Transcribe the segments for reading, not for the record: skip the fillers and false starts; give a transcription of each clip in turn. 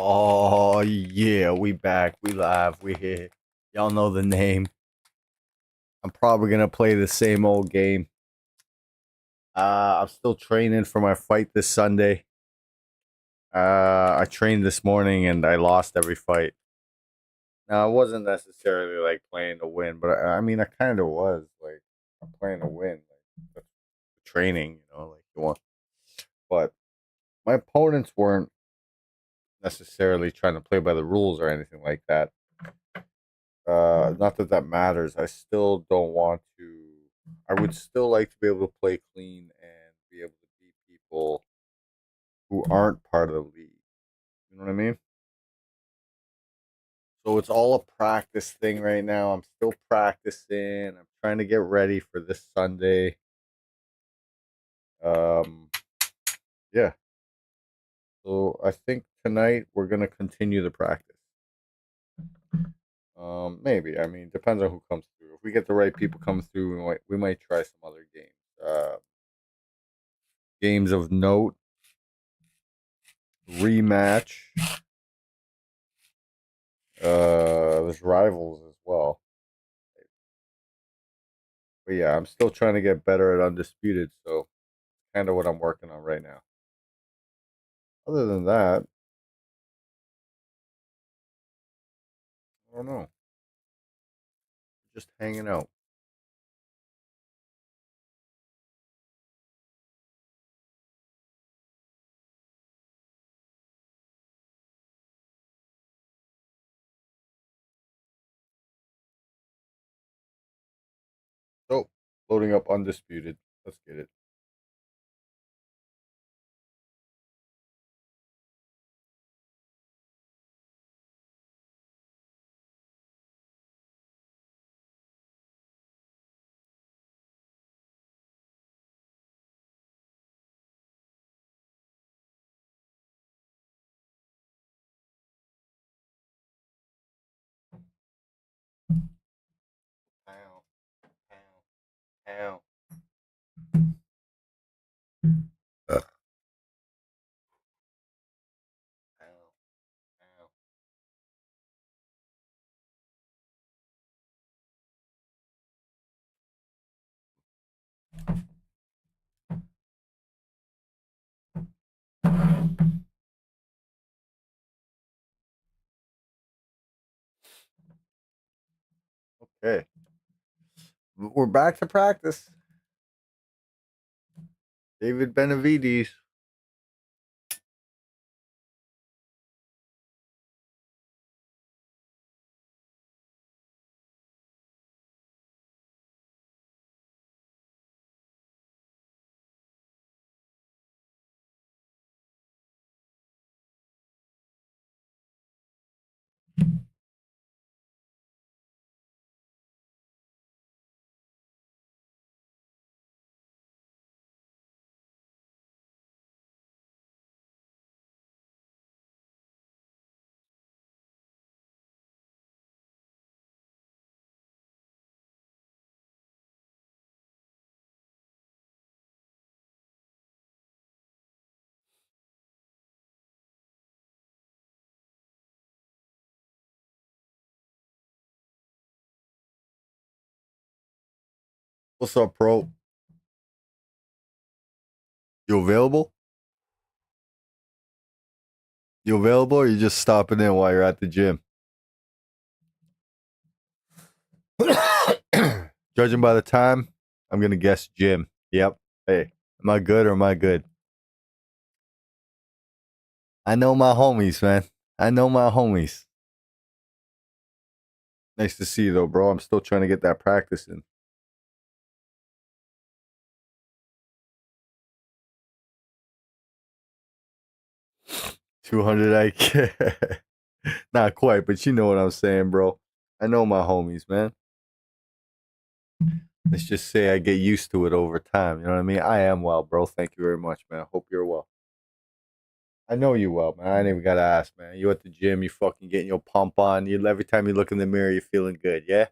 Oh yeah, we back. We live. We here. Y'all know the name. I'm probably gonna play the same old game. I'm still training for my fight this Sunday. I trained this morning and I lost every fight. Now I wasn't necessarily like playing to win, but I mean I kind of was like I'm playing to win. Like that's training, like you want. But my opponents weren't necessarily trying to play by the rules or anything like that. Not that that matters. I still don't want to. I would still like to be able to play clean and be able to beat people who aren't part of the league. You know what I mean? So it's all a practice thing right now. I'm still practicing. I'm trying to get ready for this Sunday. Um, yeah. So I think tonight we're gonna continue the practice. Maybe. I mean, depends on who comes through. If we get the right people coming through, we might try some other games. Games of note, rematch. There's rivals as well. But yeah, I'm still trying to get better at undisputed, so kind of what I'm working on right now. Other than that, I don't know. Just hanging out. So, loading up undisputed. Let's get it. Pow, pow, pow. Ugh. Pow, pow. Okay, we're back to practice. David Benavides. What's up, pro? You available? You available, or you just stopping in while you're at the gym? Judging by the time, I'm gonna guess gym. Yep. Hey, am I good or am I good? I know my homies, man. I know my homies. Nice to see you, though, bro. I'm still trying to get that practice in. 200 IQ. Not quite, but you know what I'm saying, bro. I know my homies, man. Let's just say I get used to it over time. You know what I mean? I am well, bro. Thank you very much, man. I hope you're well. I know you well, man. I ain't even gotta ask, man. You at the gym, you fucking getting your pump on. You every time you look in the mirror, you're feeling good, yeah?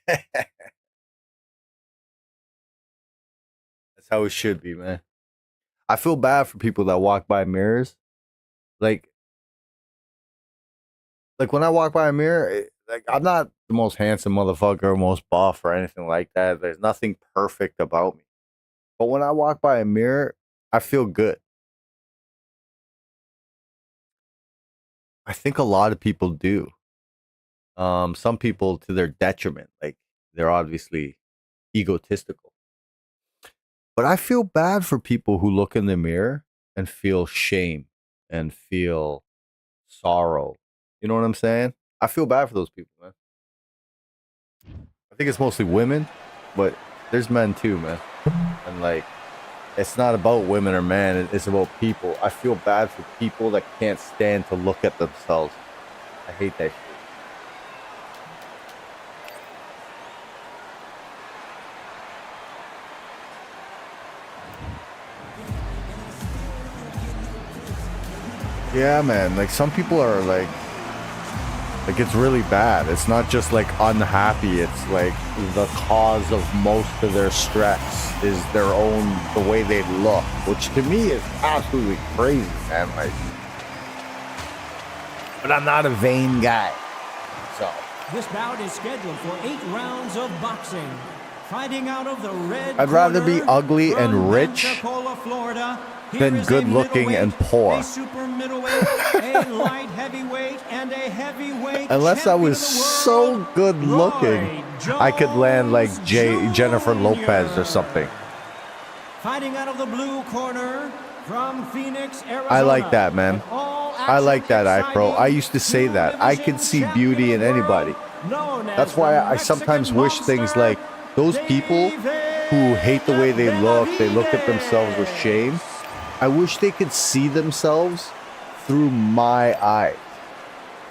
That's how it should be, man. I feel bad for people that walk by mirrors. Like, like when I walk by a mirror, like I'm not the most handsome motherfucker or most buff or anything like that. There's nothing perfect about me. But when I walk by a mirror, I feel good. I think a lot of people do. Some people to their detriment, like they're obviously egotistical. But I feel bad for people who look in the mirror and feel shame and feel sorrow. You know what I'm saying? I feel bad for those people, man. I think it's mostly women, but there's men too, man. And like, it's not about women or men, it's about people. I feel bad for people that can't stand to look at themselves. I hate that shit. Yeah, man. Like some people are like it's really bad. It's not just like unhappy. It's like the cause of most of their stress is their own, the way they look, which to me is absolutely crazy, man. Like, but I'm not a vain guy, so. This bout is scheduled for 8 rounds of boxing. Fighting out of the red I'd rather be ugly and rich Pensacola, Florida, than good looking and poor. A super middleweight, a light heavyweight, and a heavyweight. Unless I was so good looking, I could land like Jennifer Lopez or something. Fighting out of the blue corner from Phoenix, Arizona. I like that, man. I like that, iPro. I used to say that. I could see beauty in anybody. That's why I sometimes wish things like those people who hate the way they look at themselves with shame. I wish they could see themselves through my eyes,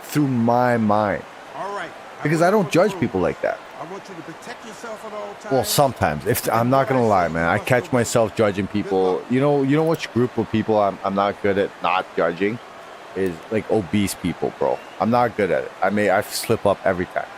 through my mind. All right. Because I don't judge people like that. I want you to protect yourself at all times. Well, sometimes. If I'm not gonna lie, man, I catch myself judging people. You know which group of people I'm not good at not judging is like obese people, bro. I'm not good at it. I slip up every time.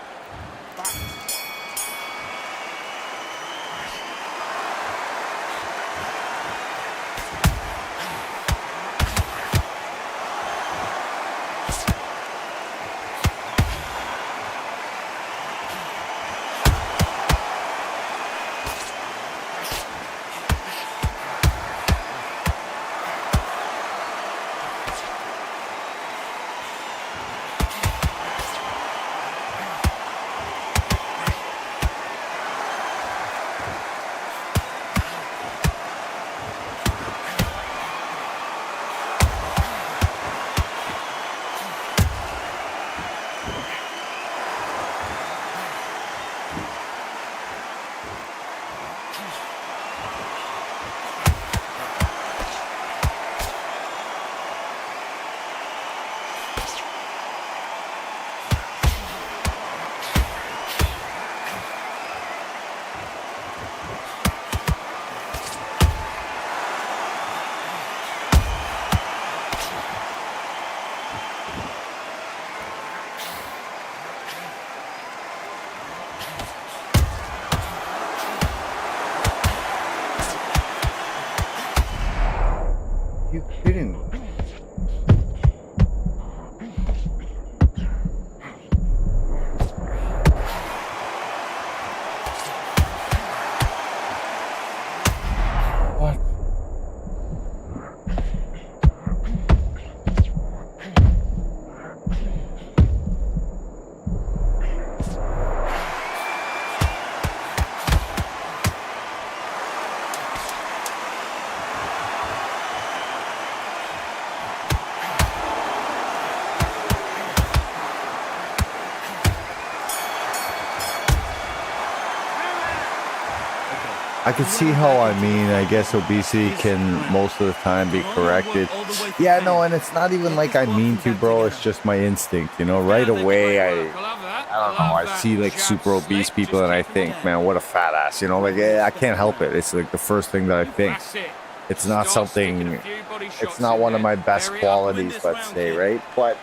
You kidding me? What? I can see how, I guess obesity can most of the time be corrected. Yeah, no, and it's not even like I mean to, bro. It's just my instinct, right away. I don't know. I see like super obese people and I think, man, what a fat ass, like I can't help it. It's like the first thing that I think. It's not something, it's not one of my best qualities, let's say, right? But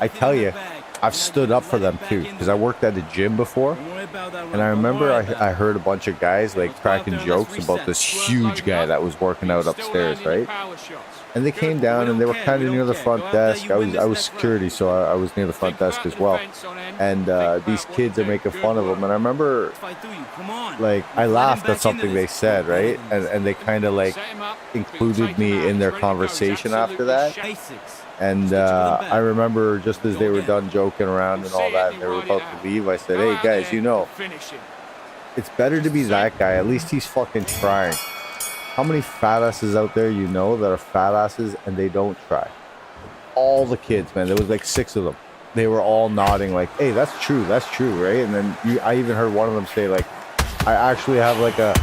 I tell you, I've stood up for them too, because I worked at a gym before, and I remember I heard a bunch of guys like cracking jokes about this huge guy that was working out upstairs, right? And they came down and they were kind of near the front desk. I was security, so I was near the front desk as well. And these kids are making fun of him, and I remember like I laughed at something they said, right? And they kind of like included me in their conversation after that. And I remember just as they were done joking around and all that, and they were about to leave, I said, hey guys, you know, it's better to be that guy. At least he's fucking trying. How many fat asses out there you know that are fat asses and they don't try? All the kids, man. There was like 6 of them. They were all nodding like, hey, that's true, right? And then I even heard one of them say like, I actually have like a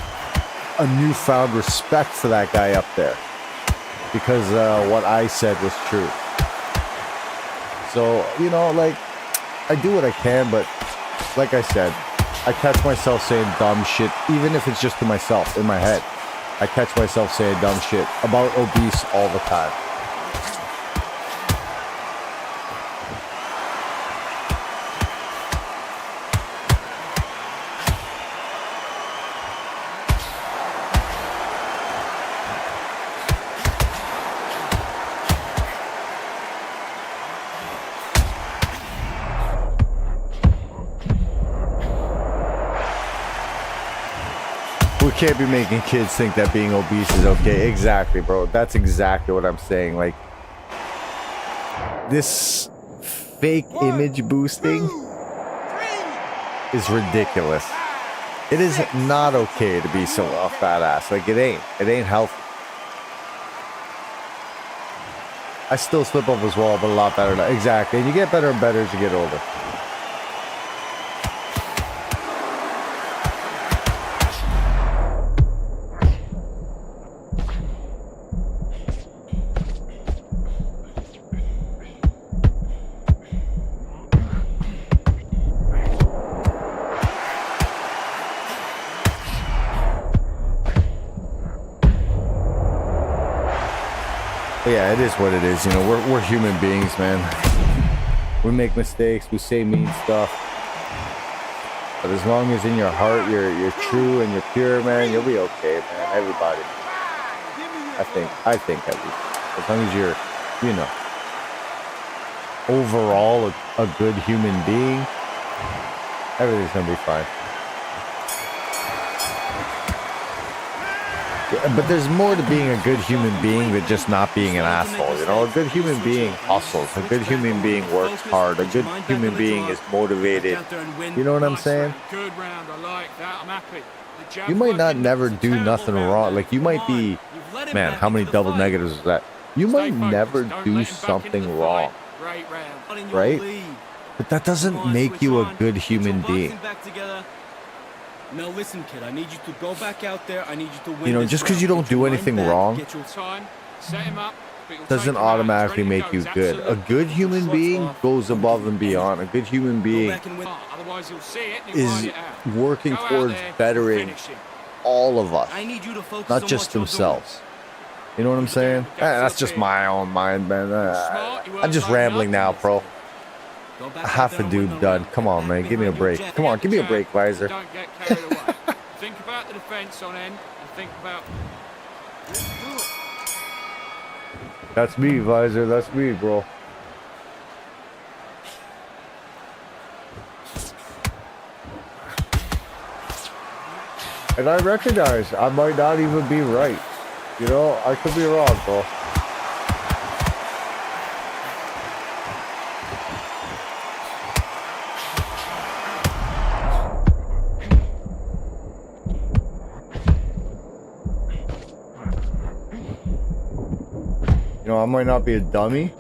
newfound respect for that guy up there because what I said was true. So, you know, like, I do what I can, but like I said, I catch myself saying dumb shit, even if it's just to myself in my head. I catch myself saying dumb shit about obese all the time. We can't be making kids think that being obese is okay. Exactly, bro. That's exactly what I'm saying. Like, this fake image boosting is ridiculous. It is not okay to be a fat ass. Like, it ain't healthy. I still slip up as well, but a lot better now. Exactly. And you get better and better as you get older. Yeah, it is what it is. You know, we're human beings, man. We make mistakes. We say mean stuff. But as long as in your heart you're true and you're pure, man, you'll be okay, man. Everybody. I think at least. As long as you're, you know, overall a good human being, everything's gonna be fine. But there's more to being a good human being than just not being an asshole, you know? A good human being hustles. A good human being works hard. A good human being is motivated. You know what I'm saying? You might not never do nothing wrong. Like, you might be... Man, how many double negatives is that? You might never do something wrong. Right? But that doesn't make you a good human being. Now listen, kid, I need you to go back out there. I need you to win. You know, just because you don't do anything wrong doesn't automatically make you good. A good human being goes above and beyond. A good human being is working towards bettering all of us, not just themselves. You know what I'm saying? That's just my own mind, man. I'm just rambling now, bro. Half a dude done. Come on, man. Give me a break. Come on, give me a break, Visor. Don't get carried away. Think about the defense on end and think about... That's me, Visor. That's me, bro. And I recognize I might not even be right. You know, I could be wrong, bro. You know, I might not be a dummy,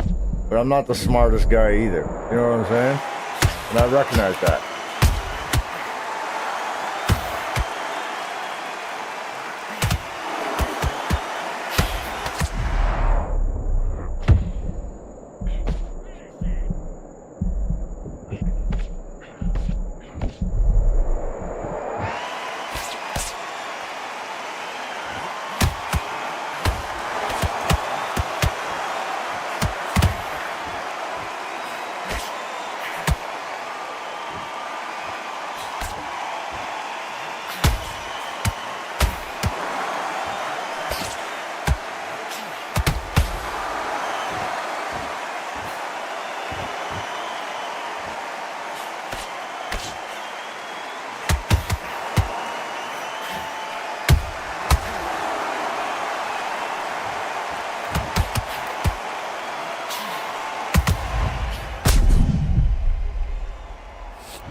but I'm not the smartest guy either. You know what I'm saying? And I recognize that.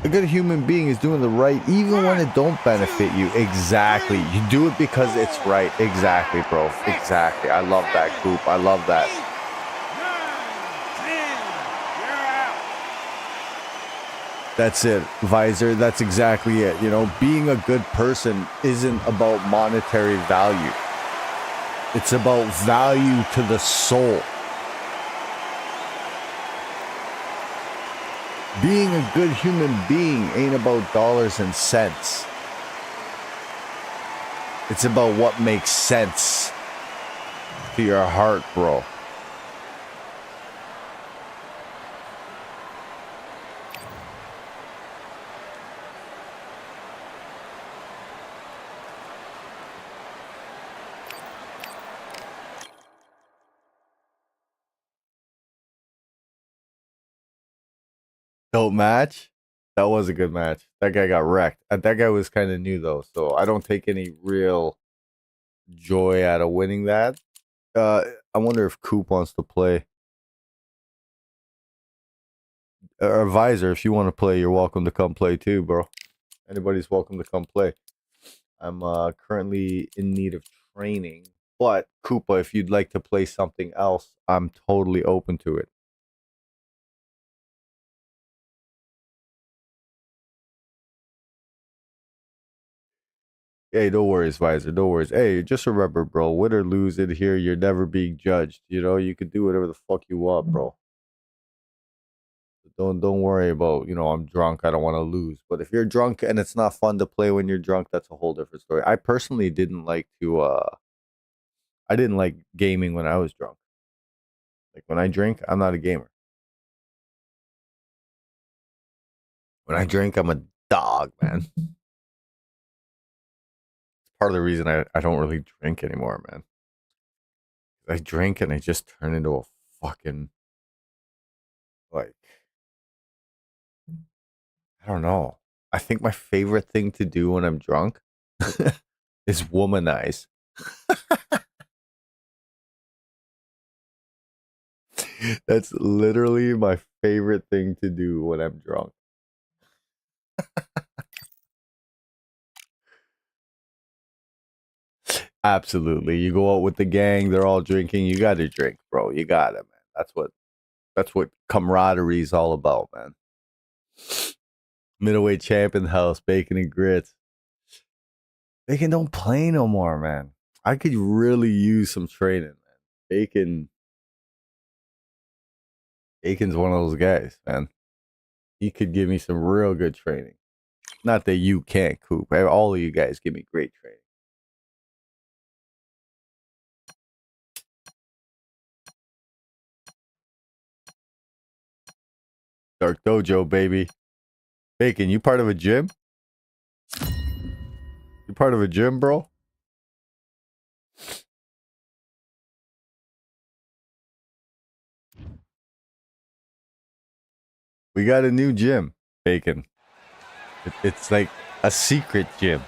A good human being is doing the right even when it don't benefit you. Exactly. You do it because it's right. Exactly, bro. Exactly. I love that, Coop. I love that. 9, 10, you're out. That's it, Visor. That's exactly it. You know, being a good person isn't about monetary value. It's about value to the soul. Being a good human being ain't about dollars and cents. It's about what makes sense to your heart, bro. Dope match. That was a good match. That guy got wrecked. That guy was kind of new though, so I don't take any real joy out of winning that. I wonder if Coop wants to play. Visor, if you want to play, you're welcome to come play too, bro. Anybody's welcome to come play. I'm currently in need of training, but Koopa, if you'd like to play something else, I'm totally open to it. Hey, no worries, Visor. No worries. Hey, just remember, bro, win or lose it here, you're never being judged. You know, you can do whatever the fuck you want, bro. Don't worry about, you know, I'm drunk, I don't want to lose. But if you're drunk and it's not fun to play when you're drunk, that's a whole different story. I personally didn't like to I didn't like gaming when I was drunk. Like when I drink, I'm not a gamer. When I drink, I'm a dog, man. Part of the reason I don't really drink anymore, man. I drink and I just turn into a fucking, like, I don't know. I think my favorite thing to do when I'm drunk is womanize. That's literally my favorite thing to do when I'm drunk. Absolutely. You go out with the gang, they're all drinking, you got to drink, bro. You got it, man. That's what camaraderie is all about, man. Middleweight champ in the house, Bacon and Grits. Bacon don't play no more, man. I could really use some training, man. Bacon's one of those guys, man. He could give me some real good training. Not that you can't, Coop. All of you guys give me great training. Dark Dojo, baby. Bacon, you part of a gym? You part of a gym, bro? We got a new gym, Bacon. It's like a secret gym.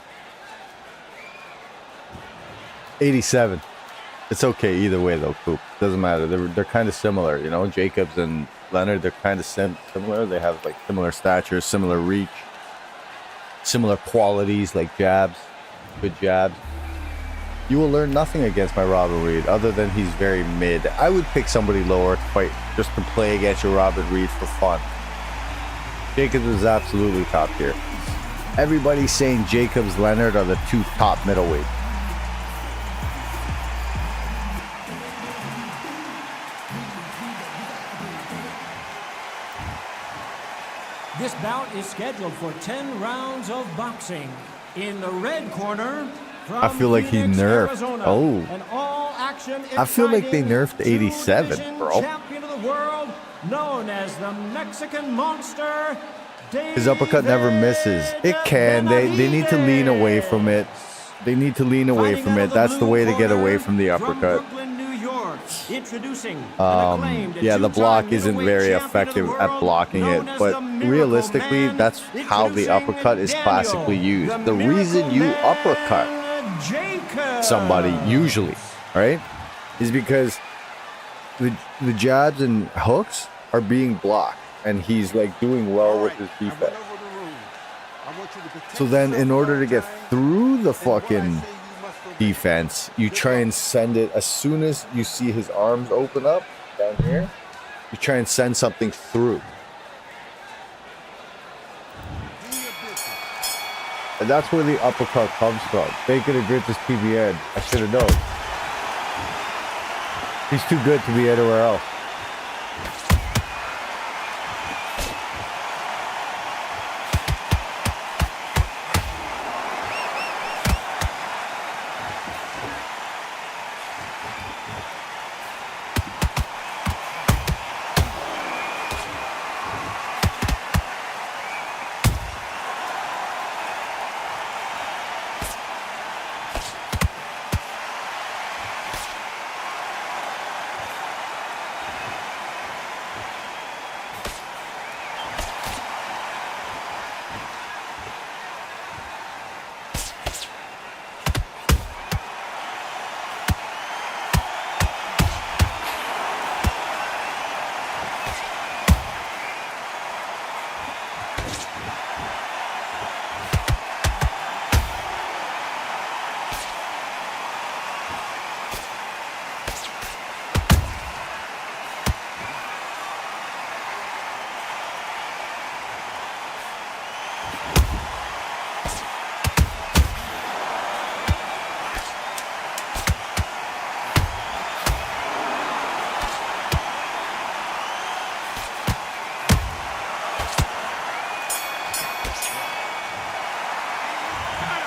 87. It's okay either way, though, Coop. Doesn't matter. They're kind of similar, you know? Jacobs and Leonard, they're kind of similar. They have, like, similar stature, similar reach, similar qualities, like jabs, good jabs. You will learn nothing against my Robin Reed, other than he's very mid. I would pick somebody lower to fight, just to play against your Robin Reed for fun. Jacobs is absolutely top tier. Everybody's saying Jacobs, Leonard are the two top middleweights. This bout is scheduled for 10 rounds of boxing. In the red corner, from I feel like he Phoenix, nerfed. Arizona, Oh. an all-action I feel like they exciting nerfed 87, two-division bro. Champion of the world, known as the Mexican Monster. His uppercut never misses. It can. They need to lean away from it. They need to lean away from it. That's the way to get away from the uppercut. Yeah, the block isn't very effective at blocking it, but realistically, that's how the uppercut is classically used. The reason you uppercut somebody, usually, right, is because the jabs and hooks are being blocked, and he's like doing well with his defense. So then in order to get through the fucking defense, you try and send it as soon as you see his arms open up down here, you try and send something through. And that's where the uppercut comes from. Bacon and grits is PBN. I should have known. He's too good to be anywhere else.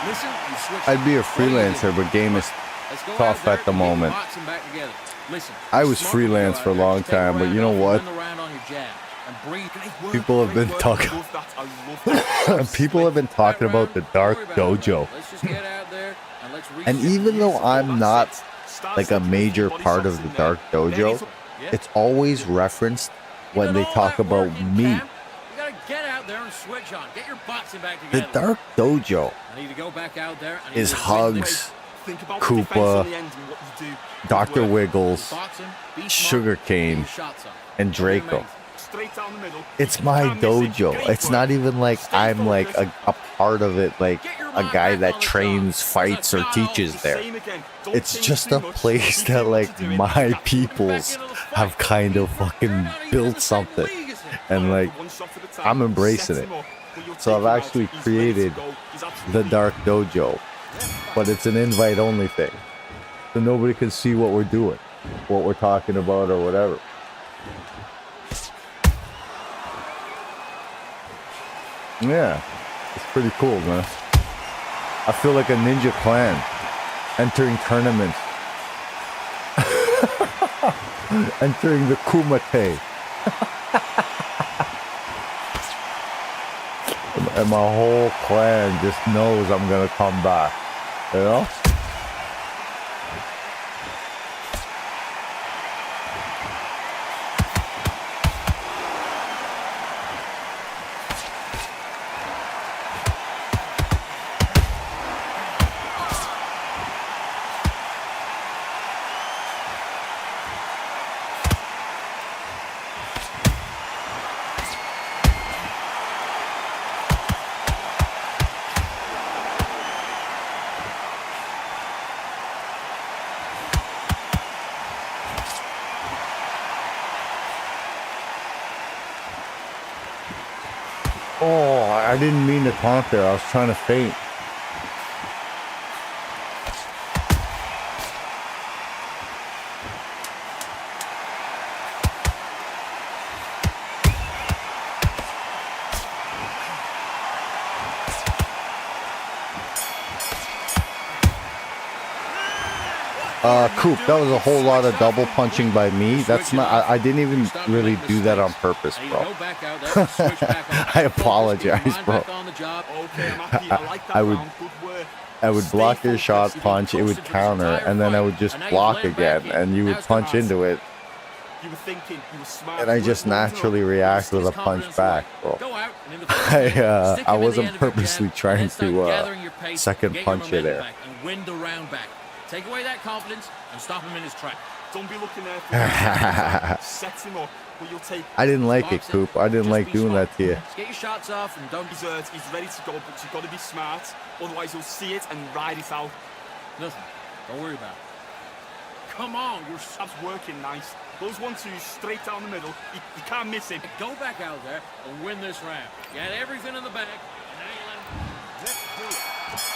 Listen, you switch. I'd be a What do you do? freelancer, but game is Let's go tough out there at the and get your moment. boxing back together. Listen, I was smart freelance people for a out there, long just take time, but around you know and what? win the round on your jab and breathe. People have been talking. People have been talking about the Dark Dojo. Let's just get out there and let's reach And it. even though I'm not like a major part of the Dark Dojo, Yeah. it's always referenced You when got they all talk that about work in me. camp. You gotta get out there and switch on. Get your boxing back The together. Dark Dojo I need to go back out there. I need is to win Hugs, Koopa, Dr. Wiggles, boxing, be smart, Sugarcane, get your shots on. and Draco. Straight down the middle. It's my dojo. It's not even like I'm like a part of it, like a guy that trains, fights, or teaches there. It's just a place that like my peoples have kind of fucking built something. And like I'm embracing it. So I've actually created the Dark Dojo, but it's an invite only thing. So nobody can see what we're doing, what we're talking about or whatever. Yeah, it's pretty cool, man. I feel like a ninja clan entering tournaments. Entering the Kumite. And my whole clan just knows I'm gonna come back. You know? Oh, I didn't mean to taunt there. I was trying to feint. Coop, that was a whole lot of double punching by me. That's not, I didn't even really do that on purpose, Now you bro. go back out there and switch back on. I apologize, Focus, keep your mind bro. back on the job. I would block your shot punch, it would counter, and then I would just block again, and you would punch into it, You were thinking, you were smart. and I just naturally react with a punch back, bro. Go out and in the first stick I him in the wasn't end of your purposely jab, trying and start to gathering your pace, second get your punch you momentum there. back, and win the round back. Take away that confidence and stop him in his track. Don't be looking there for set him up, but you'll take I didn't like it, Boxing, Coop. I didn't just like be doing smart. that to you. Just get your shots off and don't desert. He's ready to go, but you've got to be smart. Otherwise, you'll see it and ride it out. Listen, don't worry about it. Come on, your That's working nice. Those 1-2s straight down the middle. You can't miss him. Go back out there and win this round. You had everything in the bag. And now you let him... Let's do it.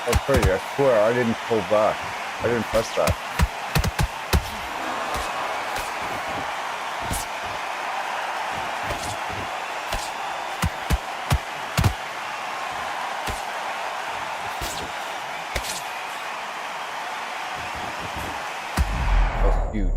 That's crazy. I swear I didn't pull back. I didn't press that. That's huge.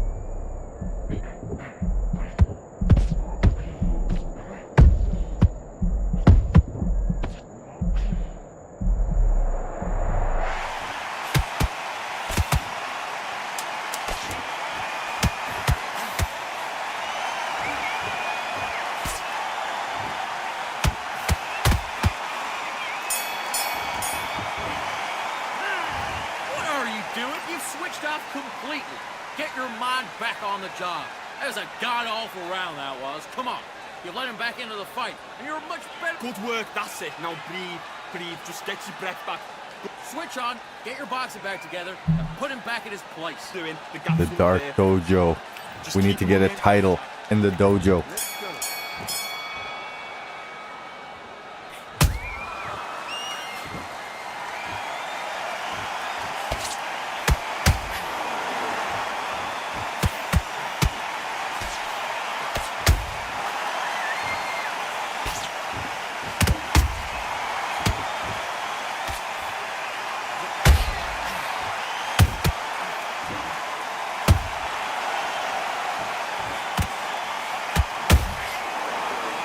What are you doing? You've switched off completely. Get your mind back on the job. That was a god-awful round, that was. Come on. You let him back into the fight, and you're much better. Good work. That's it. Now breathe. Breathe. Just get your breath back. Switch on, get your boxing back together, and put him back in his place. Doing the gap The Dark Dojo. We need to get a title in the dojo.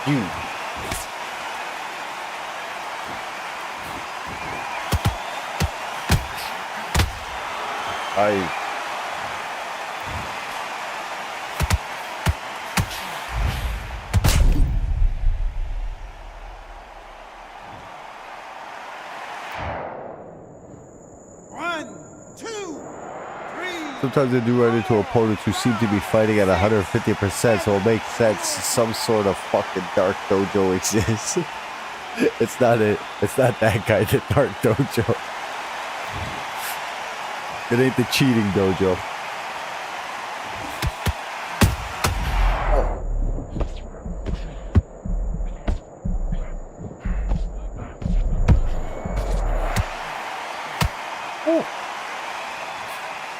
Huge. Sometimes they do run into opponents who seem to be fighting at 150%, so it makes sense some sort of fucking Dark Dojo exists. It's not that guy, the Dark Dojo. It ain't the cheating dojo.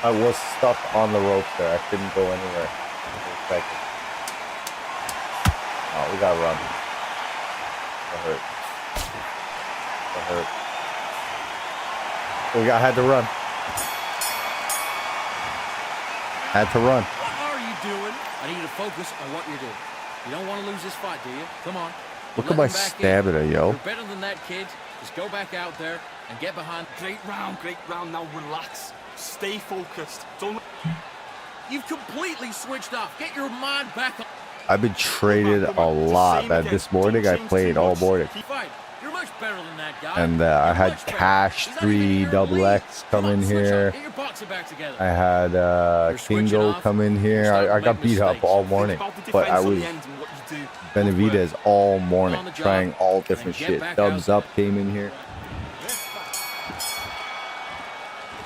I was stuck on the rope there. I couldn't go anywhere. For a second. Oh, we gotta run. That hurt. That hurt. I had to run. Had to run. What are you doing? I need you to focus on what you're doing. You don't want to lose this fight, do you? Come on. Look Let at my him back in. stamina, yo. You're better than that, kid. Just go back out there and get behind. Great round. Great round. Now relax. Stay focused. Don't. You've completely switched off. Get your mind back on. I've been traded a lot, man. This morning I played all morning. Fight. You're much better than that guy. And I You're had much better. Cash He's everything 3 you're double elite. X Come come on, in switch on. here. Get your boxing back together. I had You're switching Kingo off. come in here. Starting I to got make beat up mistakes. all think morning, about the but I defense on was the end and what you do. Benavidez all morning, On the job. trying all And different get shit. back Thumbs out up came in here.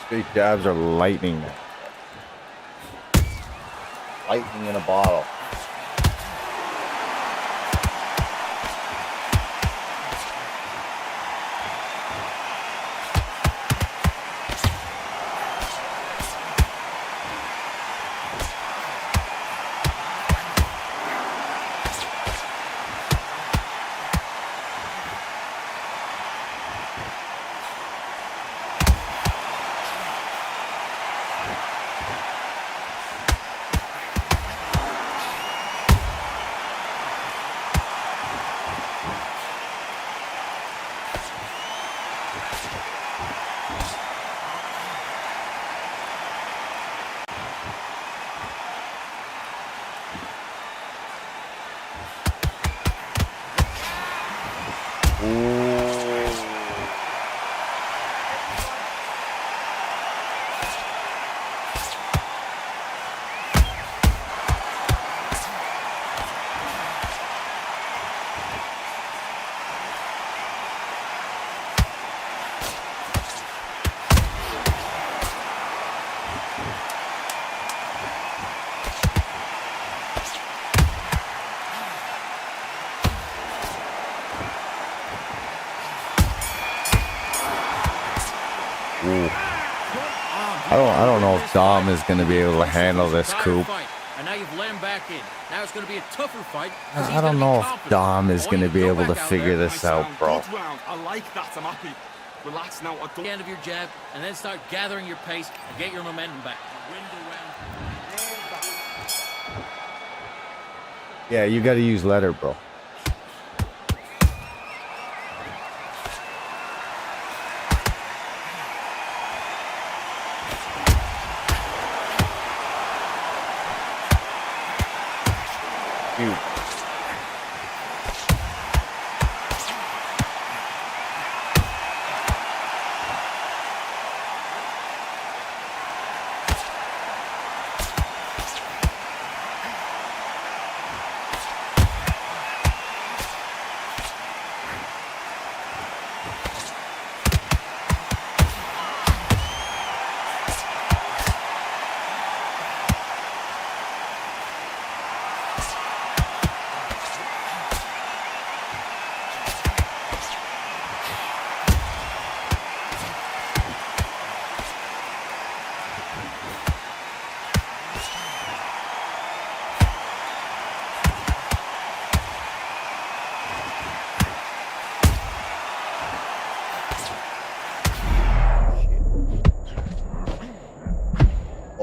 Straight jabs are lightning, man. Lightning in a bottle. I don't know if Dom is going to be able to handle this, Coop. And now you've let him back in. Now it's going to be a tougher fight. I don't know if Dom is going to be able to figure this out, bro. Good round. I like that. I'm happy. Relax now. I The don't. end of your jab, and then start gathering your pace and get your momentum back. Win the round. Yeah, you got to use letter, bro. Dude.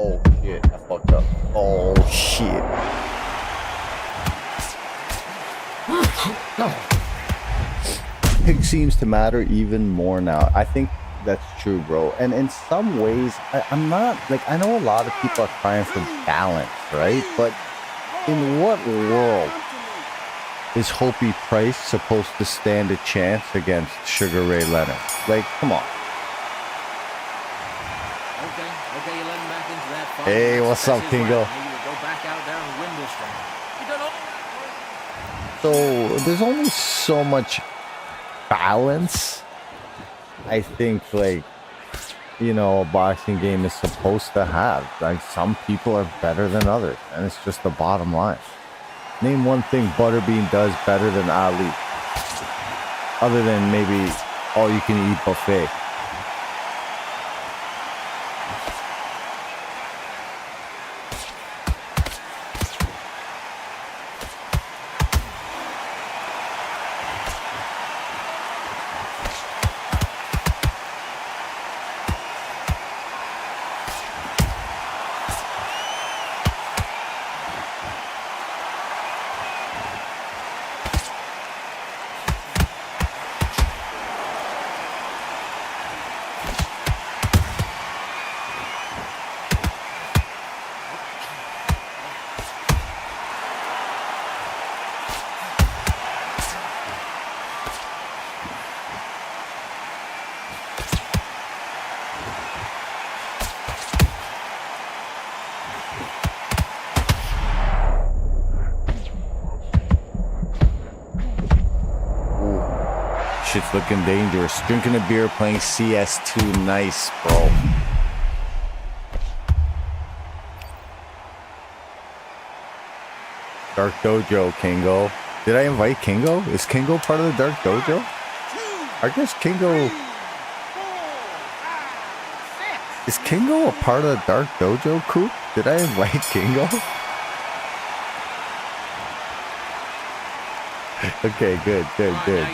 Oh shit, I fucked up. Oh shit. Pick seems to matter even more now. I think that's true, bro. And in some ways, I'm not like, I know a lot of people are crying for balance, right? But in what world is Hopi Price supposed to stand a chance against Sugar Ray Leonard? Like, come on. Okay, you let him back into that fight. Hey, what's up, That's his Kingo? round. Maybe you go back out there and win this round. You done all that work. So there's only so much balance I think, like, you know, a boxing game is supposed to have. Like, some people are better than others, and it's just the bottom line. Name one thing Butterbean does better than Ali, other than maybe all you can eat buffet. Shit's looking dangerous. Drinking a beer, playing CS2. Nice, bro. Dark Dojo, Kingo. Did I invite Kingo? Is Kingo part of the Dark Dojo? I guess Kingo... Is Kingo a part of the Dark Dojo, Coop? Did I invite Kingo? Okay, good.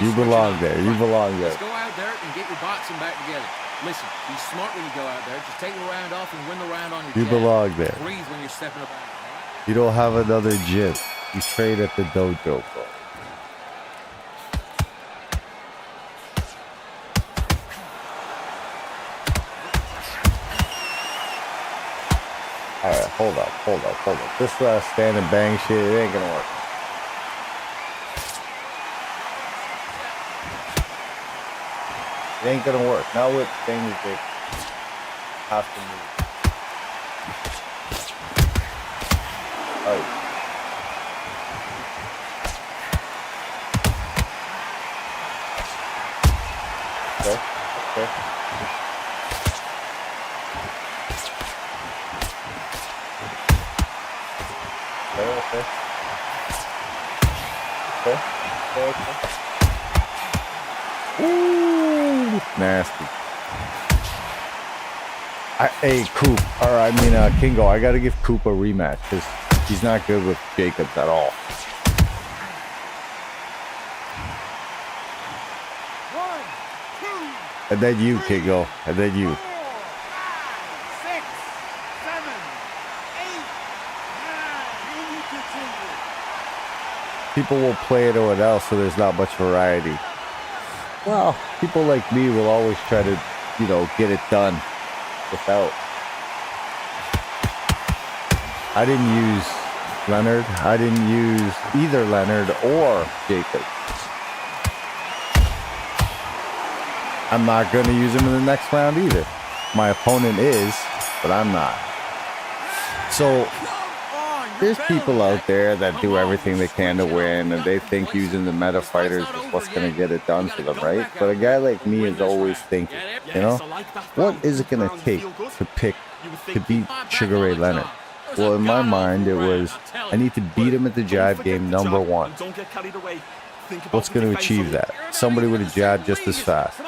You belong there. You belong there. Let's go out there and get your boxing back together. Listen, be smart when you go out there. Just take the round off and win the round on your You jab. belong there. Breathe when you're stepping up. All right? You don't have another gym. You trade at the dojo, bro. Alright, hold up. This stand and bang shit, it ain't gonna work. ain't gonna work. Not with things that have to move. Oh. Okay. Okay. Okay. Okay. Okay. Okay. Ooh, nasty. Hey, Coop, or I mean, Kingo, I gotta give Coop a rematch because he's not good with Jacobs at all. 1, 2, And then you, Kingo, and then you. 4, 5, 6, 7, 8, 9. And you continue. People will play it or what else, so there's not much variety. Well, people like me will always try to, you know, get it done without. I didn't use Leonard. I didn't use either Leonard or Jacobs. I'm not going to use him in the next round either. My opponent is, but I'm not. So there's people out there that do everything they can to win, and they think using the meta fighters is what's going to get it done for them, right? But a guy like me is always thinking, you know, what is it going to take to pick to beat Sugar Ray Leonard? Well, in my mind, it was I need to beat him at the jab game, number one. What's going to achieve that? Somebody with a jab just as fast.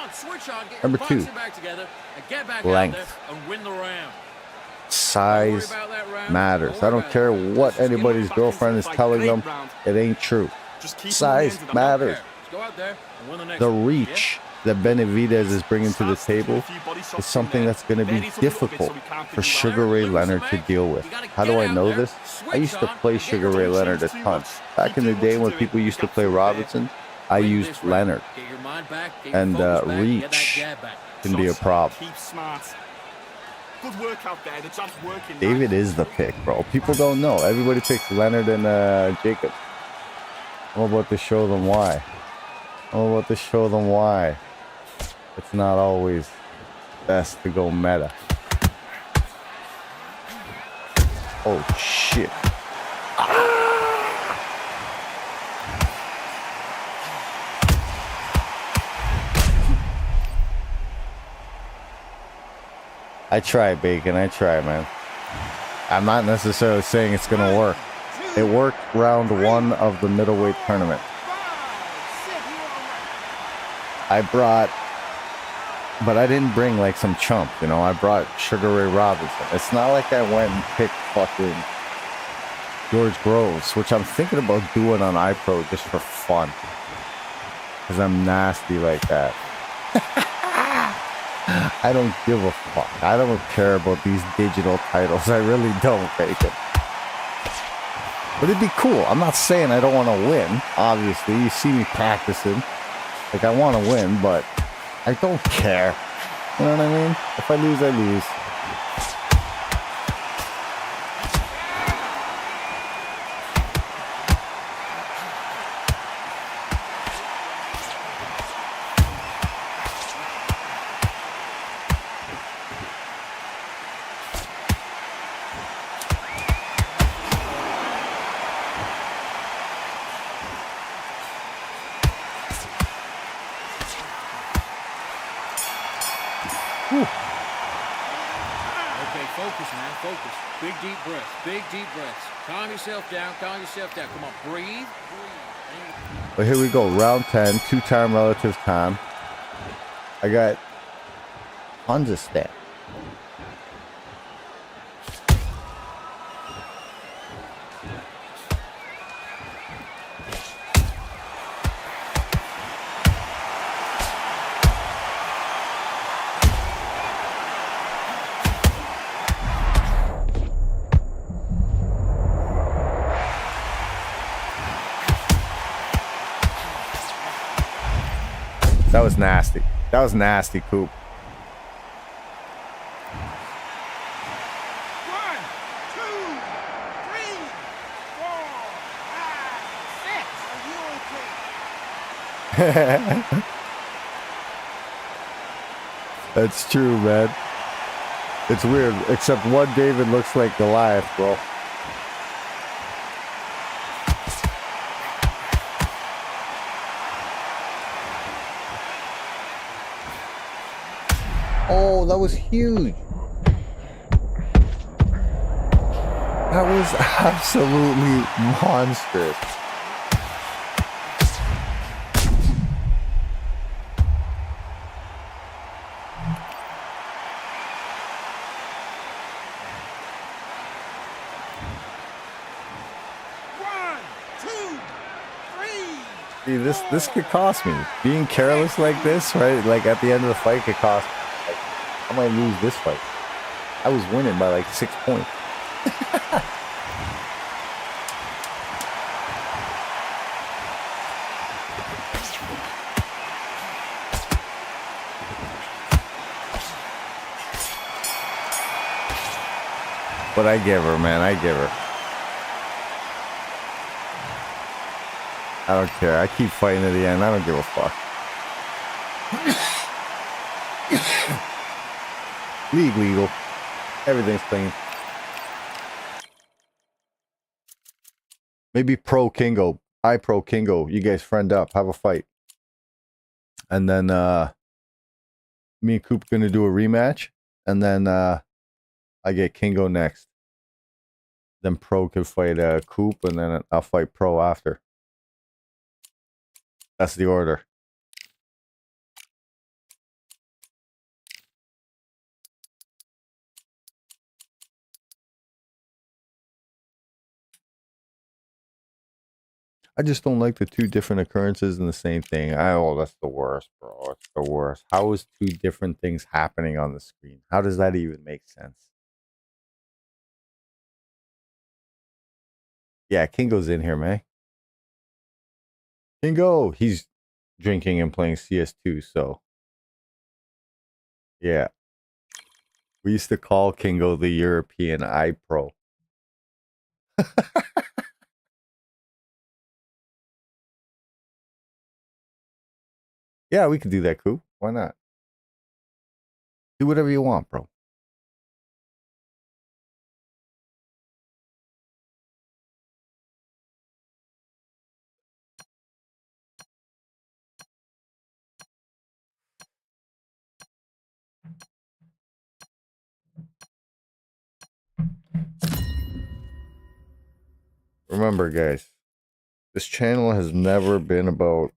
Number two, length. Size matters. I don't care what anybody's girlfriend is telling them. It ain't true. Size matters. The reach that Benavidez is bringing to the table is something that's going to be difficult for Sugar Ray Leonard to deal with. How do I know this? I used to play Sugar Ray Leonard a ton. Back in the day when people used to play Robinson, I used Leonard. And reach can be a problem. Good work out there. The job's working. David is the pick, bro. People don't know. Everybody picks Leonard and Jacobs. I'm about to show them why. It's not always best to go meta. Oh, shit. I try, Bacon. I try, man. I'm not necessarily saying it's going to work. It worked round one of the middleweight tournament. I brought, but I didn't bring like some chump, you know. I brought Sugar Ray Robinson. It's not like I went and picked fucking George Groves, which I'm thinking about doing on iPro just for fun. Because I'm nasty like that. I don't give a fuck. I don't care about these digital titles. I really don't, Bacon. But it'd be cool. I'm not saying I don't want to win. Obviously, you see me practicing. Like, I want to win, but I don't care. You know what I mean? If I lose, I lose. Okay, focus, man, focus. Big deep breaths, big deep breaths. Calm yourself down, calm yourself down. Come on, breathe. But here we go, round 10, 2-time relative time. I got tons of stamp. That was nasty. That was nasty, Coop. 1, 2, 3, 4, 5, 6. Are you okay? That's true, man. It's weird, except one David looks like Goliath, bro. Oh, that was huge. That was absolutely monstrous. One, two, three. See, this could cost me. Being careless like this, right? Like at the end of the fight could cost me. Like, I might lose this fight. I was winning by like 6 points. But I give her, man. I give her. I don't care. I keep fighting to the end. I don't give a fuck. League legal. Everything's clean. Maybe Pro Kingo. I Pro Kingo. You guys friend up. Have a fight. And then me and Coop gonna do a rematch. And then I get Kingo next. Then Pro can fight Coop, and then I'll fight Pro after. That's the order. I just don't like the two different occurrences in the same thing. Oh, that's the worst, bro. It's the worst. How is two different things happening on the screen? How does that even make sense? Yeah, Kingo's in here, man. Kingo, he's drinking and playing CS2, so yeah. We used to call Kingo the European iPro. Yeah, we could do that, Coop. Why not? Do whatever you want, bro. Remember, guys, this channel has never been about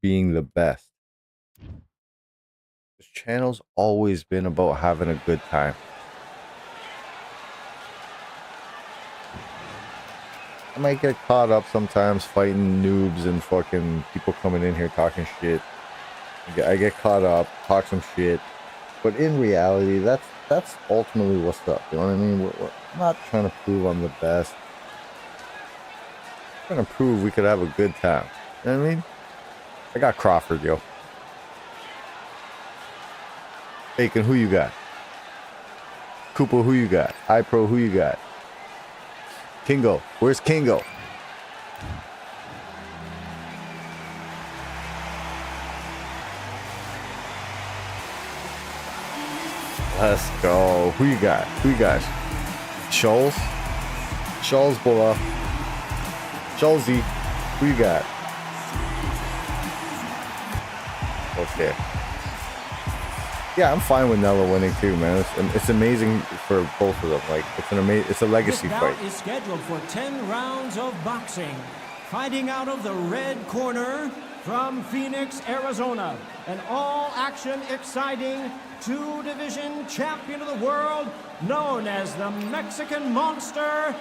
being the best. This channel's always been about having a good time. I might get caught up sometimes fighting noobs and fucking people coming in here talking shit. I get caught up, talk some shit. But in reality, that's ultimately what's up. You know what I mean? We're not trying to prove I'm the best. We're trying to prove we could have a good time. You know what I mean? I got Crawford, yo. Bacon, who you got? Koopa, who you got? iPro, who you got? Kingo, where's Kingo? Let's go. Who you got? Who you got? Scholes? Scholes, boy. Scholesy. Who you got? Okay. Yeah, I'm fine with Nella winning too, man. It's amazing for both of them. Like it's a legacy This fight. bout is scheduled for 10 rounds of boxing. Fighting out of the red corner from Phoenix, Arizona, an all-action, exciting two-division champion of the world, known as the Mexican Monster,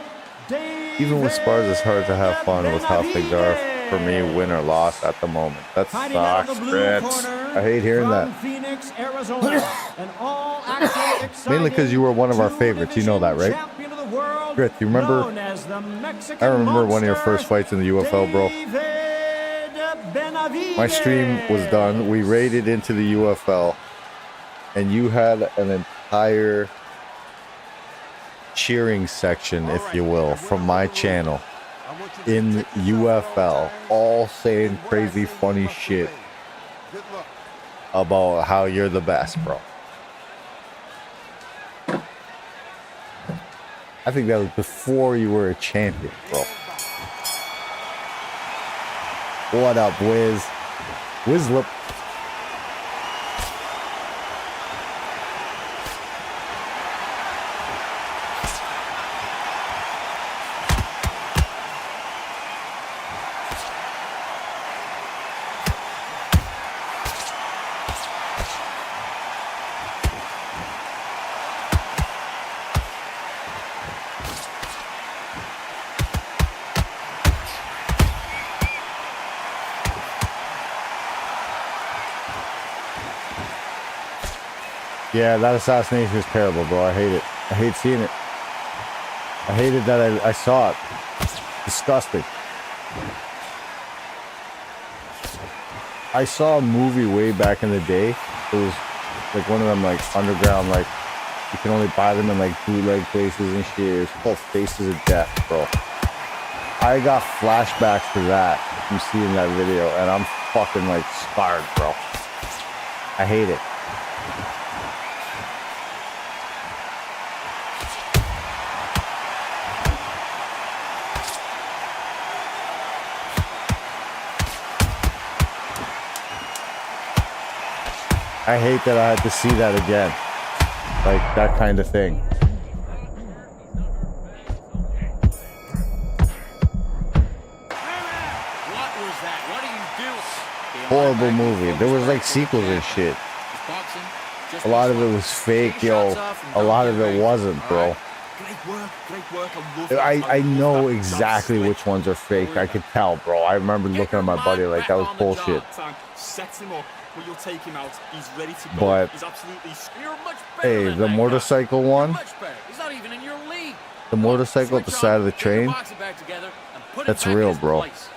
David Even with spars, it's hard to have fun with how things are for me, win or loss at the moment. That Fighting out sucks, of the blue Fritz. corner I hate hearing from that. Phoenix, Arizona, an all-action, exciting Mainly 'cause you were one of our favorites. You know that, right? champion of the world, Grit, you remember? known as the Mexican I remember one of your Monster, first fights in the UFL, bro. David Benavidez. My stream was done. We raided into the UFL, and you had an entire cheering section, if you will, from my channel in UFL, all saying crazy, funny shit. Good luck. about how you're the best, bro. I think that was before you were a champion, bro. What up, Wiz? Wiz Lip. Yeah, that assassination is terrible, bro. I hate it. I hate seeing it. I hated that I saw it. Disgusting. I saw a movie way back in the day. It was like one of them like underground, like you can only buy them in like bootleg places and shit. It's called Faces of Death, bro. I got flashbacks to that from seeing that video, and I'm fucking like scarred, bro. I hate it. I hate that I had to see that again. Like, that kind of thing. What was that? What are you doing? Horrible movie. There was like sequels and shit. A lot of it was fake, yo. A lot of it wasn't, bro. Great work, great work. I know exactly which ones are fake. I could tell, bro. I remember looking at my buddy like that was bullshit. Sets him up. When you'll take him out, he's ready to go. But he's absolutely. You're much better hey, than the that motorcycle guy. one, You're much better. He's not even in your league. the motorcycle at the Switch side off, of the get your train, boxing bag together, and put it that's back in real, its bro. place.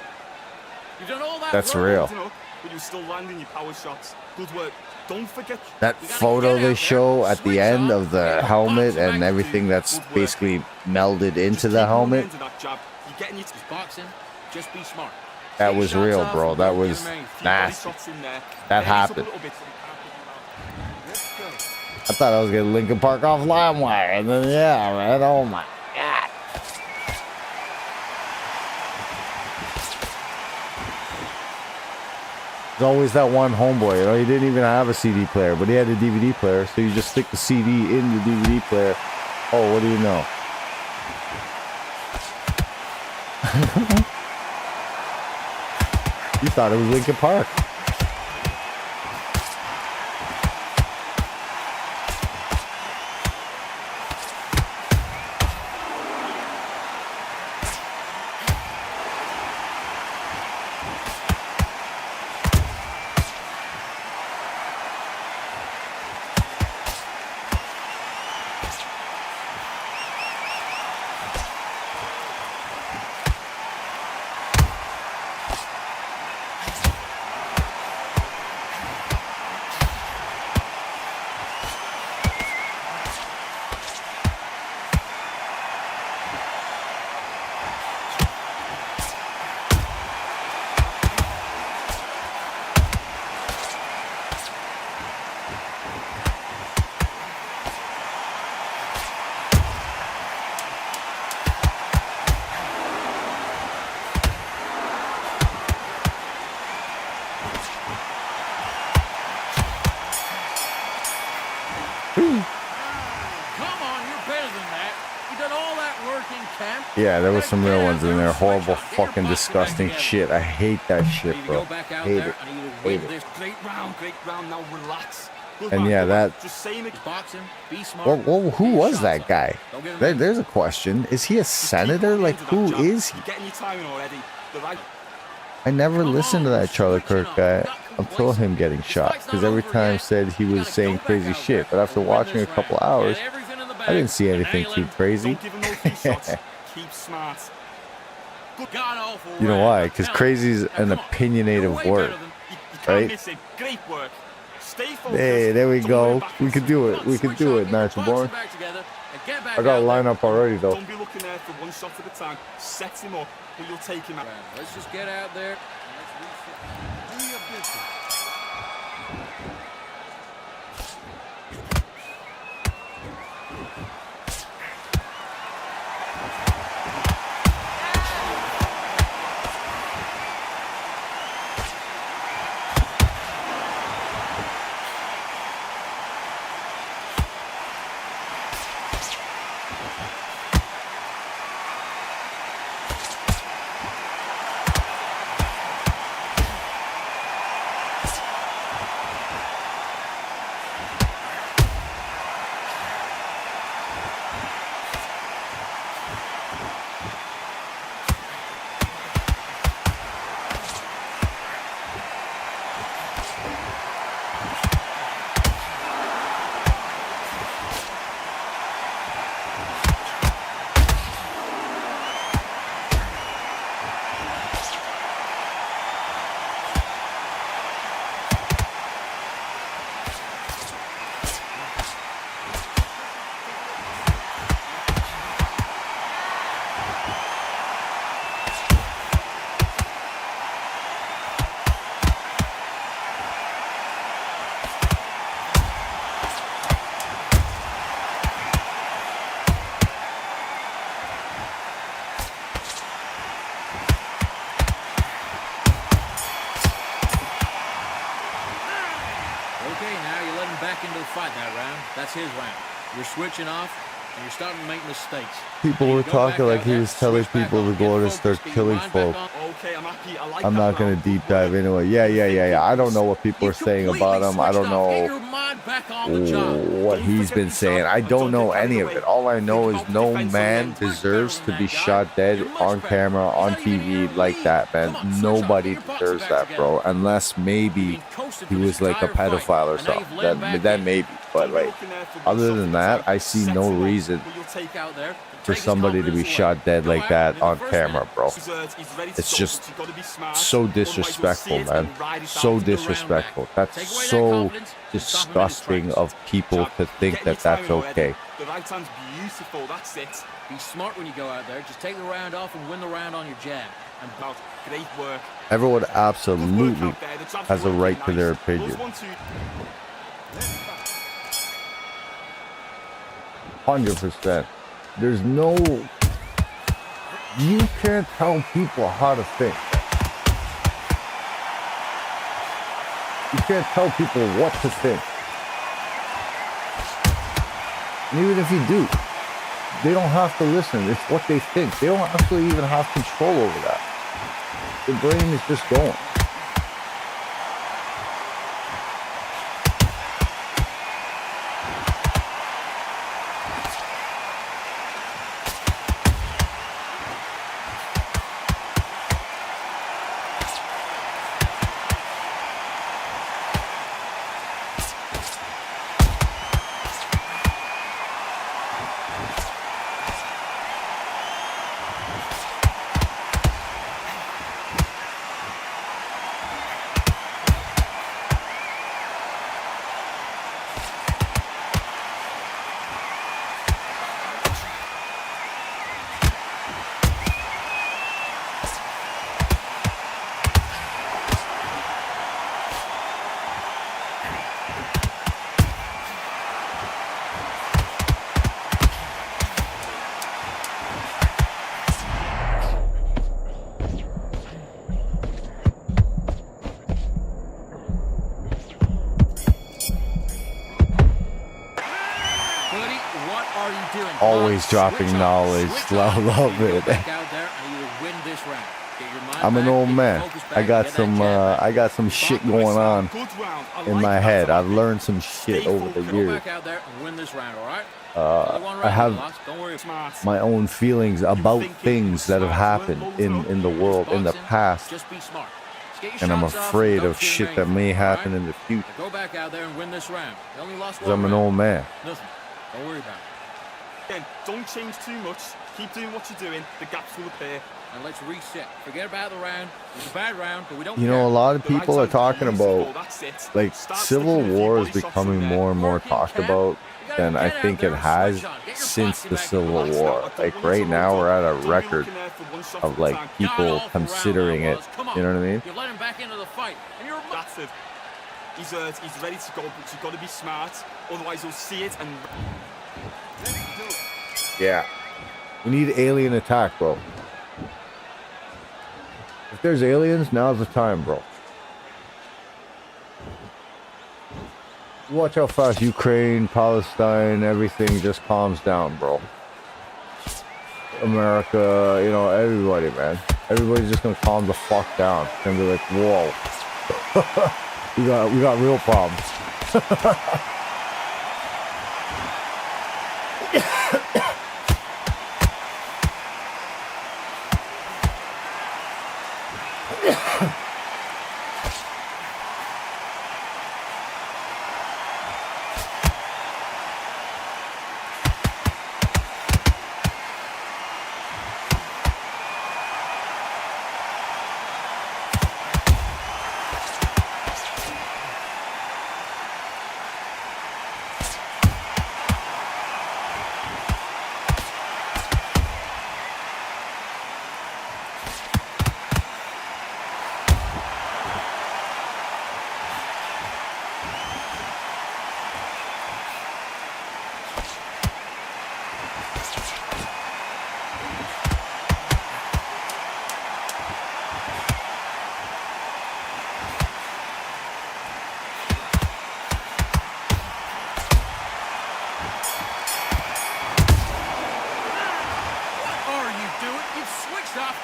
You've done all that That's work. real. Up, but you're still landing your power shots. Good work. Don't forget. That You gotta photo get out they there, show at the switch end off, of the get your helmet boxing and bag everything that's Good work. basically melded into Just the keep going helmet, into that jab. You're getting your Boxing, just be smart. that Take was shots real, off bro. and That don't was give him any. few body nasty. shots in there. That Raise up a happened. little bit so you can't put him out. I thought I was getting Linkin Park off LimeWire, and then yeah, man, oh my god. There's always that one homeboy, you know, he didn't even have a CD player, but he had a DVD player, so you just stick the CD in the DVD player. Oh, what do you know? You thought it was Linkin Park. Come on, you're better than that. You done all that work in camp. Yeah, there was some real ones in there. Get out there and Horrible, switch up. Get your fucking boxing disgusting back shit. I hate that shit, Ready to bro. go back out Hate there it. and either Hate win it. this Great round. Now relax. Good And man, yeah, good man. that- Just saying it. boxing, be smart. Well, who get your was shots that off. guy? Don't give him any. There's a question. Is he a senator? Like, who is he? You're getting your timing already. The right. I never Come listened to on, that Charlie switch it Kirk up. guy You got until him getting This shot. fight's Because not every over time yet. said he You was gotta saying go back crazy out shit. there But after and win watching a this couple round. hours, Get everything in the I didn't bag see and anything nail too him. crazy. Don't give him no free shots. Keep smart. God awful You know round. why? Because Tell him. crazy's Now, an come on. opinionative You're way word. better than- You can't Right? miss it. Great work. Stay focused. Hey, there we Don't go. worry backwards. We could do Come it. on, We could switch do up, it, get your Natural boxing Born. back together and get back I got a out there. lineup already, though. Don't be looking there for one shot at a time. Set him up, but you'll take him out. Let's just get out there. And let's reset. Do your business. Okay, now you let him back into the fight that round. That's his round. You're switching off, and you're starting to make mistakes. People were talking like he was telling people to go to start killing folk. Okay, I'm happy. I like I'm that not gonna round. deep Good work. dive into it. Yeah. I don't know what people are saying about him. I don't know what he's been saying. I don't know any of it. All I know is no man deserves to be shot dead on camera, on TV like that, man. Nobody deserves that, bro. Unless maybe he was like a pedophile or something. Then maybe. But like, other than that, I see no reason for somebody to be shot dead like that on camera, bro. It's just so disrespectful, man. So disrespectful. That's so disgusting of people to think that that's okay. The right hand's beautiful, that's it. Be smart when you go out there. Just take the round off and win the round on your jab. And about great work. Everyone Good work absolutely out there. The jabs has a were right to their nice. opinion. Those 1, 2. 100%. There's no... You can't tell people how to think. You can't tell people what to think. And even if you do, they don't have to listen. It's what they think. They don't actually even have control over that. The brain is just going. Always dropping knowledge. Love it. I'm an old man. I got some shit going on in my head. I've learned some shit over the years. I have my own feelings about things that have happened in the world in the past, and I'm afraid of shit that may happen in the future. Because I'm an old man. Don't worry about it. Again, don't change too much. Keep doing what you're doing. The gaps will appear. And let's reset. Forget about the round. It was a bad round, but we don't You know, a lot of people are talking about, like, Civil War is becoming more and more talked about than I think it has since the Civil War. Like, right now, we're at a record of, like, people considering it. You know what I mean? You let him back into the fight, and you're That's it. He's ready to go, but you've got to be smart. Otherwise, you'll see it and... Yeah. We need alien attack, bro. If there's aliens, now's the time, bro. Watch how fast Ukraine, Palestine, everything just calms down, bro. America, you know, everybody, man. Everybody's just gonna calm the fuck down. It's gonna be like, whoa. we got real problems.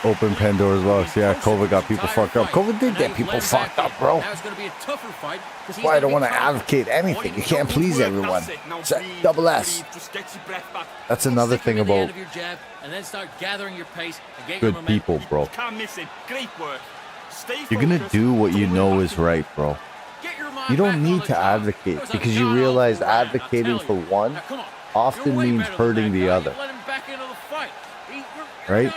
Open Pandora's box. Yeah, COVID got people fucked up. COVID did And now get you've people let him back fucked up, in. bro. Now it's going to be a tougher fight. That's why I don't want to advocate anything. You can't please everyone. It's a double S. Just get your breath back. That's another thing about good people, bro. You can't miss it. Great work. Stay You're gonna focused. do what you Don't know let is it right, bro. You don't need to advocate because you realize advocating for one often means hurting the other. Right?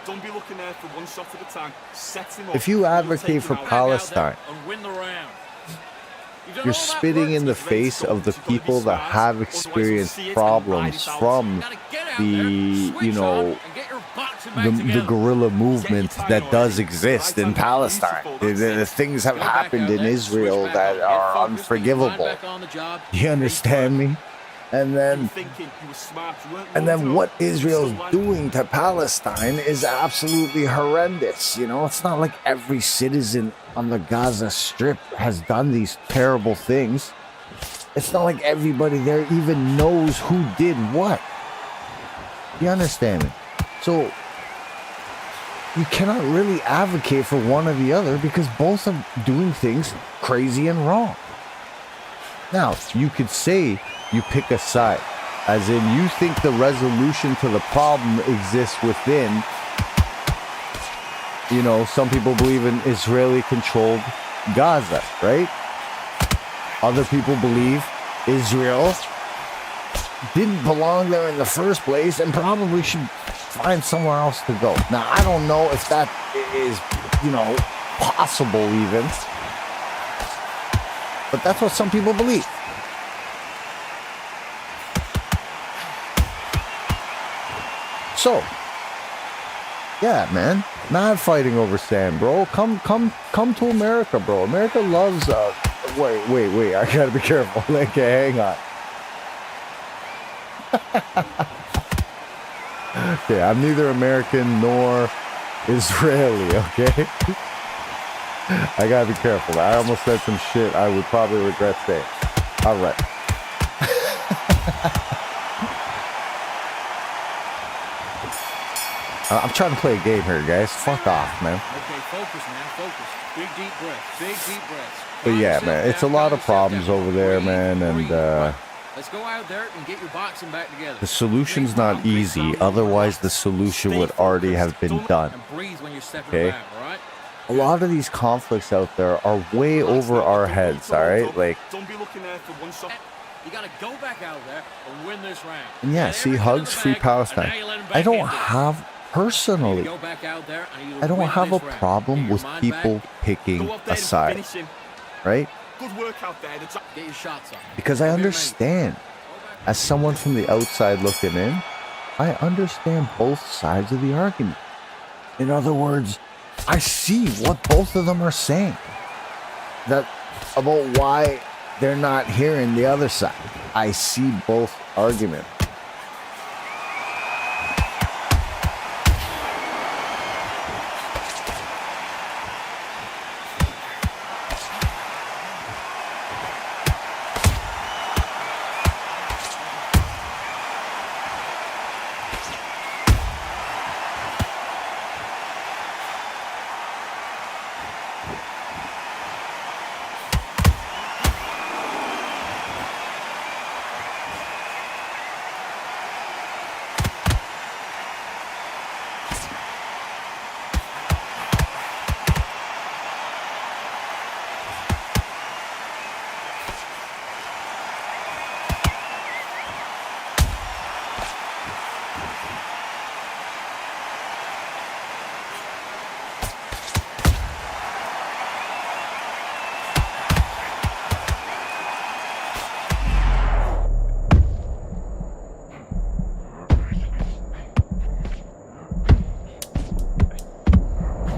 Don't be looking there for one shot at a time. Set him up. If you You'll advocate take for him out. Palestine, you're spitting in the face of the people that have experienced problems from the, you know, the guerrilla movement that does exist in Palestine. The things have happened in Israel that are unforgivable. You understand me? And then what Israel's doing to Palestine is absolutely horrendous. You know, it's not like every citizen on the Gaza Strip has done these terrible things. It's not like everybody there even knows who did what. You understand me? So you cannot really advocate for one or the other because both are doing things crazy and wrong. Now, you could say you pick a side, as in you think the resolution to the problem exists within, you know, some people believe in Israeli-controlled Gaza, right? Other people believe Israel didn't belong there in the first place and probably should find somewhere else to go. Now, I don't know if that is, you know, possible even, but that's what some people believe. So, yeah, man, not fighting over sand, bro. Come to America, bro. America loves. Wait. I gotta be careful. Okay, hang on. Okay, I'm neither American nor Israeli. Okay, I gotta be careful. I almost said some shit I would probably regret saying. All right. I'm trying to play a game here, guys. Fuck off, man. Okay, focus, man. Focus. Big deep breaths. Big deep breaths. But yeah, man, it's a lot of problems over there, man, and let's go out there and get your boxing back together. the solution's not easy. Otherwise, the solution would already have been done. And breathe when you're stepping Okay. back, all right? A lot of these conflicts out there are way over our heads, all right? Like, Don't be looking there for one shot. You got to go back out there and win this round. and yeah, Get see, everything in hugs, the free bag, Palestine. and now you let 'em I back don't into it. have, personally, Go back out there and you I don't win have a this round. problem Get your with mind people back, picking Go up there a and side, finish him. right? Good work out there. get your shots on. Because I understand, as someone from the outside looking in, I understand both sides of the argument. In other words, I see what both of them are saying. That about why they're not hearing the other side. I see both arguments.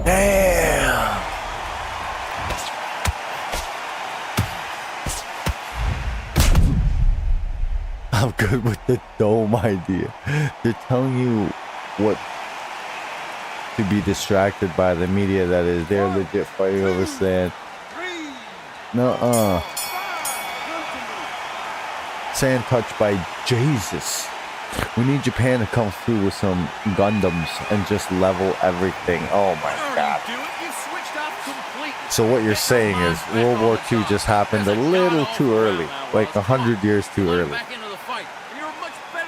Damn. I'm good with the dome idea. They're telling you what to be distracted by the media that is they're legit fighting over sand. Nuh-uh. Sand touched by Jesus. We need Japan to come through with some Gundams and just level everything. Oh my god. So what you're saying is World War II just happened a little too early, like 100 years too early.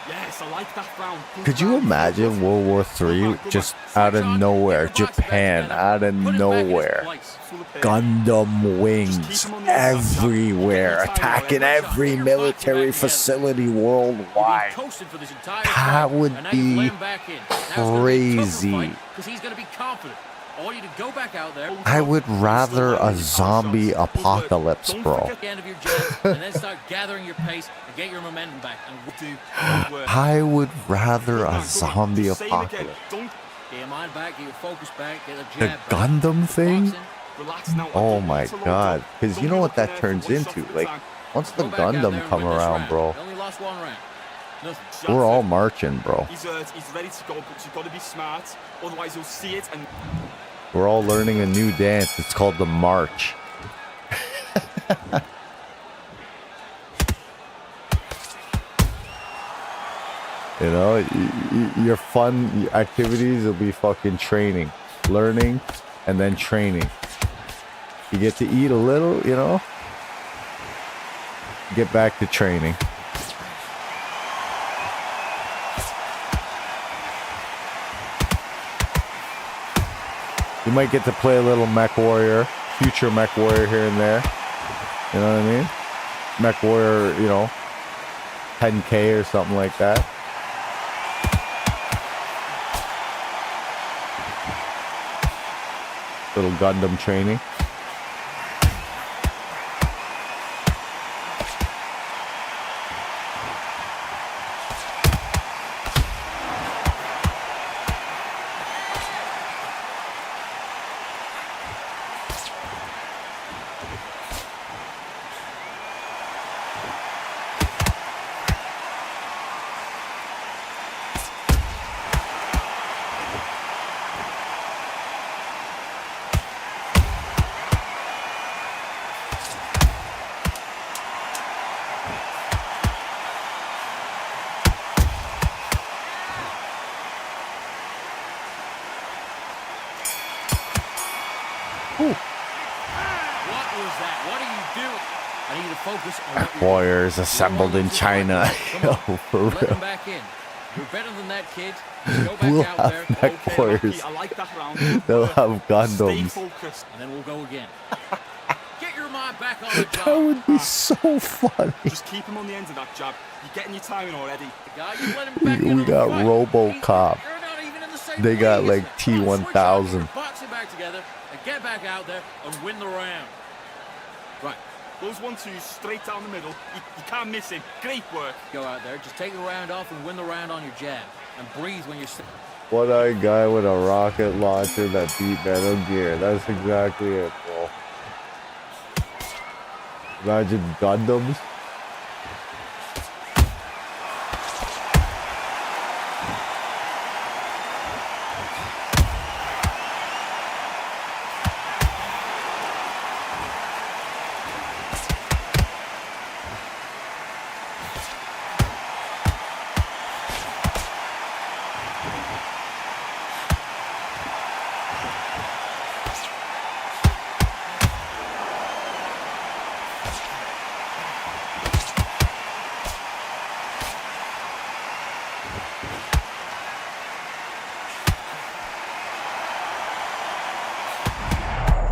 Yes, I like that round. Could you imagine World War III just out of nowhere, Japan out of nowhere, Gundam wings everywhere, attacking every military facility worldwide? That would be crazy. I would rather a zombie apocalypse, bro. I would rather a zombie apocalypse. The Gundam thing? Oh my god. Because you know what that turns into? Like, once the Gundam come around, bro, we're all marching, bro. He's ready to go, but you've got to be smart. Otherwise, you'll see it and... We're all learning a new dance. It's called the March. You know, your fun activities will be fucking training, learning, and then training. You get to eat a little, you know, get back to training. You might get to play a little Mech Warrior, future Mech Warrior here and there. You know what I mean? Mech Warrior, you know, 10K or something like that. Little Gundam training. Warriors assembled in China. Yo, for real. We'll have Mech Warriors. They'll have Gundams. And then we'll go again. Get your mind back on the job. That would be so funny. Just keep him on the end of that jab. You're getting your timing already. We got RoboCop. They got like T-1000. Boxing back together and get back out there and win the round. Right. Those 1-2s straight down the middle. You can't miss him. Great work. Go out there, just take the round off and win the round on your jab. And breathe when you're... One-eyed guy with a rocket launcher that beat Metal Gear. That's exactly it, bro. Imagine Gundams.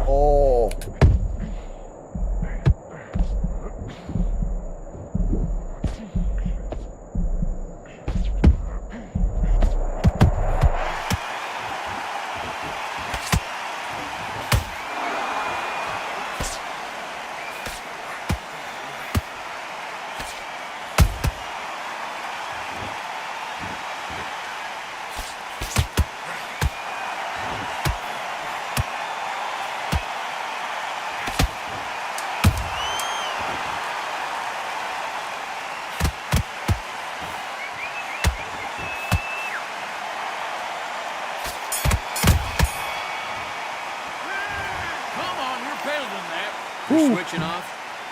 Oh. You're switching off,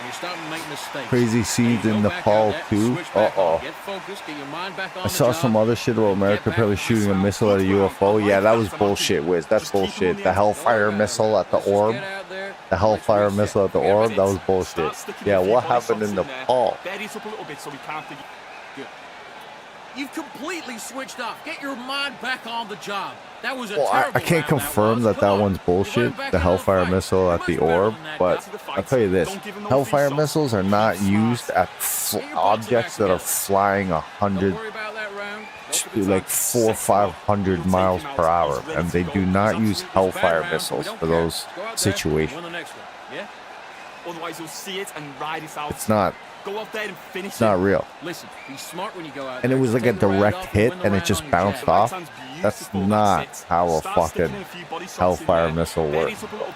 and you start to make mistakes. Crazy And seeds you in go back Nepal out there, too. switch back on, Uh-oh. Get focused, get your mind back on I the saw job. some other shit about America apparently shooting a missile at a UFO. Yeah, that was bullshit, Wiz. That's bullshit. The Hellfire missile at the orb. The Hellfire missile at the orb. That was bullshit. Yeah, what happened in Nepal? Bury it up a little bit so we can't forget. Good. You've completely switched off. Get your mind back on the job. That was a Well, terrible I can't round confirm was. that Come on. one's You're bullshit, right back the into Hellfire fight. missile at Much the better orb, than that, but guys. I'll tell you this, Hellfire missiles are not used at objects that are flying Don't worry about that round. like 400 or 500 miles per hour, and they do not use Hellfire missiles for those situations. Win the next one. Yeah? Otherwise, you'll see it and ride it out. It's not Go out there and finish It's not real. Listen, be smart when you go out And it there. was like a Take the round direct off and hit win the and it round just on your bounced jab. off. That's That's beautiful, not that's it. how a Start sticking fucking in a few body shots in Hellfire there. missile Bury works. it up a little.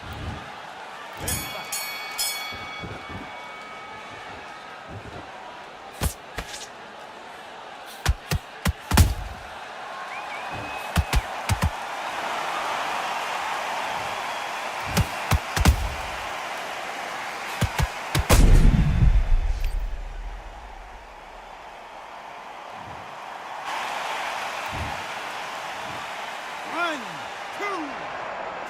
One, two,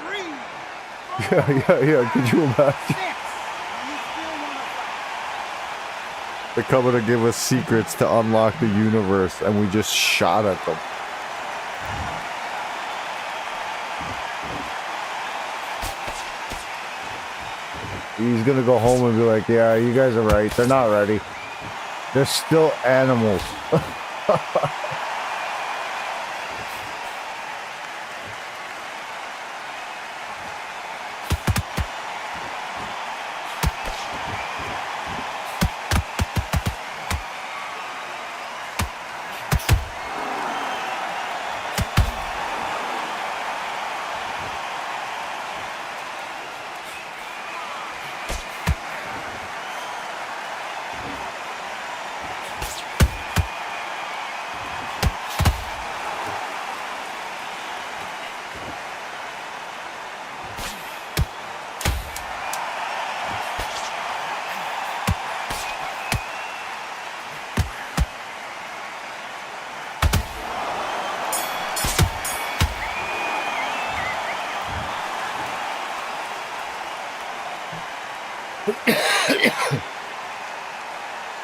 three, Yeah. Could you imagine? six. You still want to fight? They're coming to give us secrets to unlock the universe, and we just shot at them. He's gonna go home and be like, yeah, you guys are right. They're not ready. They're still animals.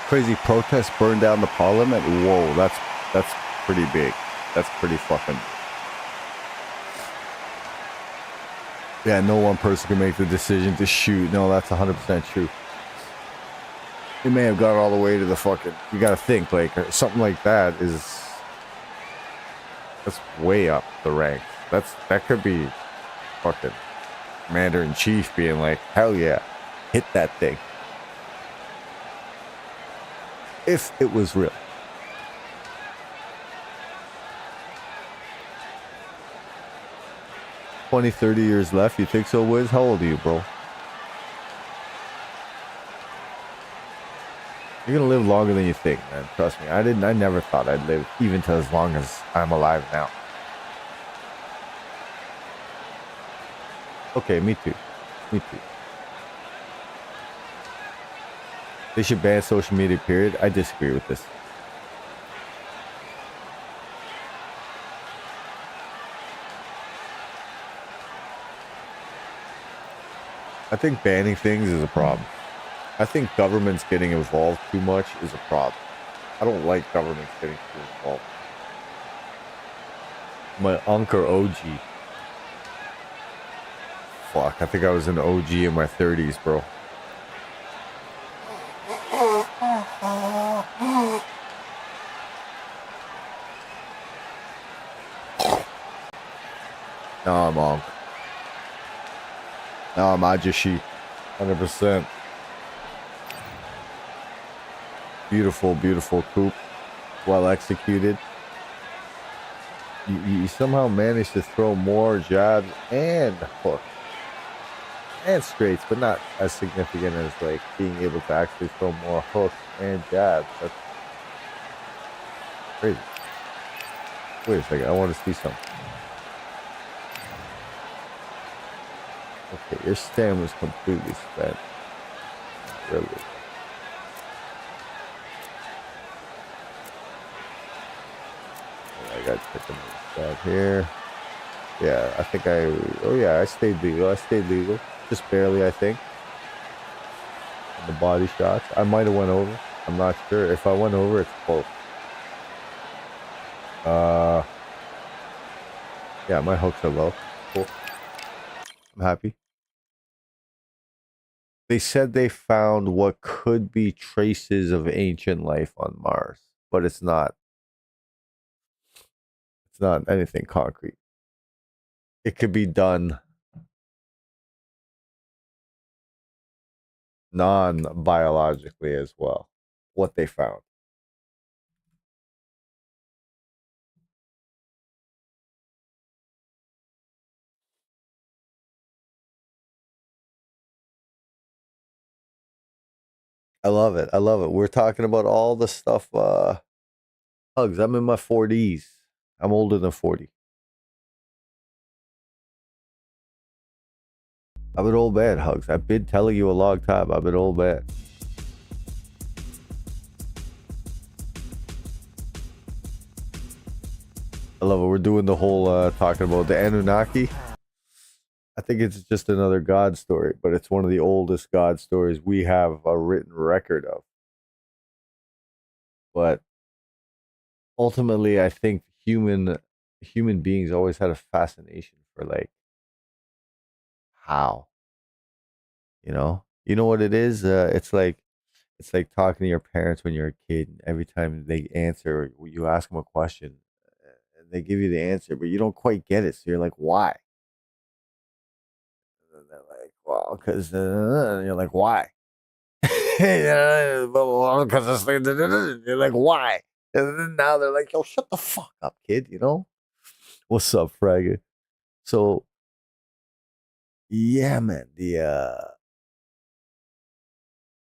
Crazy protests burned down the parliament. Whoa, that's pretty big. That's pretty fucking. Yeah, no one person can make the decision to shoot. No, that's 100% true. It may have got all the way to the fucking. You gotta think like something like that is. That's way up the ranks. That could be fucking commander in chief being like, hell yeah, hit that thing. If it was real. 20, 30 years left. You think so, Wiz? How old are you, bro? You're gonna live longer than you think, man. Trust me. I never thought I'd live even to as long as I'm alive now. Okay, me too. Me too. They should ban social media, period. I disagree with this. I think banning things is a problem. I think governments getting involved too much is a problem. I don't like governments getting too involved. My uncle OG. Fuck, I think I was an OG in my 30s, bro. Now I'm on. Now I'm Ajashi. 100%. Beautiful, beautiful coup. Well executed. You somehow managed to throw more jabs and hooks. And straights, but not as significant as like being able to actually throw more hooks and jabs. That's crazy. Wait a second, I want to see something. Okay, your stand was completely spent. Really. I got to put them back here. Yeah, I think oh yeah, I stayed legal. Just barely, I think. The body shots. I might have went over. I'm not sure. If I went over, it's close. Yeah, my hooks are low. Cool. I'm happy. They said they found what could be traces of ancient life on Mars, but it's not. It's not anything concrete. It could be done non-biologically as well. What they found. I love it. I love it. We're talking about all the stuff. Hugs. I'm in my 40s. I'm older than 40. I'm an old man, Hugs. I've been telling you a long time. I'm an old man. I love it. We're doing the whole talking about the Anunnaki. I think it's just another God story, but it's one of the oldest God stories we have a written record of. But ultimately, I think human beings always had a fascination for like how, you know what it is. It's like talking to your parents when you're a kid. And every time they answer, you ask them a question, and they give you the answer, but you don't quite get it. So you're like, why? And they're like, well, because you're like, why? Because this thing, you're like, why? And then now they're like, yo, shut the fuck up, kid. You know, what's up, Fraggy? So, yeah, man. Yeah,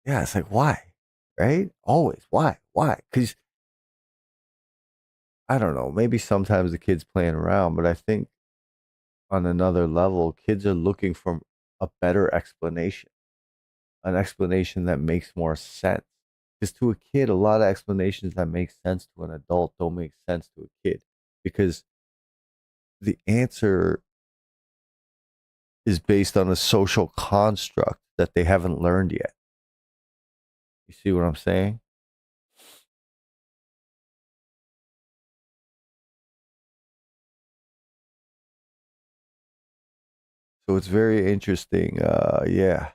it's like, why, right? Always, why? Because I don't know. Maybe sometimes the kids playing around, but I think on another level, kids are looking for a better explanation, an explanation that makes more sense. Because to a kid, a lot of explanations that make sense to an adult don't make sense to a kid because the answer is based on a social construct that they haven't learned yet. You see what I'm saying? So it's very interesting. Yeah.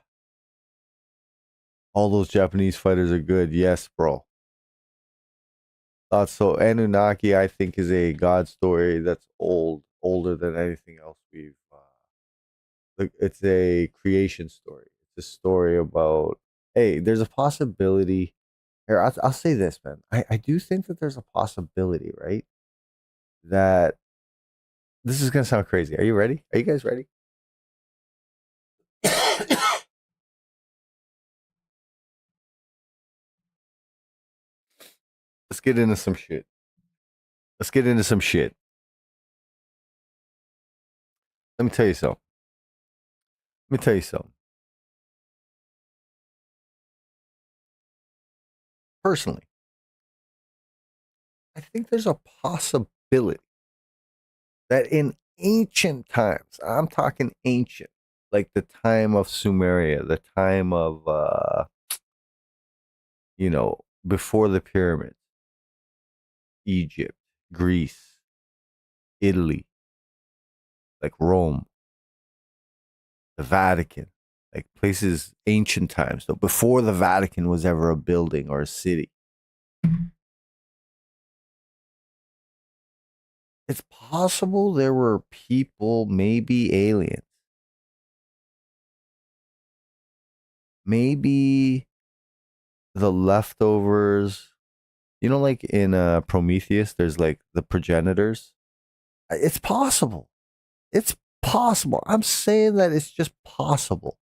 All those Japanese fighters are good. Yes, bro. So Anunnaki, I think, is a God story that's older than anything else we've. It's a creation story. It's a story about. Hey, there's a possibility. Here, I'll say this, man. I do think that there's a possibility, right? That this is gonna sound crazy. Are you ready? Are you guys ready? Let's get into some shit. Let me tell you something. Personally, I think there's a possibility that in ancient times, I'm talking ancient, like the time of Sumeria, the time of, before the pyramids, Egypt, Greece, Italy, like Rome, the Vatican, like places ancient times, though, before the Vatican was ever a building or a city. It's possible there were people, maybe aliens, maybe the leftovers. Like in Prometheus, there's like the progenitors. It's possible. It's possible. I'm saying that it's just possible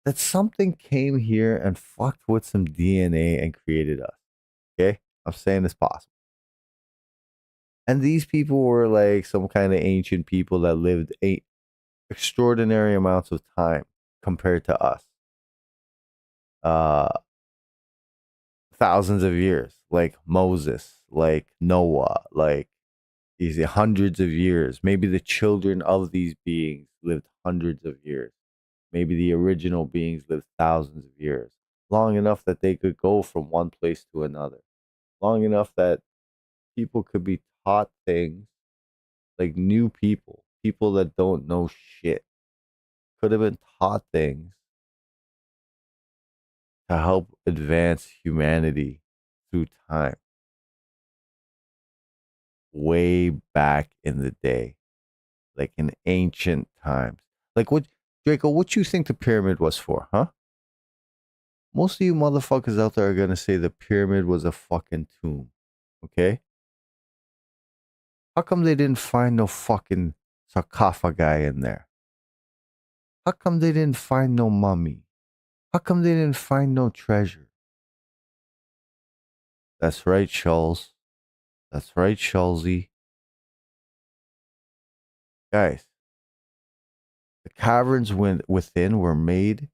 that something came here and fucked with some DNA and created us. Okay? I'm saying it's possible. And these people were like some kind of ancient people that lived extraordinary amounts of time compared to us. uh thousands of years, like Moses, like Noah, like these hundreds of years. Maybe the children of these beings lived hundreds of years. Maybe the original beings lived thousands of years, long enough that they could go from one place to another, long enough that people could be taught things, like new people that don't know shit, could have been taught things to help advance humanity through time, way back in the day, like in ancient times. Like what, Draco, what you think the pyramid was for, huh? Most of you motherfuckers out there are gonna say the pyramid was a fucking tomb. Okay? How come they didn't find no fucking sarcophagi in there? How come they didn't find no mummy? How come they didn't find no treasure? That's right, Schulz. That's right, Schulzy. Guys, the caverns within were made.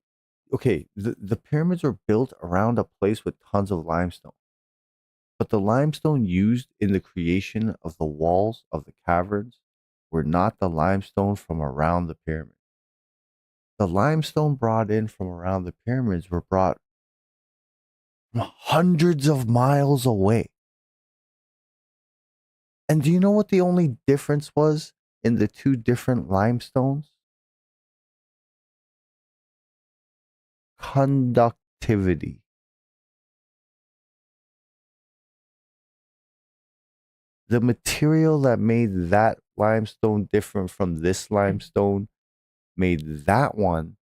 Okay, the pyramids were built around a place with tons of limestone. But the limestone used in the creation of the walls of the caverns were not the limestone from around the pyramids. The limestone brought in from around the pyramids were brought from hundreds of miles away. And do you know what the only difference was in the two different limestones? Conductivity. The material that made that limestone different from this limestone made that one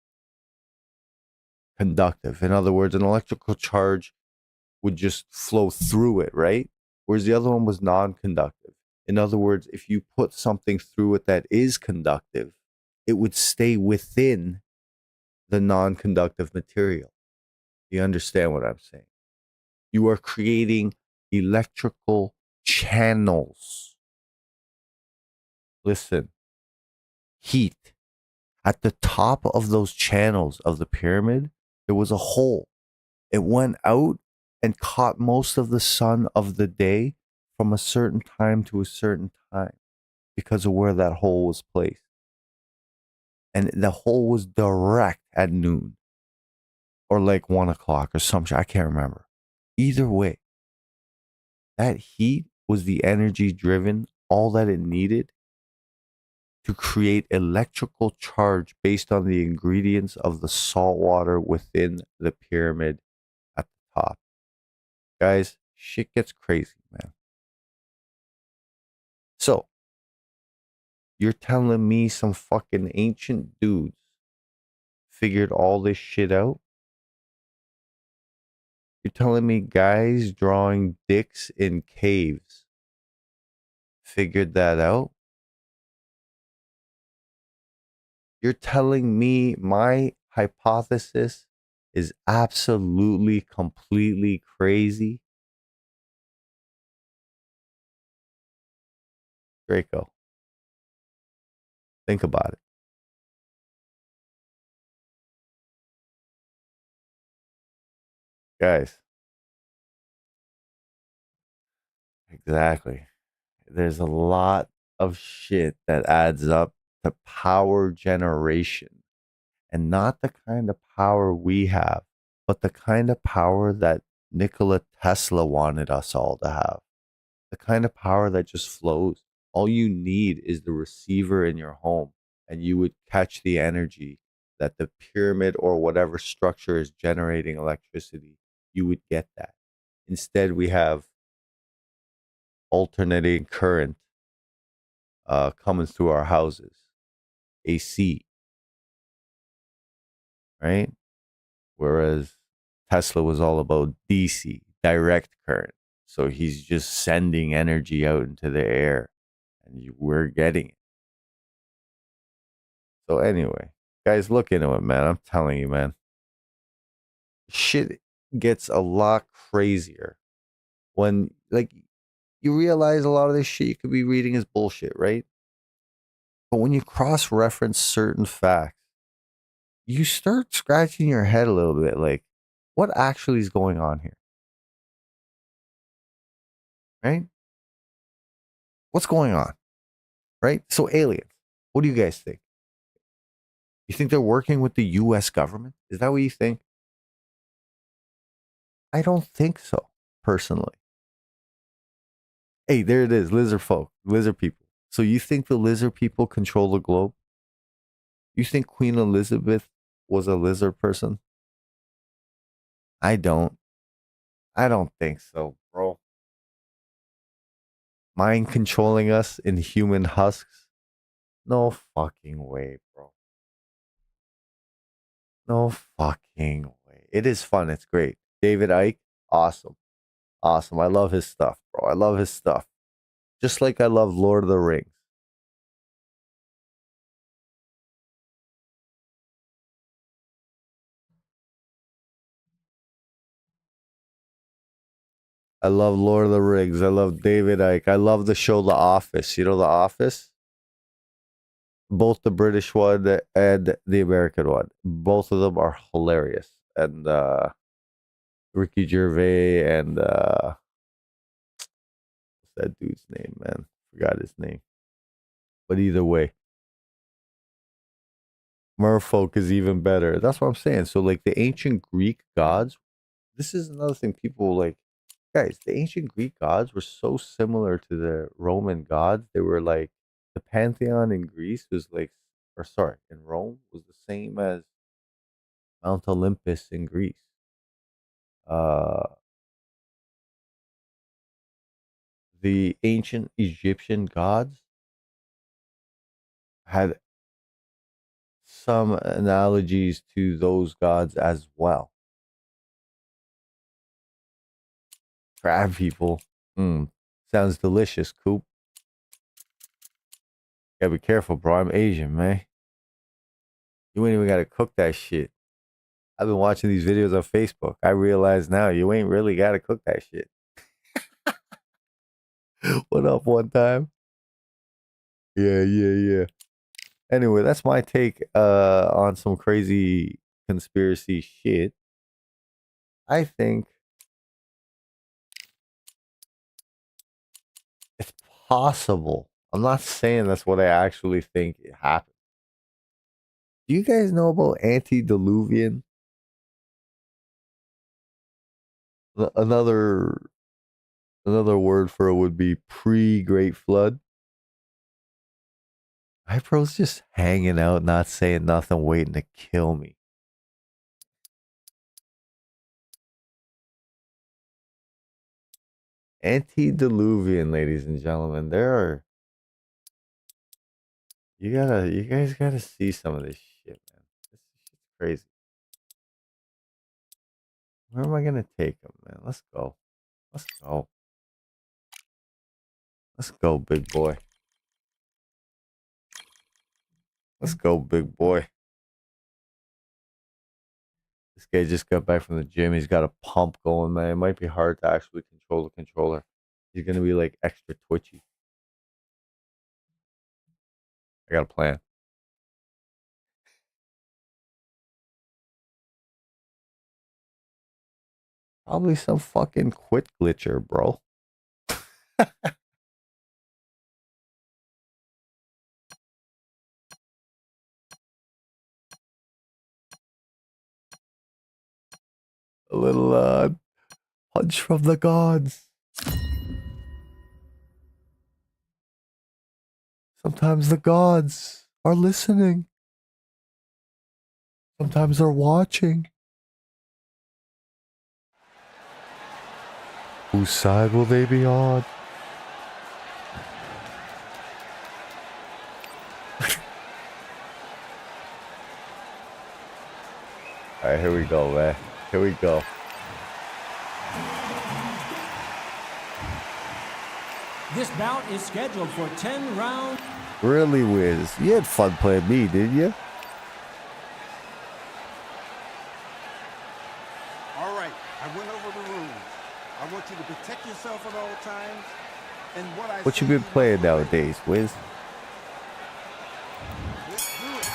conductive. In other words, an electrical charge would just flow through it, right? Whereas the other one was non-conductive. In other words, if you put something through it that is conductive, it would stay within the non-conductive material. You understand what I'm saying? You are creating electrical channels. Listen, heat. At the top of those channels of the pyramid, there was a hole. It went out and caught most of the sun of the day from a certain time to a certain time because of where that hole was placed. And the hole was direct at noon or like 1 o'clock or something. I can't remember. Either way, that heat was the energy driven, all that it needed to create electrical charge based on the ingredients of the salt water within the pyramid at the top. Guys, shit gets crazy, man. So, you're telling me some fucking ancient dudes figured all this shit out? You're telling me guys drawing dicks in caves figured that out? You're telling me my hypothesis is absolutely, completely crazy? Draco, think about it. Guys, exactly. There's a lot of shit that adds up to power generation. And not the kind of power we have, but the kind of power that Nikola Tesla wanted us all to have. The kind of power that just flows. All you need is the receiver in your home, and you would catch the energy that the pyramid or whatever structure is generating electricity. You would get that. Instead, we have alternating current coming through our houses, AC, right? Whereas Tesla was all about DC, direct current. So he's just sending energy out into the air, and we're getting it. So anyway, guys, look into it, man. I'm telling you, man. Shit gets a lot crazier when, like, you realize a lot of this shit you could be reading is bullshit, right? But when you cross-reference certain facts, you start scratching your head a little bit, like, What actually is going on here? Right? What's going on? Right? So aliens, what do you guys think? You think they're working with the US government? Is that what you think? I don't think so, personally. Hey, there it is, lizard folk, lizard people. So you think the lizard people control the globe? You think Queen Elizabeth was a lizard person? I don't. I don't think so, bro. Mind controlling us in human husks? No fucking way, bro. No fucking way. It is fun. It's great. David Icke, awesome. Awesome. I love his stuff, bro. I love his stuff. Just like I love Lord of the Rings. I love Lord of the Rings. I love David Icke. I love the show The Office. You know The Office? Both the British one and the American one. Both of them are hilarious. And Ricky Gervais and what's that dude's name, man? Forgot his name. But either way, Merfolk is even better. That's what I'm saying. So like the ancient Greek gods, this is another thing people like. Guys, the ancient Greek gods were so similar to the Roman gods. They were like the pantheon in Greece was like, or sorry, in Rome was the same as Mount Olympus in Greece. The ancient Egyptian gods had some analogies to those gods as well. Crab people. Sounds delicious, Coop. Gotta be careful, bro. I'm Asian, man. You ain't even gotta cook that shit. I've been watching these videos on Facebook. I realize now you ain't really gotta cook that shit. What up, one time? Yeah. Anyway, that's my take on some crazy conspiracy shit. I think it's possible. I'm not saying that's what I actually think it happened. Do you guys know about antediluvian? Another word for it would be pre-Great Flood. My bro's just hanging out, not saying nothing, waiting to kill me. Antediluvian, ladies and gentlemen. There are you guys gotta see some of this shit, man. This shit's crazy. Where am I gonna take him, man? Let's go. Let's go. Let's go, big boy. Let's go, big boy. This guy just got back from the gym. He's got a pump going, man. It might be hard to actually control the controller. He's gonna be like extra twitchy. I got a plan. Probably some fucking quit glitcher, bro. A little punch from the gods. Sometimes the gods are listening. Sometimes they're watching. Whose side will they be on? Alright, here we go, man. Here we go. This bout is scheduled for 10 rounds. Really, Wiz? You had fun playing me, didn't you? All right, I went over the rules. I want you to protect yourself at all times. And What you been playing nowadays, Wiz? Let's do it.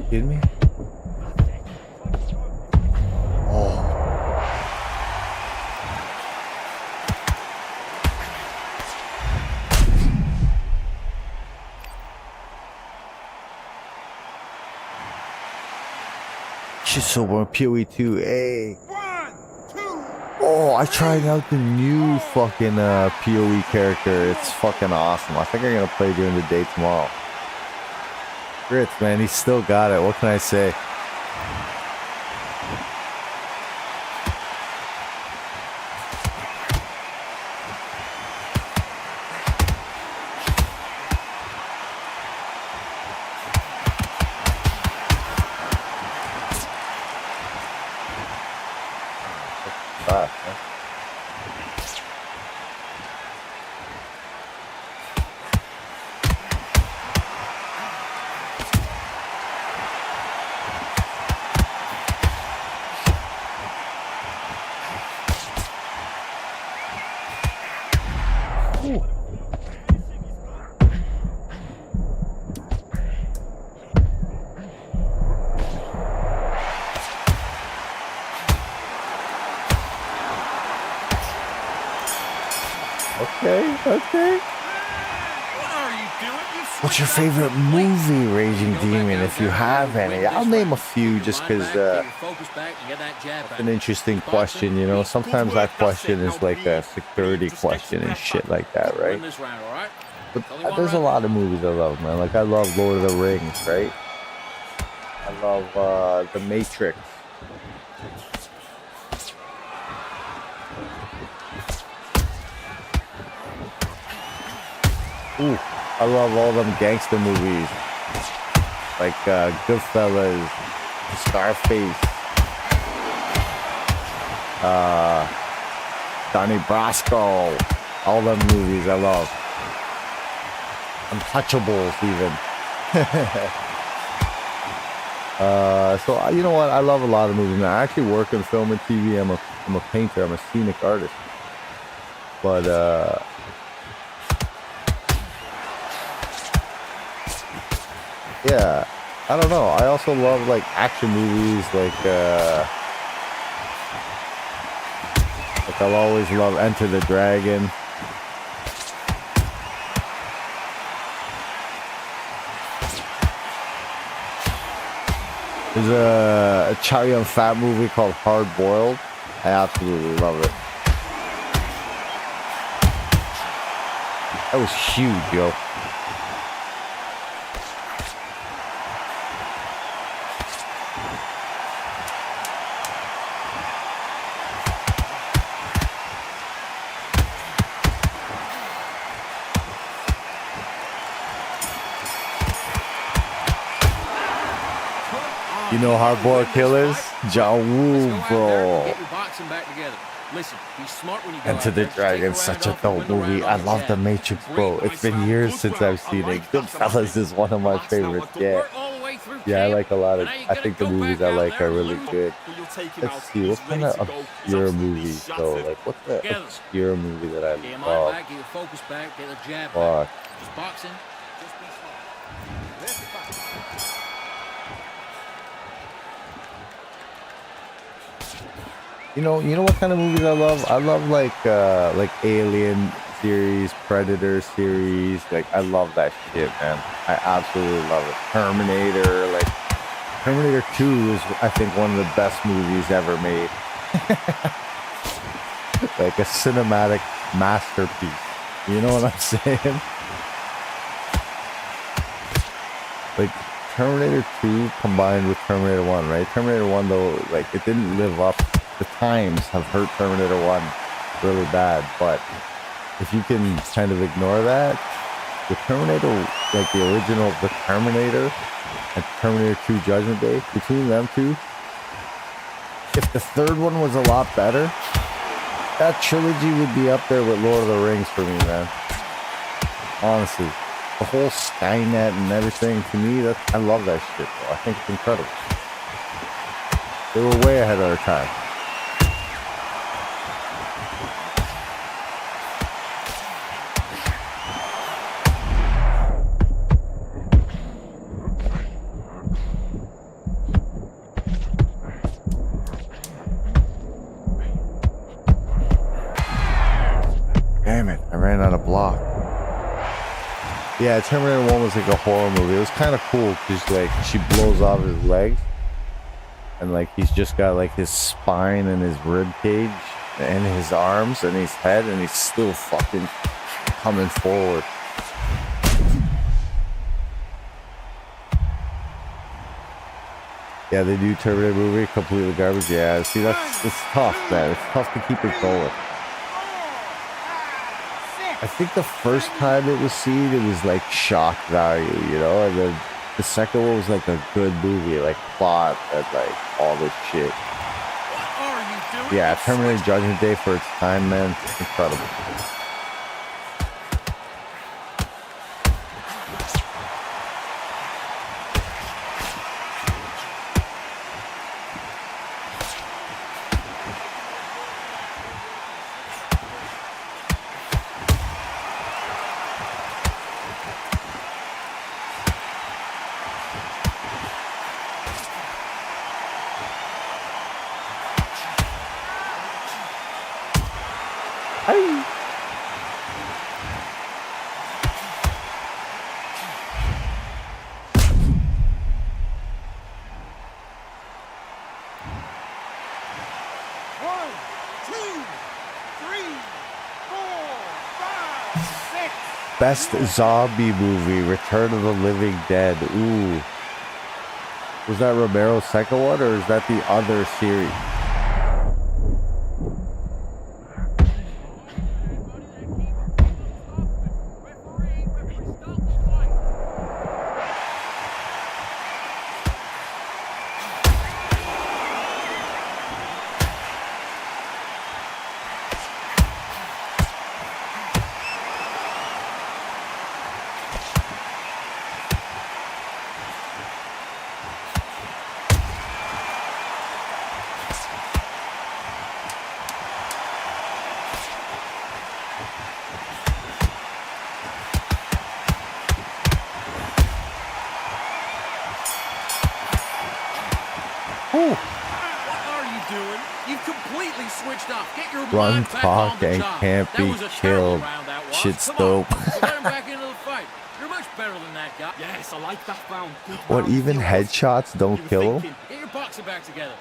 kidding me? Oh. Shit, so we're on PoE 2. Hey. 1, 2. Oh, I tried out the new fucking PoE character. It's fucking awesome. I think I'm gonna play during the day tomorrow. Grits, man, he's still got it. What can I say? Fast, huh? Ooh. Okay, okay. What are you doing? You What's your switched off favorite completely. movie, Raging Go back Demon, out if you there, have win any? this I'll name a round. few Get just your because mind back, get your focus back, and get that jab it's back. an interesting Boxing, question, you know? beats. Sometimes Good that work, question that's is it. like Now a security just get question your and breath shit back. like that, Win right? this round, all right? But Only one there's a round. lot of movies I love, man. Like, I love Lord of the Rings, right? I love The Matrix. Ooh, I love all them gangster movies. Like Goodfellas, Scarface, Donnie Brasco. All them movies I love. Untouchables even. So you know what? I love a lot of movies. Now, I actually work in film and TV. I'm a painter. I'm a scenic artist. But yeah, I don't know. I also love like action movies. Like I'll always love Enter the Dragon. There's a Chow Yun-Fat movie called Hard Boiled. I absolutely love it. That was huge, yo. You know Hard Boiled Killers? John Woo, bro. Get your boxing back together. Listen, be smart when you go Enter out the there. Just take Dragon, the such round a off and dope win the round movie. on I the love jab. The Matrix, bro. It's been years since I've seen it. Goodfellas is one of my favorites. Good Yeah, work all the way through, yeah, I champ. like a lot of. Now you I gotta think the go movies back I out like there are and really lose. good. But you'll take him Let's out. see, what He's kind ready of to go. obscure Absolutely movies though? shattered. Like, what's the Together. obscure movie that I Get your mind love? back, get your focus back, get the jab Fuck. back. Just boxing. Just be smart. Let's fight. You know what kind of movies I love? I love like Alien series, Predator series. Like I love that shit, man. I absolutely love it. Terminator, like Terminator 2 is I think one of the best movies ever made. Like a cinematic masterpiece. You know what I'm saying? Like Terminator 2 combined with Terminator 1, right? Terminator 1 though, like it didn't live up. The times have hurt Terminator 1 really bad, but if you can kind of ignore that, the Terminator, like the original, the Terminator and Terminator 2 Judgment Day, between them two, if the third one was a lot better, that trilogy would be up there with Lord of the Rings for me, man. Honestly, the whole Skynet and everything, to me, I love that shit, bro. I think it's incredible. They were way ahead of their time. Yeah, Terminator 1 was like a horror movie. It was kind of cool because like she blows off his legs and like he's just got like his spine and his rib cage and his arms and his head and he's still fucking coming forward. Yeah, they do Terminator movie, completely garbage. Yeah, see, it's tough, man. It's tough to keep it going. I think the first time it was seen, it was like shock value, you know, and then the second one was like a good movie, like plot and like all this shit. What are you doing? Yeah, You Terminator switched- Judgment Day for its time, man, incredible. One, two, three, four, five, six. Best zombie movie, Return of the Living Dead. Ooh. Was that Romero's second one, or is that the other series? What are you doing? You've completely switched off. Get your Run, mind back talk, on the and job. can't That be was a terrible killed. round, that was. Shit's Come on, dope. so let him back into the fight. You're much better than that guy. Yes, I like that round. Good What, round. even Feel headshots good. don't You were kill him? thinking, Get your boxing back together.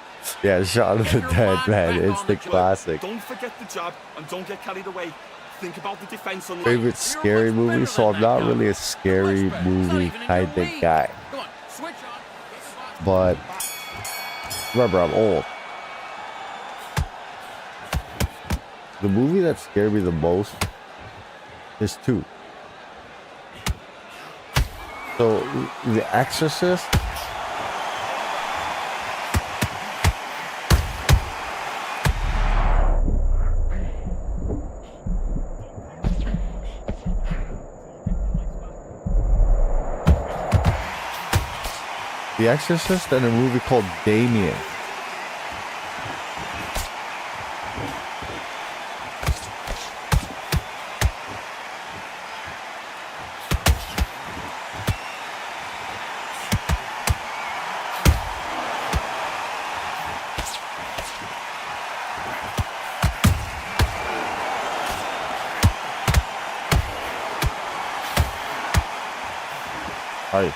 Yeah, Shaun of Get the your Dead, mind man. back It's on the the job. classic. Don't forget the jab and don't get carried away. Think about the defense on the Favorite scary movie, so I'm not really a scary movie kind of guy. Come on, switch on. Get your boxing But remember, I'm old. The movie that scared me the most, there's two. So, The Exorcist. The Exorcist and a movie called Damien. Hi.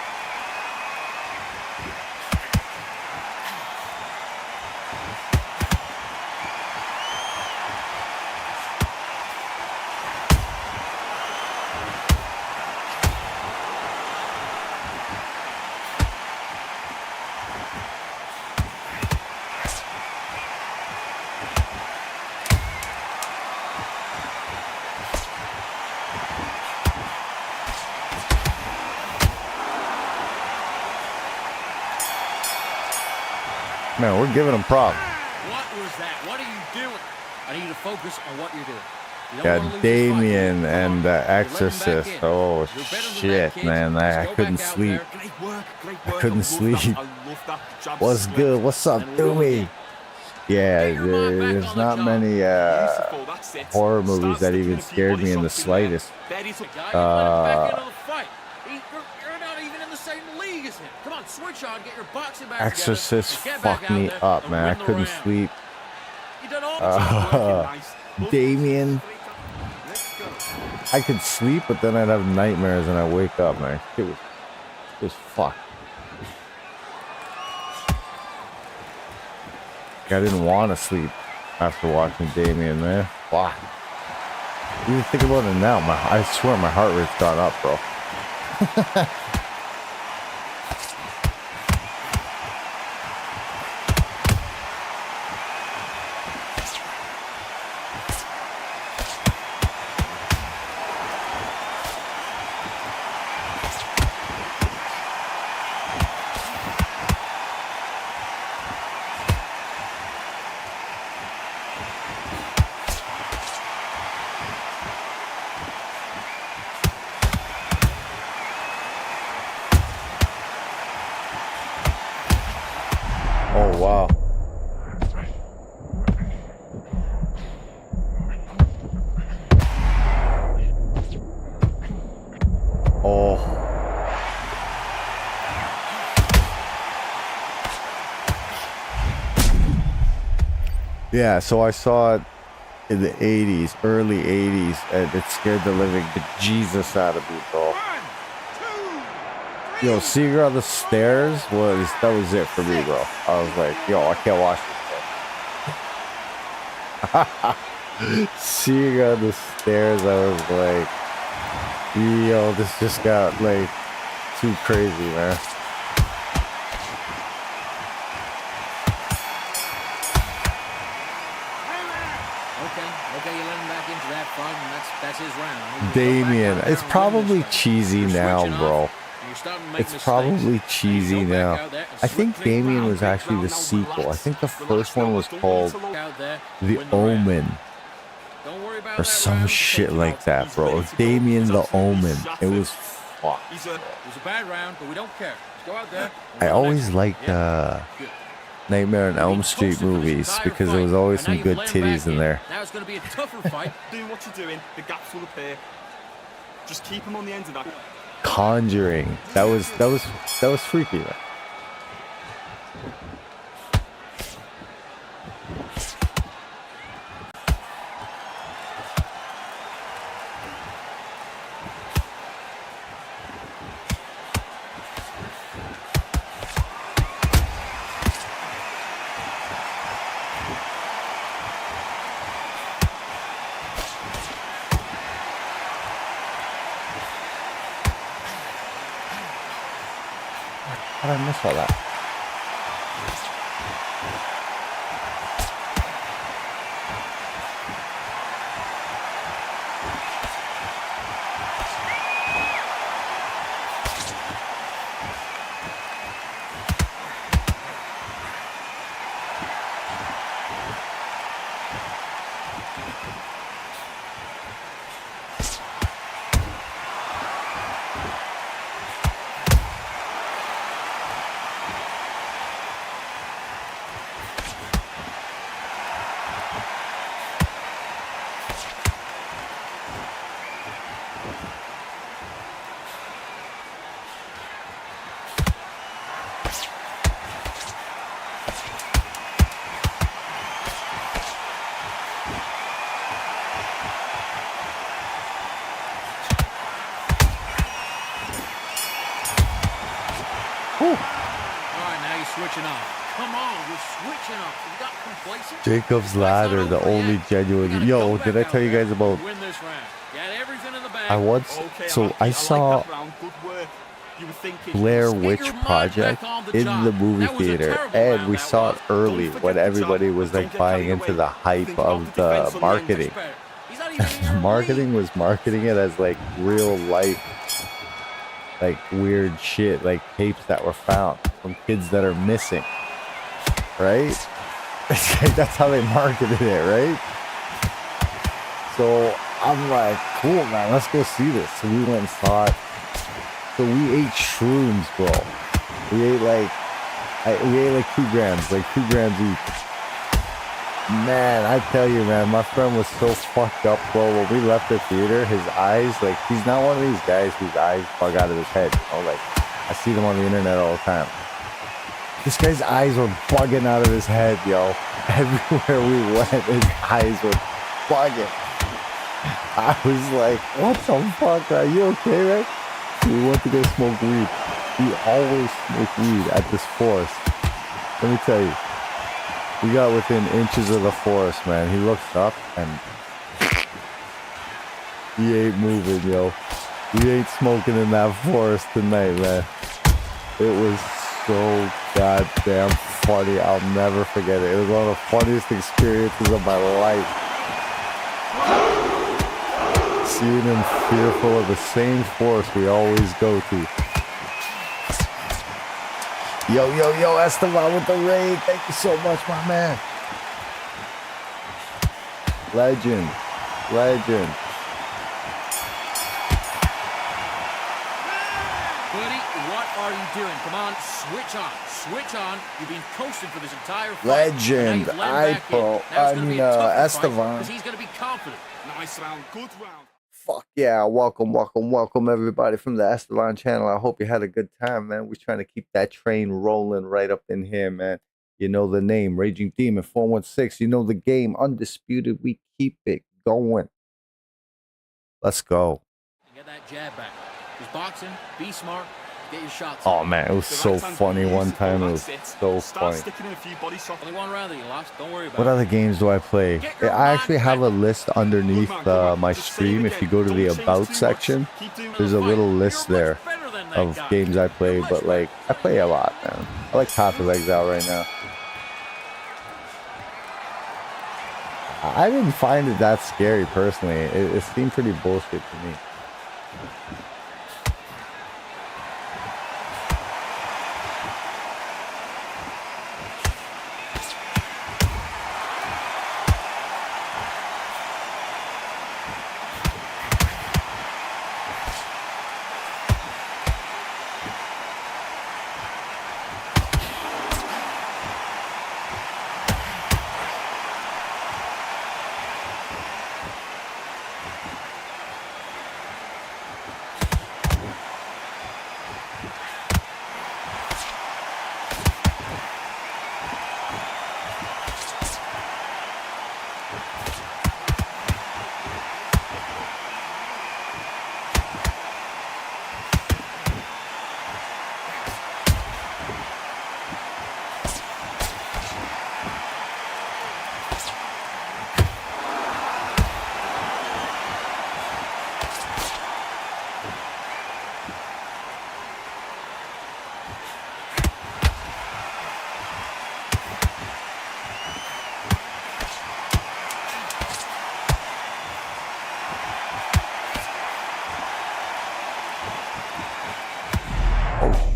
Man, we're giving them props. What was that? What are you doing? I need you to focus on what you're doing. You don't Yeah, wanna lose this fight. Damien Come and on. The You're letting him back Exorcist. in. Oh, You're better than that, shit, kid. man. Just I go couldn't back out sleep. there. Great work, great work. couldn't I love sleep. That. I love that jab What's split. good? What's up, And roll Doomy? again. Yeah, Get your mind back there's on the not job. many Beautiful, that's it. horror Start movies that sticking even a few scared body me in the shots in there. slightest. Very tough. Guy, you let him back into the fight. You're not even in the same league as him. Come on, switch on, get your boxing back Exorcist together, and get back fucked out me there up, and man. I win the couldn't round. sleep. You done all Working Uh, nice. Love Damien. Let's go. I could sleep, but then I'd have nightmares and I wake up, man. It was fucked. I didn't want to sleep after watching Damien, man. Fuck. Even think about it now, I swear my heart rate's gone up, bro. Oh, wow. Oh. Yeah, so I saw it in the 80s, early 80s, and it scared the living bejesus out of me, bro. Yo, seeing her on the stairs that was it for me, bro. I was like, yo, I can't watch this. Seeing her on the stairs, I was like, yo, this just got like too crazy, man. Okay, you let him back into that fight, and that's his round. Damien, it's probably cheesy now, bro. It's probably cheesy now. I think Damien was actually the sequel. I think the first one was called The Omen or some shit like that, bro. Damien the Omen. It was fucked. It was a bad round, but we don't care. Go out there. I always liked Nightmare on Elm Street movies because there was always some good titties in there. Now it's going to be a tougher fight. Doing what you're doing, the gaps will appear. Just keep him on the end of that. Conjuring. That was freaky, man. How did I miss all that? Switching off. Come on, you're switching off. You got complacent. Jacob's Ladder, the only genuine. Yo, did I tell you guys about? Win this round. Got everything in the bag. I once, so I saw Blair Witch Project in the movie theater, and we saw it early when everybody was like buying into the hype of the marketing. The marketing was marketing it as like real life, like weird shit, like tapes that were found from kids that are missing, right? That's how they marketed it, right? So I'm like, cool, man, let's go see this. So we went and saw it. So we ate shrooms, bro. We ate like 2 grams, like 2 grams each. Man, I tell you, man, my friend was so fucked up, bro. When we left the theater, his eyes, like, he's not one of these guys whose eyes bug out of his head. You know, like, I see them on the internet all the time. This guy's eyes were bugging out of his head, yo. Everywhere we went, his eyes were bugging. I was like, what the fuck? Are you okay, man? We went to go smoke weed. We always smoke weed at this forest. Let me tell you. We got within inches of the forest, man. He looks up and he ain't moving, yo. We ain't smoking in that forest tonight, man. It was so goddamn funny. I'll never forget it. It was one of the funniest experiences of my life. Seeing him fearful of the same forest we always go to. Yo, Esteban with the raid. Thank you so much, my man. Legend. Buddy, what are you doing? Come on, switch on. You've been coasting for this entire fight. Legend. Esteban. Because he's going to be confident. Nice round, good round. Fuck yeah, welcome everybody from the Esteban channel. I hope you had a good time, man. We're trying to keep that train rolling right up in here, man. You know the name, Raging Demon 416. You know the game, Undisputed. We keep it going. Let's go. Get that jab back. Just boxing, be smart, get your shots. Oh man, it was so funny one time. It was so Start funny. sticking in a few body shots. Only one round that you lost. Don't worry about What it. other games do I play? I actually have a list underneath my stream. If you go to the About section, there's a little list there of games I play. But like, I play a lot, man. I like Path of Exile right now. I didn't find it that scary personally. It seemed pretty bullshit to me.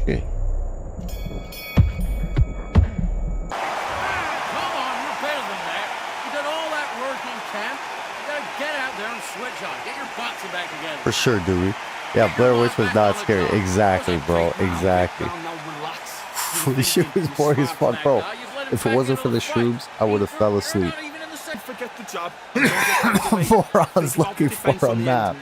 Okay. Come on, you're better than that. You did all that work in camp. You gotta get out there and switch on. Get your boxing back together. For sure, Dewey. Yeah, Blair Witch was not scary. Exactly, bro. Exactly. Now relax. The shit was boring as fuck, bro. If it wasn't for the shrooms, I would have fell asleep. Forget the jab. Morons looking for a map.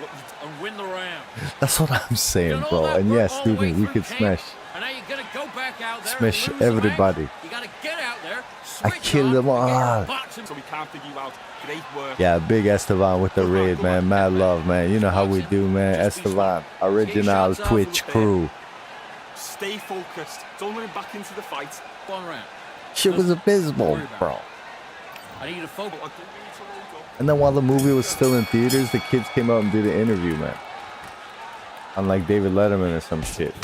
And win the round. That's what I'm saying, bro. And yes, student, we could smash. And now you gotta go back out there Smash and lose the match. everybody. You gotta get out there. I switch killed on, them and get your all. boxing. So we can't figure you out. Great work. Yeah, big Esteban with the raid, man. Mad love, man. You know how we do, man. Esteban, original Twitch crew. Stay focused. Don't let him back into the fight. One round. Shit was abysmal, bro. I need you to focus. And then while the movie was still in theaters, the kids came out and did an interview, man. Unlike David Letterman or some shit.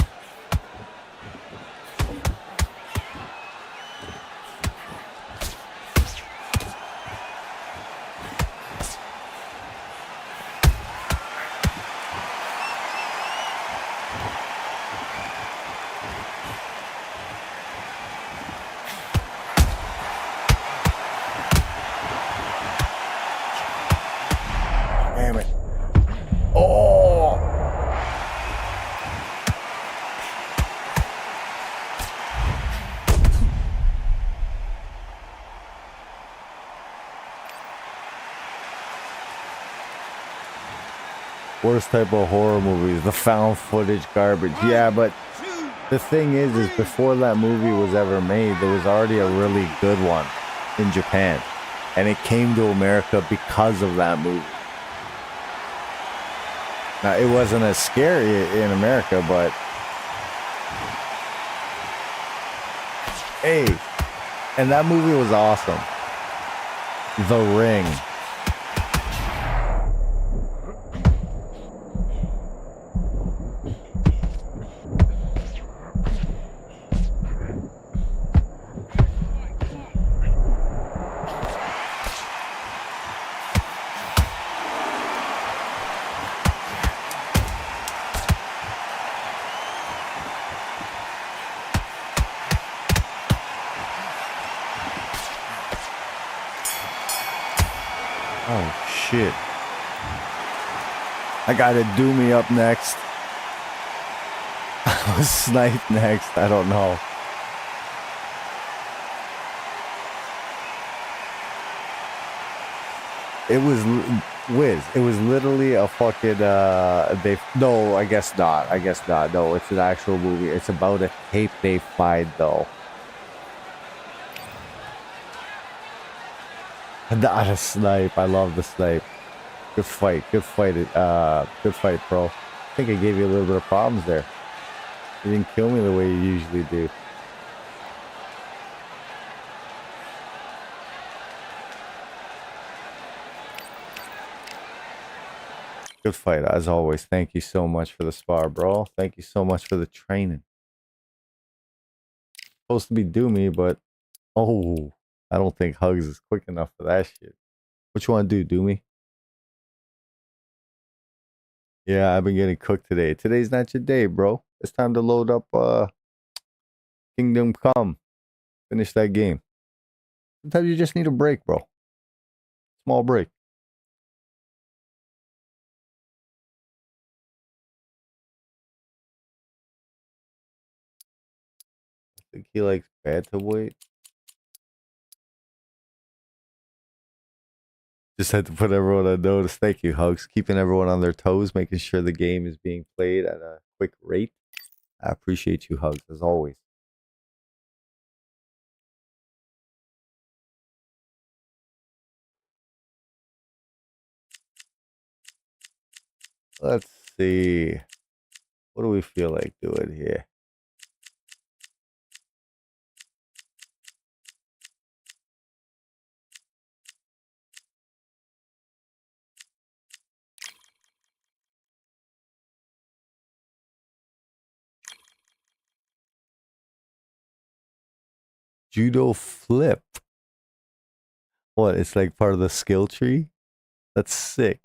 Damn it. Oh! Worst type of horror movies, the found footage garbage. Yeah, but the thing is before that movie was ever made, there was already a really good one in Japan. And it came to America because of that movie. Now, it wasn't as scary in America, but hey, and that movie was awesome. The Ring. Oh shit. I gotta do me up next. I was sniped next. I don't know. It was Wiz. It was literally a fucking no, I guess not. I guess not. No, it's an actual movie. It's about a tape they find though. Not a snipe. I love the snipe. Good fight. Good fight. Good fight, bro. I think I gave you a little bit of problems there. You didn't kill me the way you usually do. Good fight, as always. Thank you so much for the spar, bro. Thank you so much for the training. Supposed to be Doomy, but oh, I don't think Hugs is quick enough for that shit. What you want to do, Doomy? Yeah, I've been getting cooked today. Today's not your day, bro. It's time to load up Kingdom Come. Finish that game. Sometimes you just need a break, bro. Small break. I think he likes bantamweight. Just had to put everyone on notice. Thank you, Hugs. Keeping everyone on their toes, making sure the game is being played at a quick rate. I appreciate you, Hugs, as always. Let's see. What do we feel like doing here? Judo flip. What? It's like part of the skill tree? That's sick.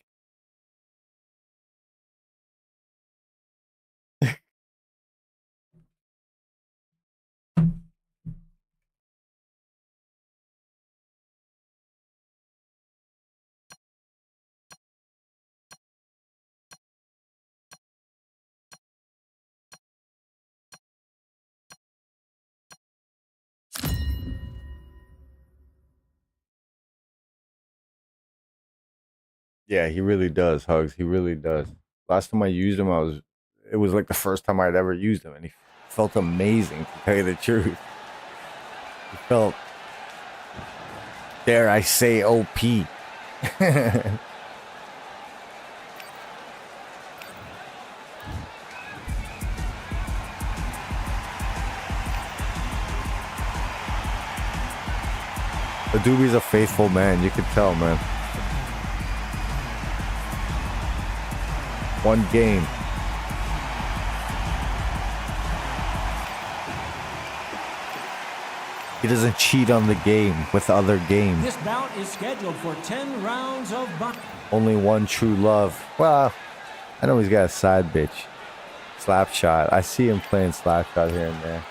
Yeah, he really does, Hugs. He really does. Last time I used him, it was like the first time I'd ever used him, and he felt amazing, to tell you the truth. He felt, dare I say, OP. The Doobie's a faithful man, you can tell, man. One game. He doesn't cheat on the game with other games. This bout is scheduled for 10 rounds of boxing. Only one true love. Well, I know he's got a side bitch. Slapshot. I see him playing Slapshot here and there.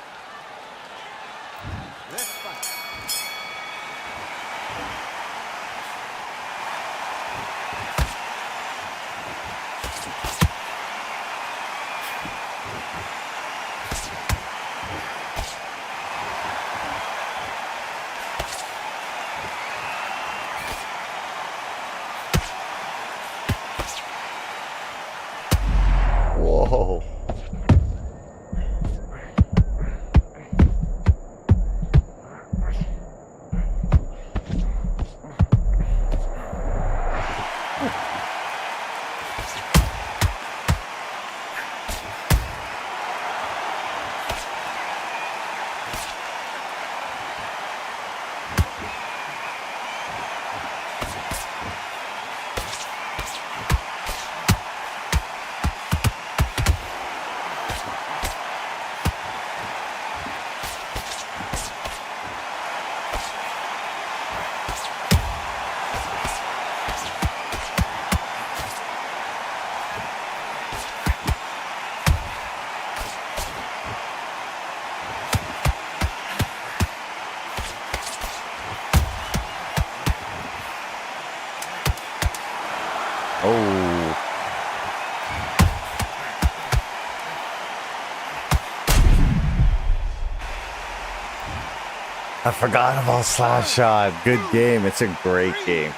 Whoa. I forgot about Slapshot. Good game. It's a great game.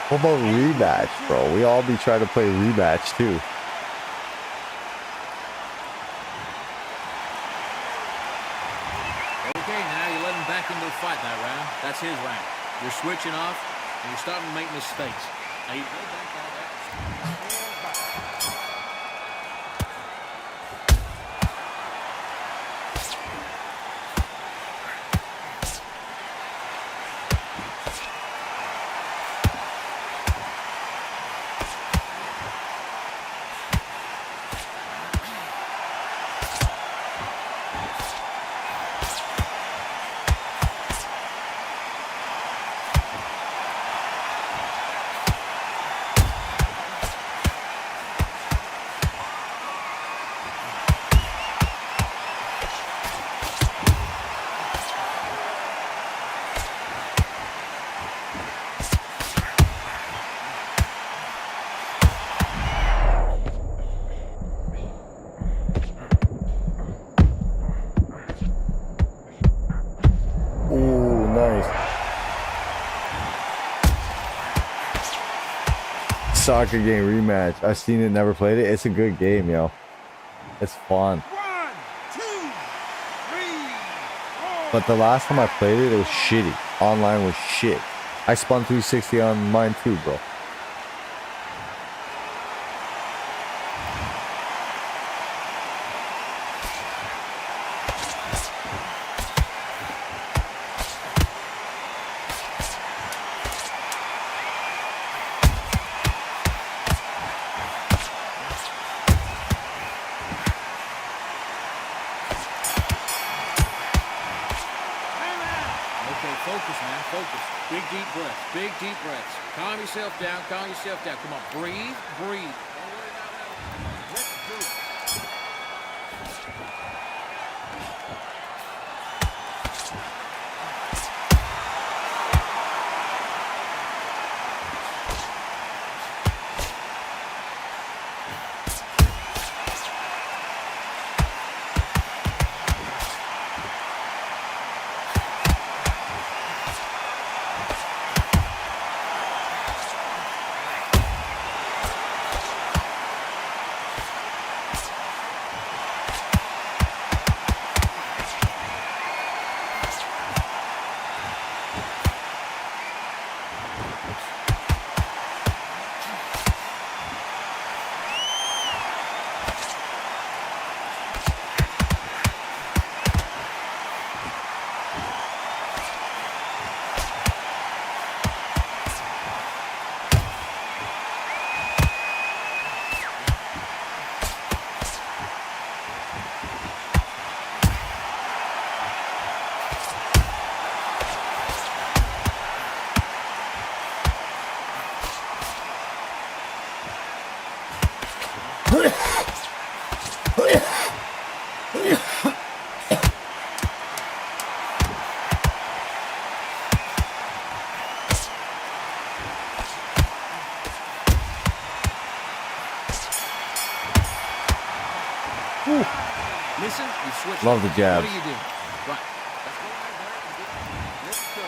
What about rematch, bro? We all be trying to play rematch too. Okay, now you let him back into the fight that round. That's his round. You're switching off, and you're starting to make mistakes. Now you go back out there. Ooh, nice. Soccer game rematch. I've seen it, never played it. It's a good game, yo. It's fun. 1, 2, 3, 4. But the last time I played it, it was shitty. Online was shit. I spun 360 on mine too, bro. Okay, focus, man, focus. Big deep breaths, big deep breaths. Calm yourself down, calm yourself down. Come on, breathe, breathe. Don't worry about that. Let's do it. Listen, you switch. Love the jabs. What do you do? Right. Let's go right there and get. Let's go.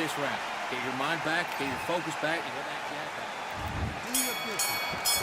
this round. Get your mind back, get your focus back, and get that jab back. Do your business.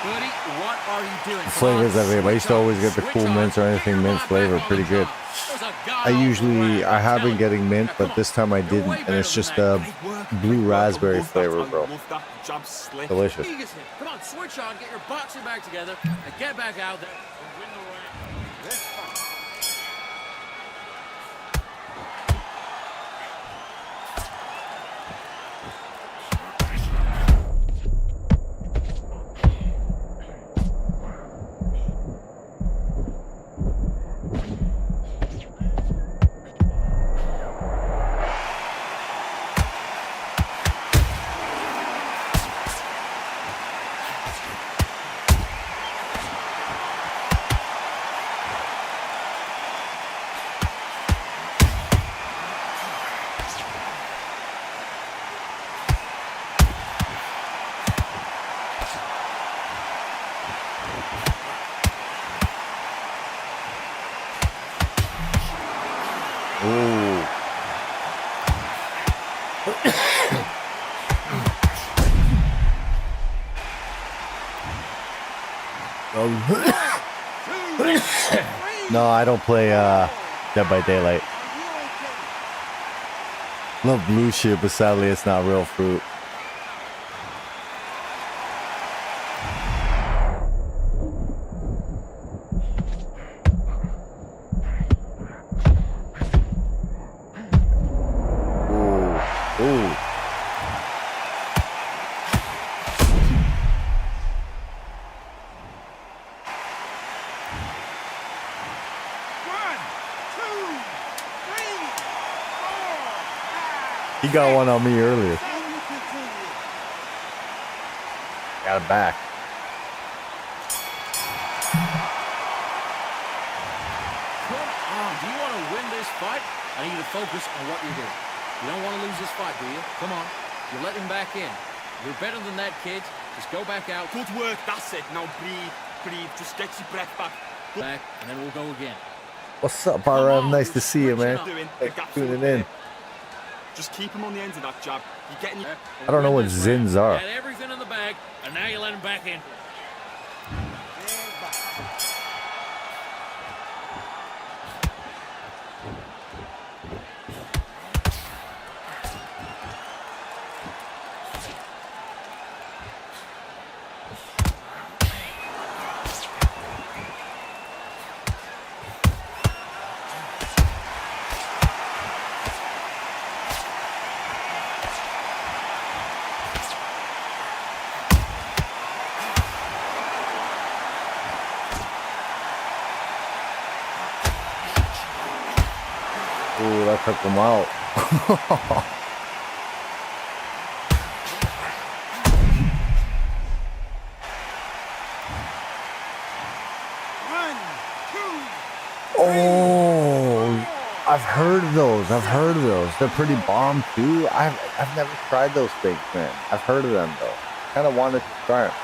Buddy, what are you doing? Flavors of it. I used to always get the cool mints or anything mint flavor. Pretty good. I have been getting mint, but this time I didn't, and it's just the blue raspberry flavor, bro. Delicious. Come on, switch on, get your boxing back together, and get back out there and win the round. Let's fight. Ooh. No, I don't play Dead by Daylight. Love blue shit, but sadly it's not real fruit. Ooh. He got one on me earlier. Got it back. Come on, do you want to win this fight? I need you to focus on what you're doing. You don't want to lose this fight, do you? Come on. You're letting him back in. You're better than that, kid. Just go back out. Good work, that's it. Now breathe. Just get your breath back. Back, and then we'll go again. What's up, RM? Nice to see you, man. Thanks for tuning in. Just keep him on the end of that jab. You're getting your... I don't know what Zins are. Had everything in the bag, and now you let him back in. Ooh, that took him out. Oh, I've heard of those. I've heard of those. They're pretty bomb too. I've never tried those things, man. I've heard of them though. Kind of wanted to try them.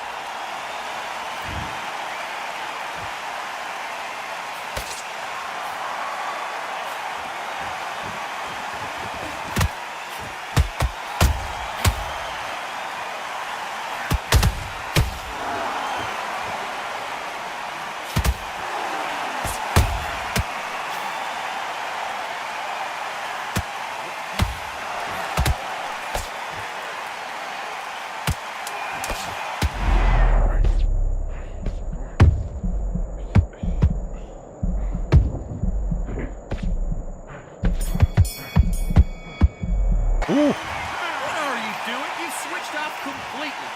What are you doing? You switched off completely.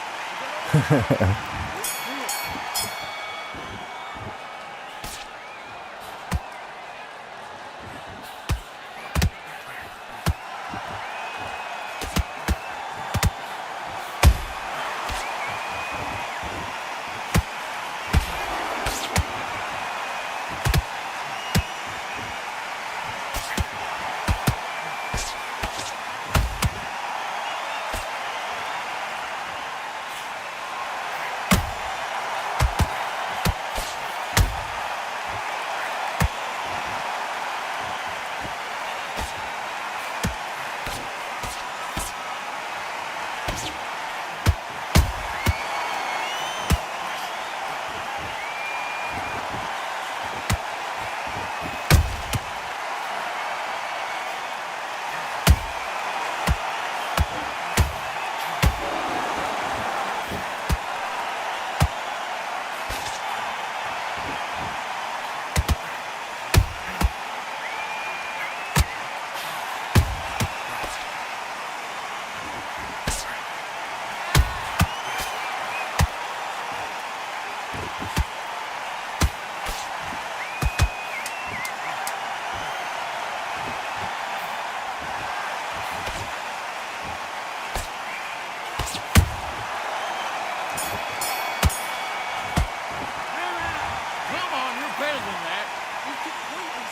Come on, you're better than that. You completely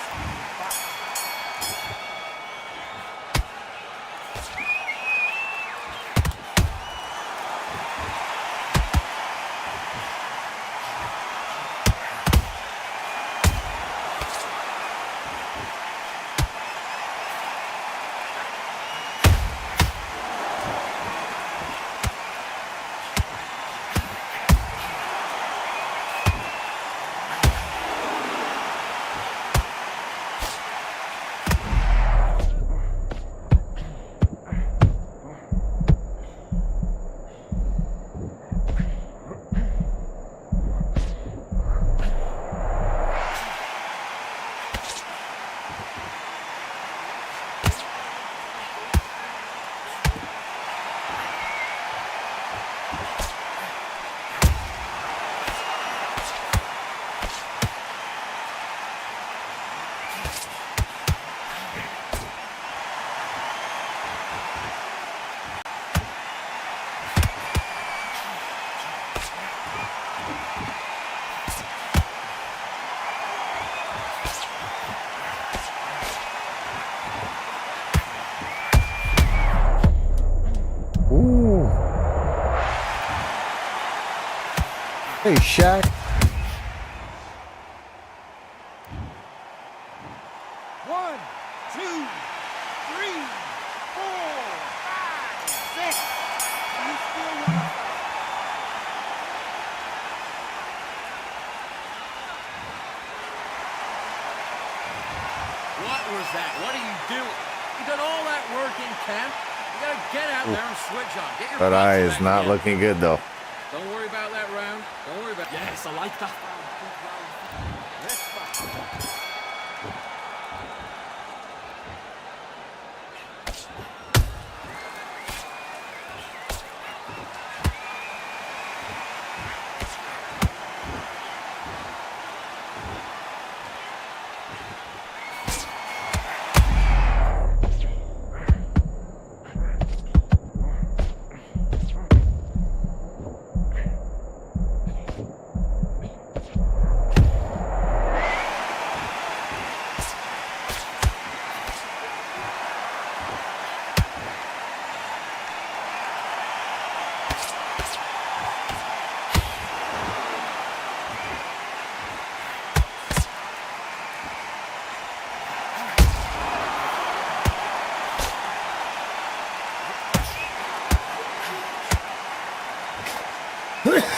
Hey, Shaq. One, two, three, four, five, six. You still want to fight? What was that? What are you doing? You done all that work in camp. You gotta get out there and switch on. Get your That butts eye is back not together. looking good though. Don't worry about that round. Don't worry about Yes, I like that. Let's fight. Damn.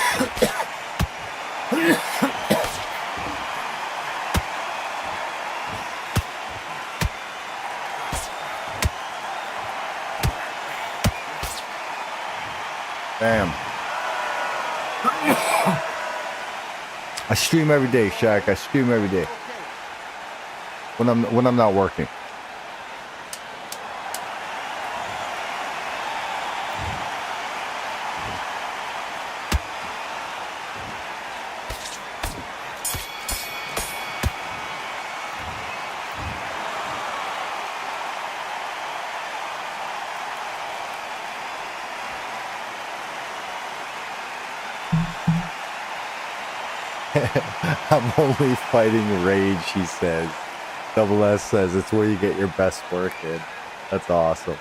I stream every day, Shaq. I stream every day. When I'm not working. I'm only fighting rage, he says. Double S says it's where you get your best work in. That's awesome.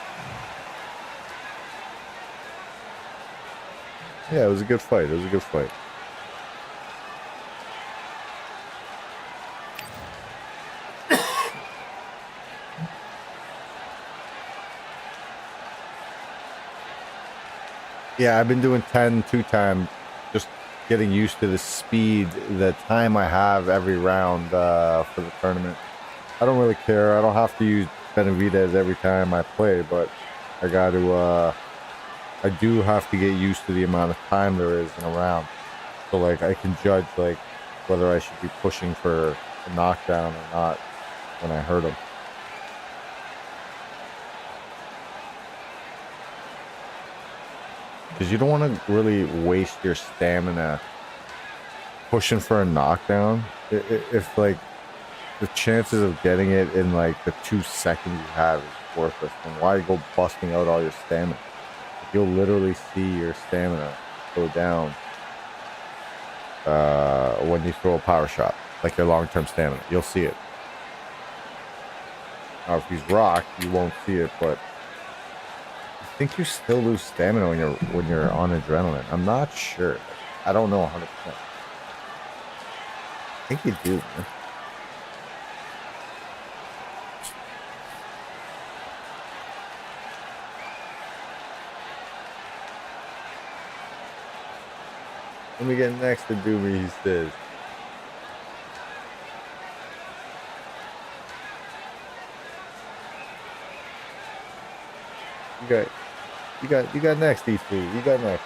Yeah, it was a good fight. It was a good fight. Yeah, I've been doing 10 2-time, just getting used to the speed, the time I have every round for the tournament. I don't really care. I don't have to use Benavidez every time I play, but I got to. I do have to get used to the amount of time there is in a round, so like I can judge like whether I should be pushing for a knockdown or not when I hurt him. Because you don't want to really waste your stamina pushing for a knockdown. If like the chances of getting it in like the 2 seconds you have is worthless, then why go busting out all your stamina? You'll literally see your stamina go down when you throw a power shot, like your long-term stamina. You'll see it. Now, if he's rocked, you won't see it, but I think you still lose stamina when you're on adrenaline. I'm not sure. I don't know 100%. I think you do, man. Let me get next to Doomy, he says. You got next, E3. You got next.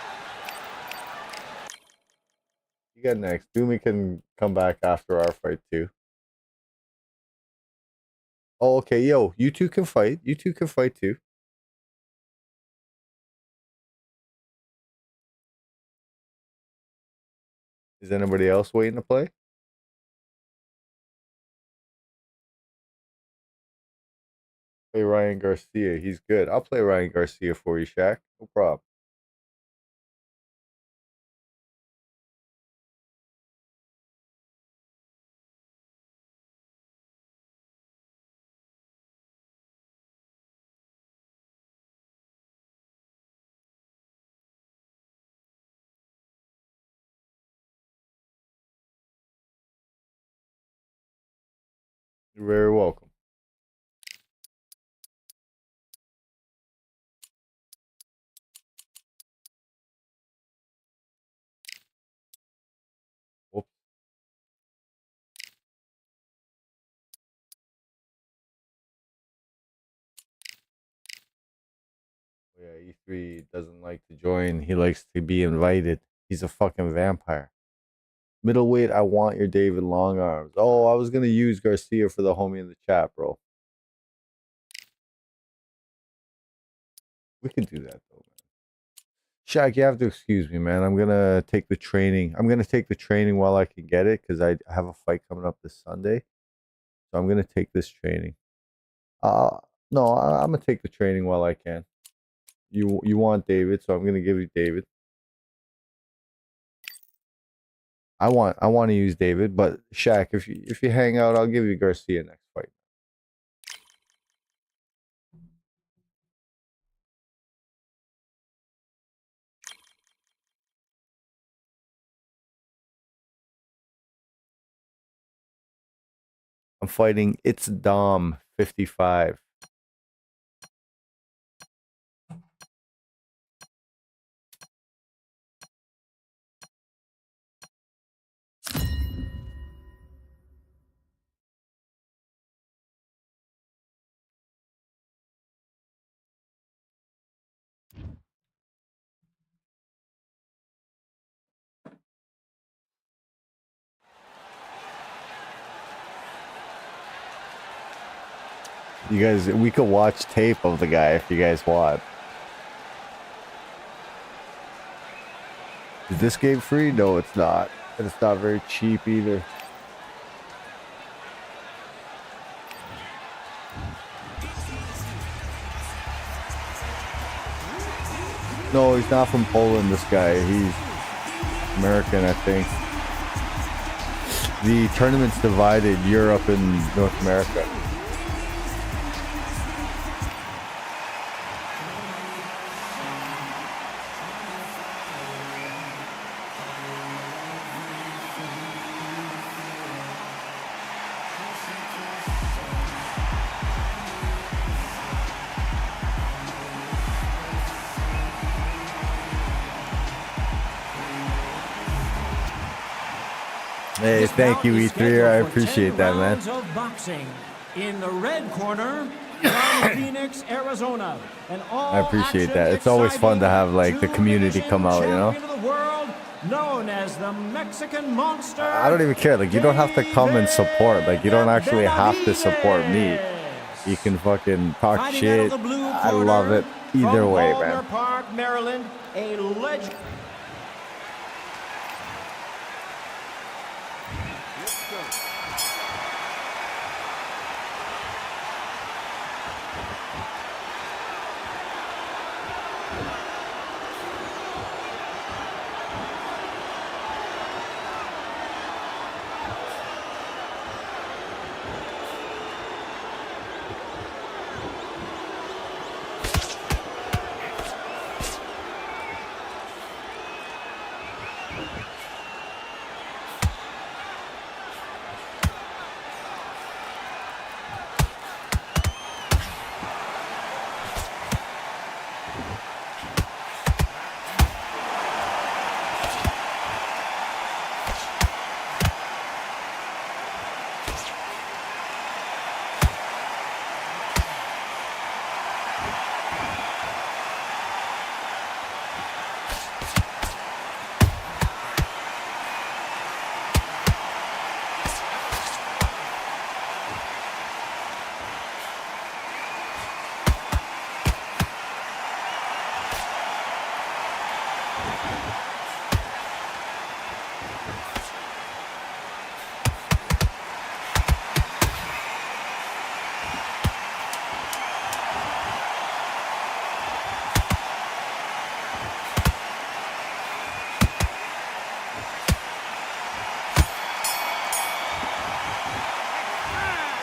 You got next. Doomy can come back after our fight too. Oh, okay, yo, you two can fight. You two can fight too. Is anybody else waiting to play? Play Ryan Garcia. He's good. I'll play Ryan Garcia for you, Shaq. No problem. You're very welcome. Whoops. Yeah, E3 doesn't like to join. He likes to be invited. He's a fucking vampire. Middleweight, I want your David Long arms. Oh, I was gonna use Garcia for the homie in the chat, bro. We could do that though, man. Shaq, you have to excuse me, man. I'm gonna take the training. I'm gonna take the training while I can get it because I have a fight coming up this Sunday. So I'm gonna take this training. Uh no, I'm gonna take the training while I can. You want David, so I'm gonna give you David. I want to use David, but Shaq, if you hang out, I'll give you Garcia next fight. I'm fighting It's Dom 55. You guys, we could watch tape of the guy if you guys want. Is this game free? No, it's not. And it's not very cheap either. No, he's not from Poland, this guy. He's American, I think. The tournament's divided Europe and North America. Hey, This thank bout you, is E3. I scheduled for appreciate 10 that, man. rounds of boxing. In the red corner, from Phoenix, Arizona, an I appreciate that. It's always fun to have, like, the community come out, you know? champion of the world, known as the Mexican Monster. I don't even care. Like, you don't have to come and support. Like, you don't actually have to support me. You can fucking talk Fighting out shit. of the blue I love corner, it either from way, Palmer man. Park, Maryland, a legend. Let's go.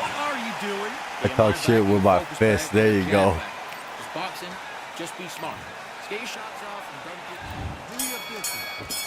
What are you doing? I talk shit with my fist. There you go. Just boxing, just be smart. Let's get your shots off and don't get... Do your business.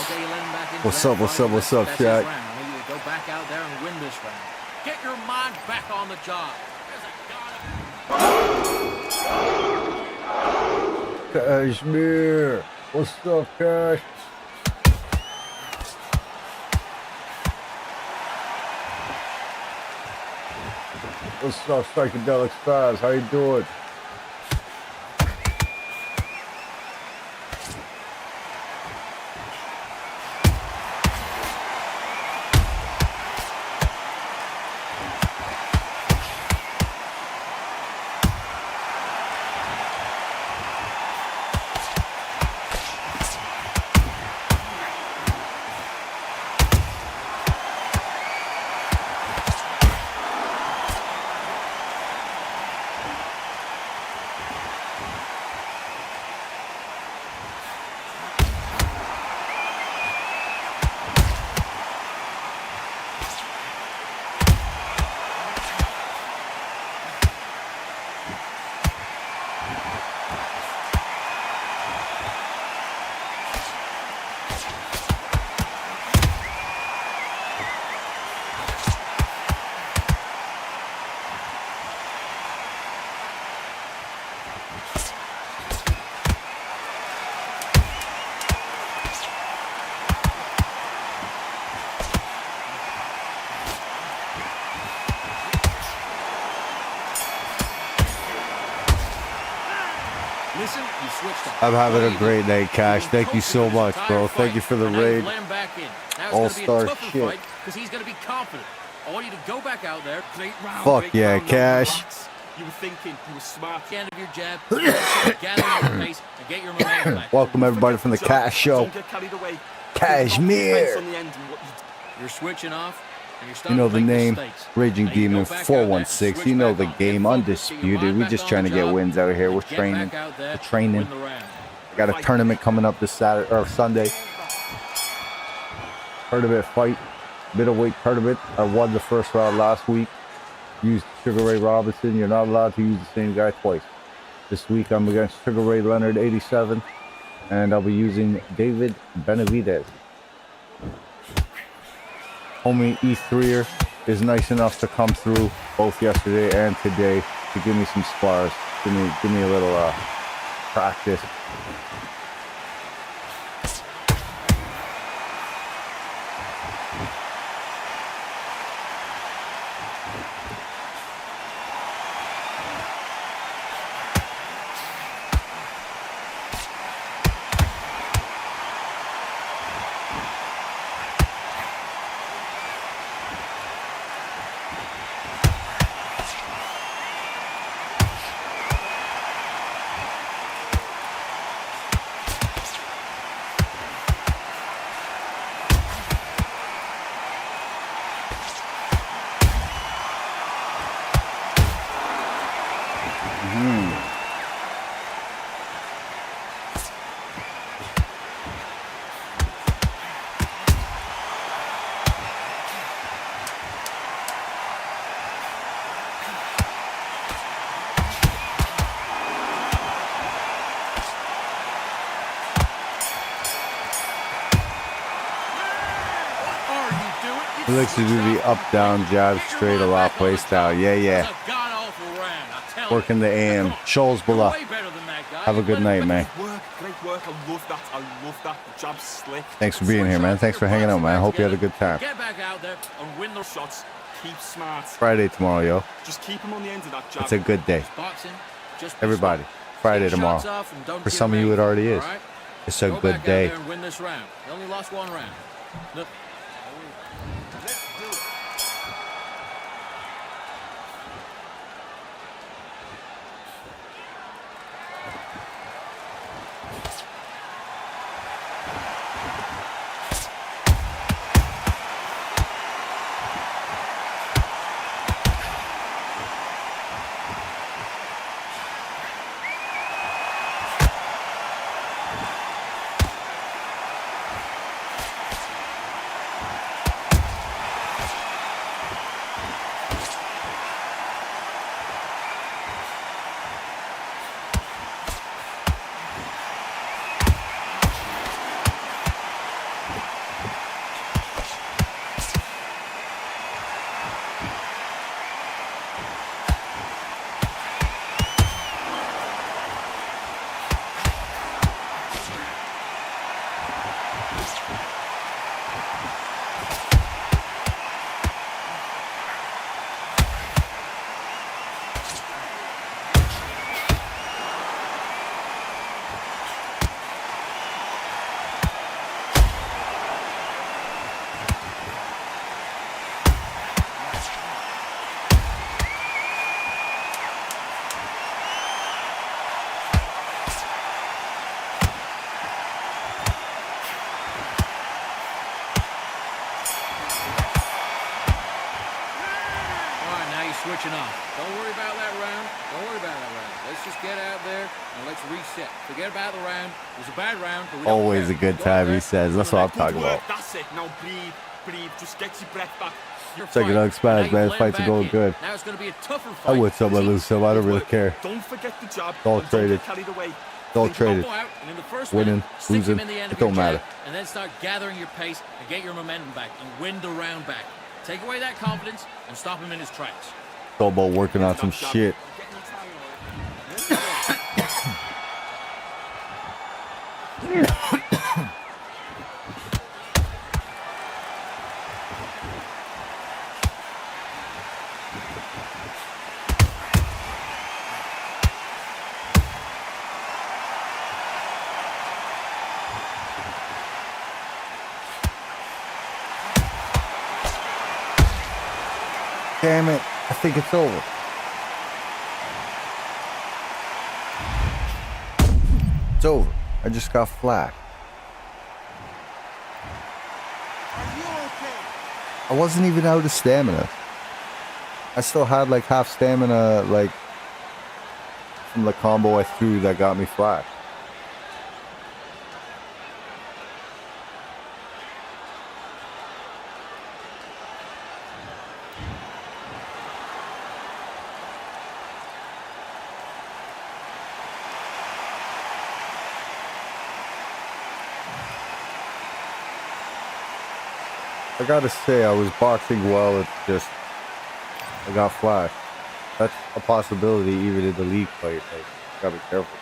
Okay, you let him back into What's that up, what's fight. up, what's up, That's his Shaq? round. I need you to go back out there and win this round. Get your mind back on the job. There's a god. Kashmir. What's up, Cash? What's up, Psychedelic Stars? How you doing? Listen, you switched up. I'm having What a do you great do? night, Cash. You Thank you so conquered much, this bro. entire Thank you fight, for the and now you've raid. let him back in. Now it's All-star gonna be a tougher shit. fight because he's going to be confident. I want you to go back out there, Great round. Fuck great yeah, round, now Cash. relax. You were thinking, you were smart. end of your jab, gather your pace, and get your momentum back. Welcome everybody from the Jab, Cash Show. Don't get carried away. Cashmere. Defense on the end and what you You're switching off, and you're You starting know to the make name, mistakes. Raging Now you go Demon back out there, 416. switch You know back the on, game, get focused, get your undisputed. mind We back just on trying the to get job, wins out here. and We're get training. back out there We're training. and win the round. I got a tournament coming up this Saturday or Sunday. Tournament fight, middleweight tournament. I won the first round last week. Used Sugar Ray Robinson. You're not allowed to use the same guy twice. This week I'm against Sugar Ray Leonard 87, and I'll be using David Benavidez. Homie E3er is nice enough to come through both yesterday and today to give me some spars. Give me a little practice. He likes to do the up, down, jab, straight, a lot play style. Yeah. Working the AM. Shoalsbala. Have a good night, man. great work. I love that. I love that. The jab slick. Thanks for being here, man. Thanks for hanging out, man. I hope you had a good time. Get back out there and win the Shots. Keep smart. Friday tomorrow, yo. Just keep him on the end of that jab. It's a good day. boxing. Just Everybody. Friday tomorrow. For some of you, it already is. It's a good day. And win this round. They only lost one round. Look. Let's do it. stretching off. Don't worry about that round. Don't worry about that round. Let's just get out there and let's reset. Forget about the round. It was a bad round, but we don't Always care. a good Go time, there, he says. That's what I'm Good talking work, about. that's it. Now breathe, breathe. Just get your breath back. Your Second fight. dog smash, Now man. you've let him Fights are back going in. good. Now it's going to be a tougher I fight. win some, I lose some. I don't Good really work. care. Don't forget the jab. all and traded. Don't get carried away. It's all Think about traded. Go out, and in the first Winning, minute, stick losing, him in the end it of your don't jab, matter. and then start gathering your pace and get your momentum back and win the round back. Take away that confidence and stop him in his tracks. It's all about working on some That jab. shit. Getting your timing right. Damn it. I think it's over. It's over. I just got flat. Are you okay? I wasn't even out of stamina. I still had like half stamina, like from the combo I threw that got me flat. I gotta say, I was boxing well. It's just I got flashed. That's a possibility even in the league fight. Like, gotta be careful.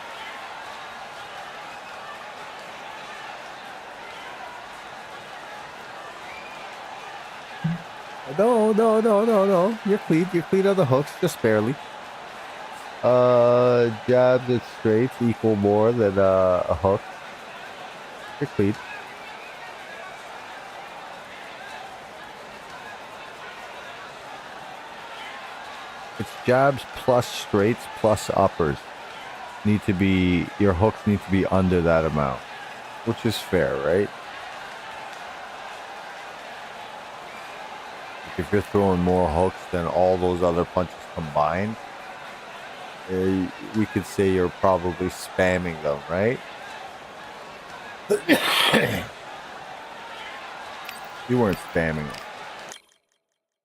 No. You're clean. You're clean on the hooks, just barely. Jabs and straights equal more than a hook. You're clean. It's jabs plus straights plus uppers. Need to be, your hooks need to be under that amount, which is fair, right? If you're throwing more hooks than all those other punches combined, we could say you're probably spamming them, right? You weren't spamming them.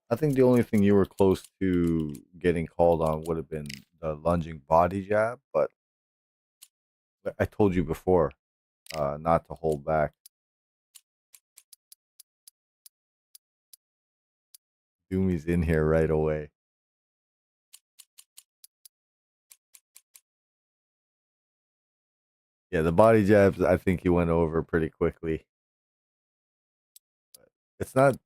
I think the only thing you were close to getting called on would have been the lunging body jab, but I told you before not to hold back. Doomy's in here right away. Yeah, the body jabs, I think he went over pretty quickly. It's not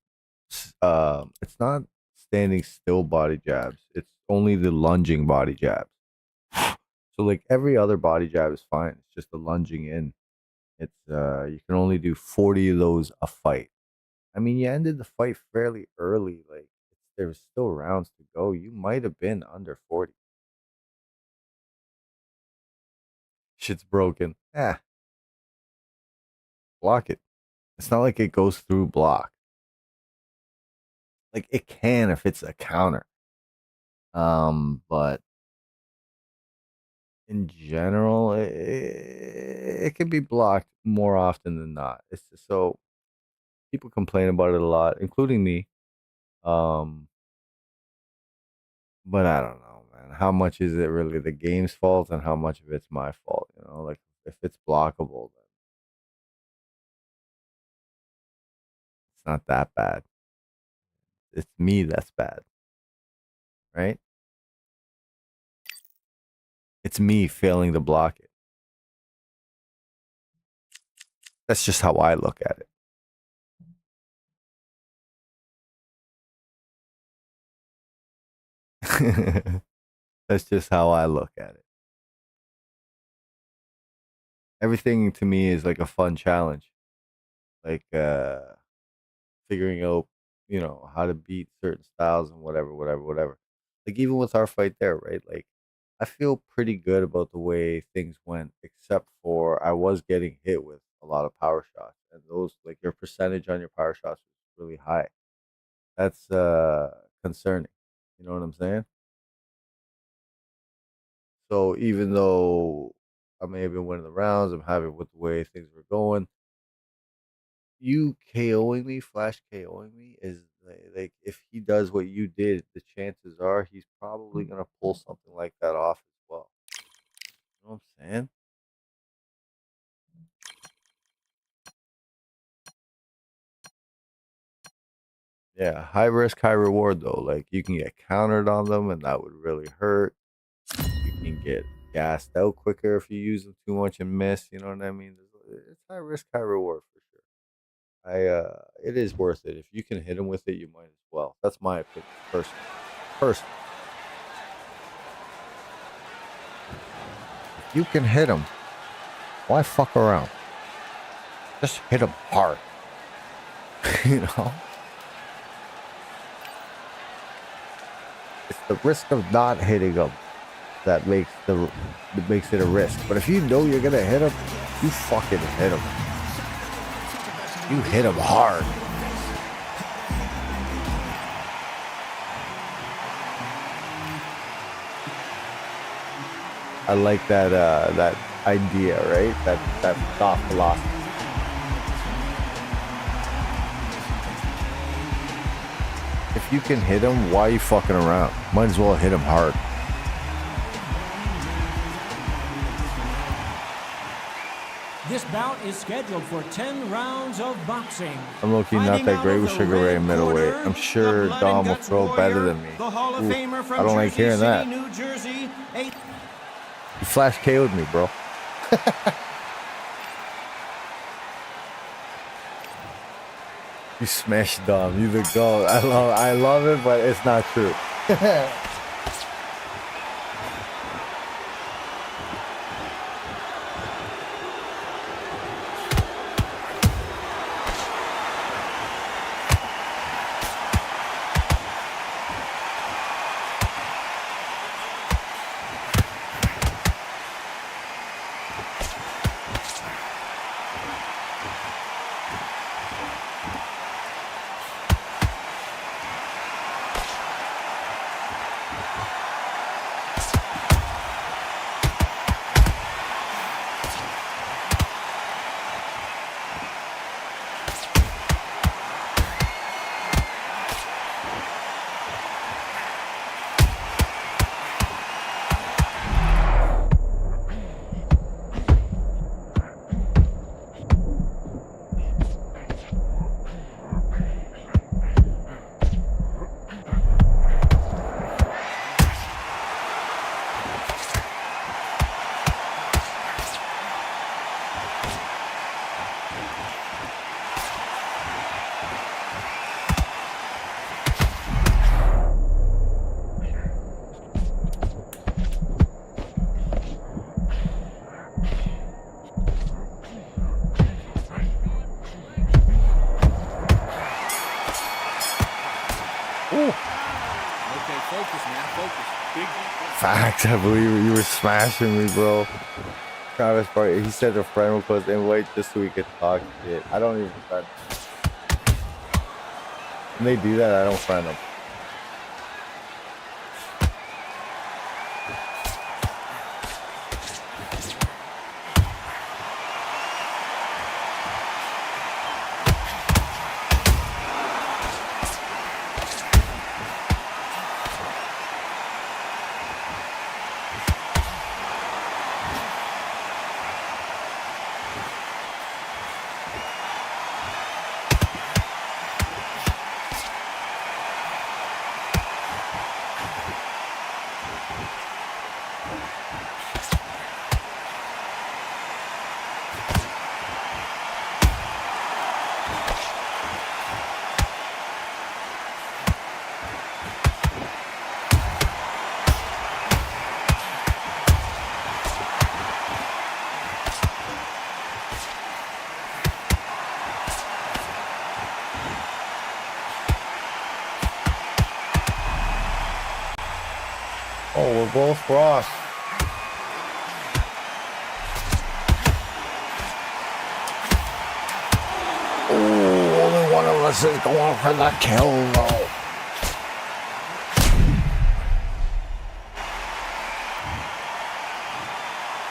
standing still body jabs. It's only the lunging body jabs. So like every other body jab is fine. It's just the lunging in. It's you can only do 40 of those a fight. I mean, you ended the fight fairly early. Like there was still rounds to go. You might have been under 40. Shit's broken. Block it. It's not like it goes through block. Like it can if it's a counter. But in general, it can be blocked more often than not. It's just so people complain about it a lot, including me. But I don't know, man. How much is it really the game's fault, and how much of it's my fault? You know, like if it's blockable, then it's not that bad. It's me that's bad, right? It's me failing to block it. That's just how I look at it. That's just how I look at it. Everything to me is like a fun challenge. Like figuring out, you know, how to beat certain styles and whatever. Like even with our fight there, right? Like I feel pretty good about the way things went, except for I was getting hit with a lot of power shots. And those like your percentage on your power shots was really high. That's concerning. You know what I'm saying? So even though I may have been winning the rounds, I'm happy with the way things were going. You KOing me, Flash KOing me is like if he does what you did, the chances are he's probably gonna pull something like that off as well. You know what I'm saying? Yeah, high risk, high reward though. Like you can get countered on them, and that would really hurt. You can get gassed out quicker if you use them too much and miss. You know what I mean? It's high risk, high reward for sure. It is worth it if you can hit them with it. You might as well. That's my opinion, personally. Personally, if you can hit them, why fuck around? Just hit them hard. You know. It's the risk of not hitting them that makes it a risk. But if you know you're gonna hit them, you fucking hit them. You hit them hard. I like that that idea, right? That thought philosophy. If you can hit him, why are you fucking around? Might as well hit him hard. This bout is scheduled for 10 rounds of boxing. I'm looking not that great with Sugar Ray middleweight. I'm sure Dom will throw better than me. The Hall of Famer from I don't like Jersey hearing that. City, New Jersey. You Flash KO'd me, bro. You smashed Dom. You the goat. I love it, but it's not true. Facts, I believe you were smashing me, bro. Travis Barker, he said a friend request invite just so we could talk shit. I don't even friend them. When they do that, I don't friend them. Oh, we're both cross. Oh, only one of us is going for the kill, though.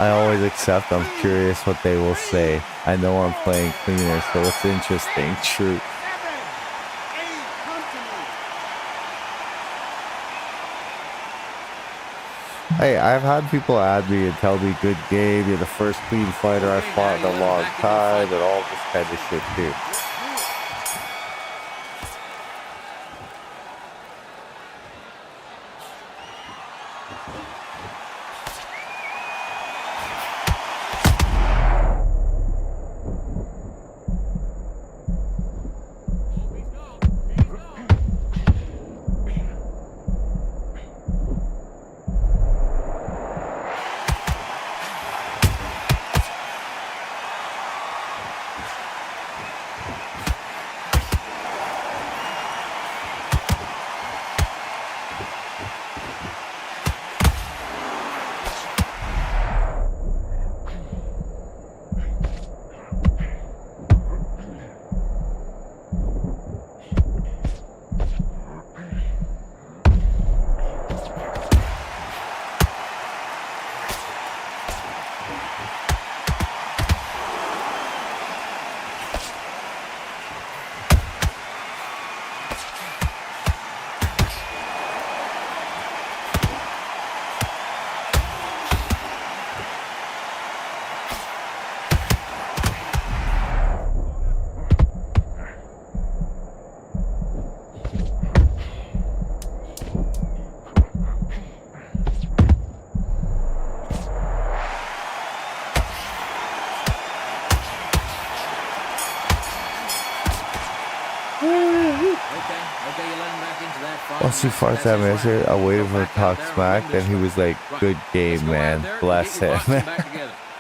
I always accept. I'm curious what they will say. I know I'm playing cleaner, so it's interesting. True. 7, 8, come to me. Hey, I've had people add me and tell me good game. You're the first clean fighter I fought in a long time, and all this kind of shit too. Once he farts at me, I waited for him to talk smack. Then he was like, "Good game, man. Bless him."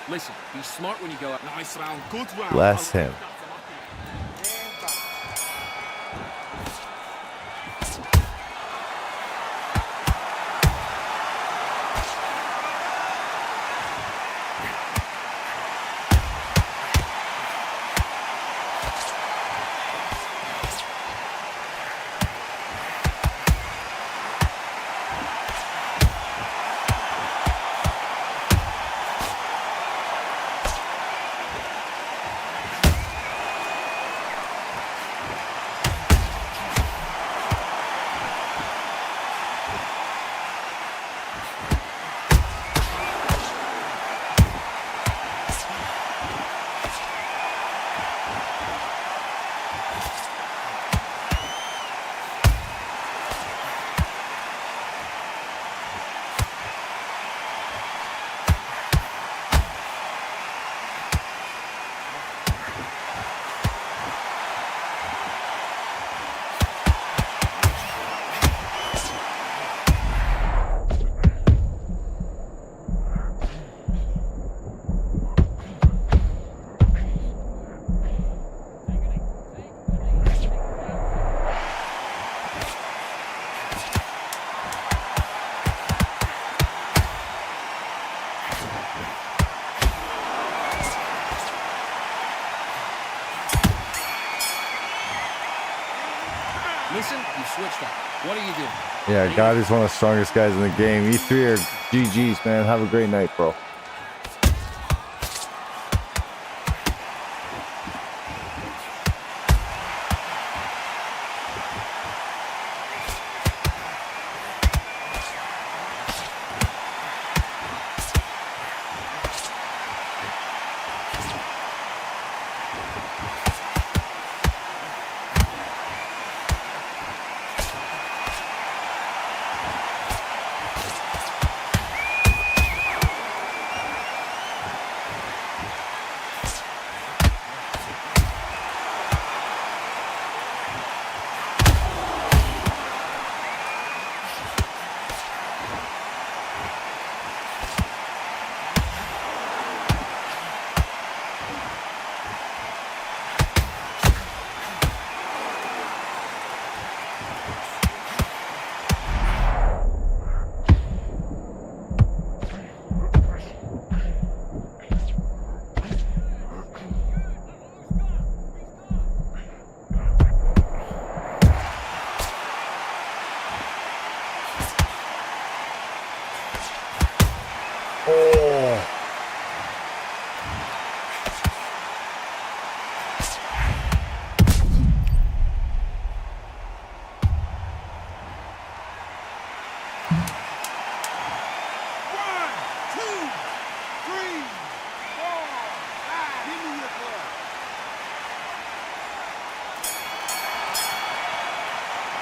Listen, be smart when you go out. Nice round, good round. Bless him. Listen, you switched up. What are you doing? Yeah, God is one of the strongest guys in the game. E3 are GG's, man. Have a great night, bro.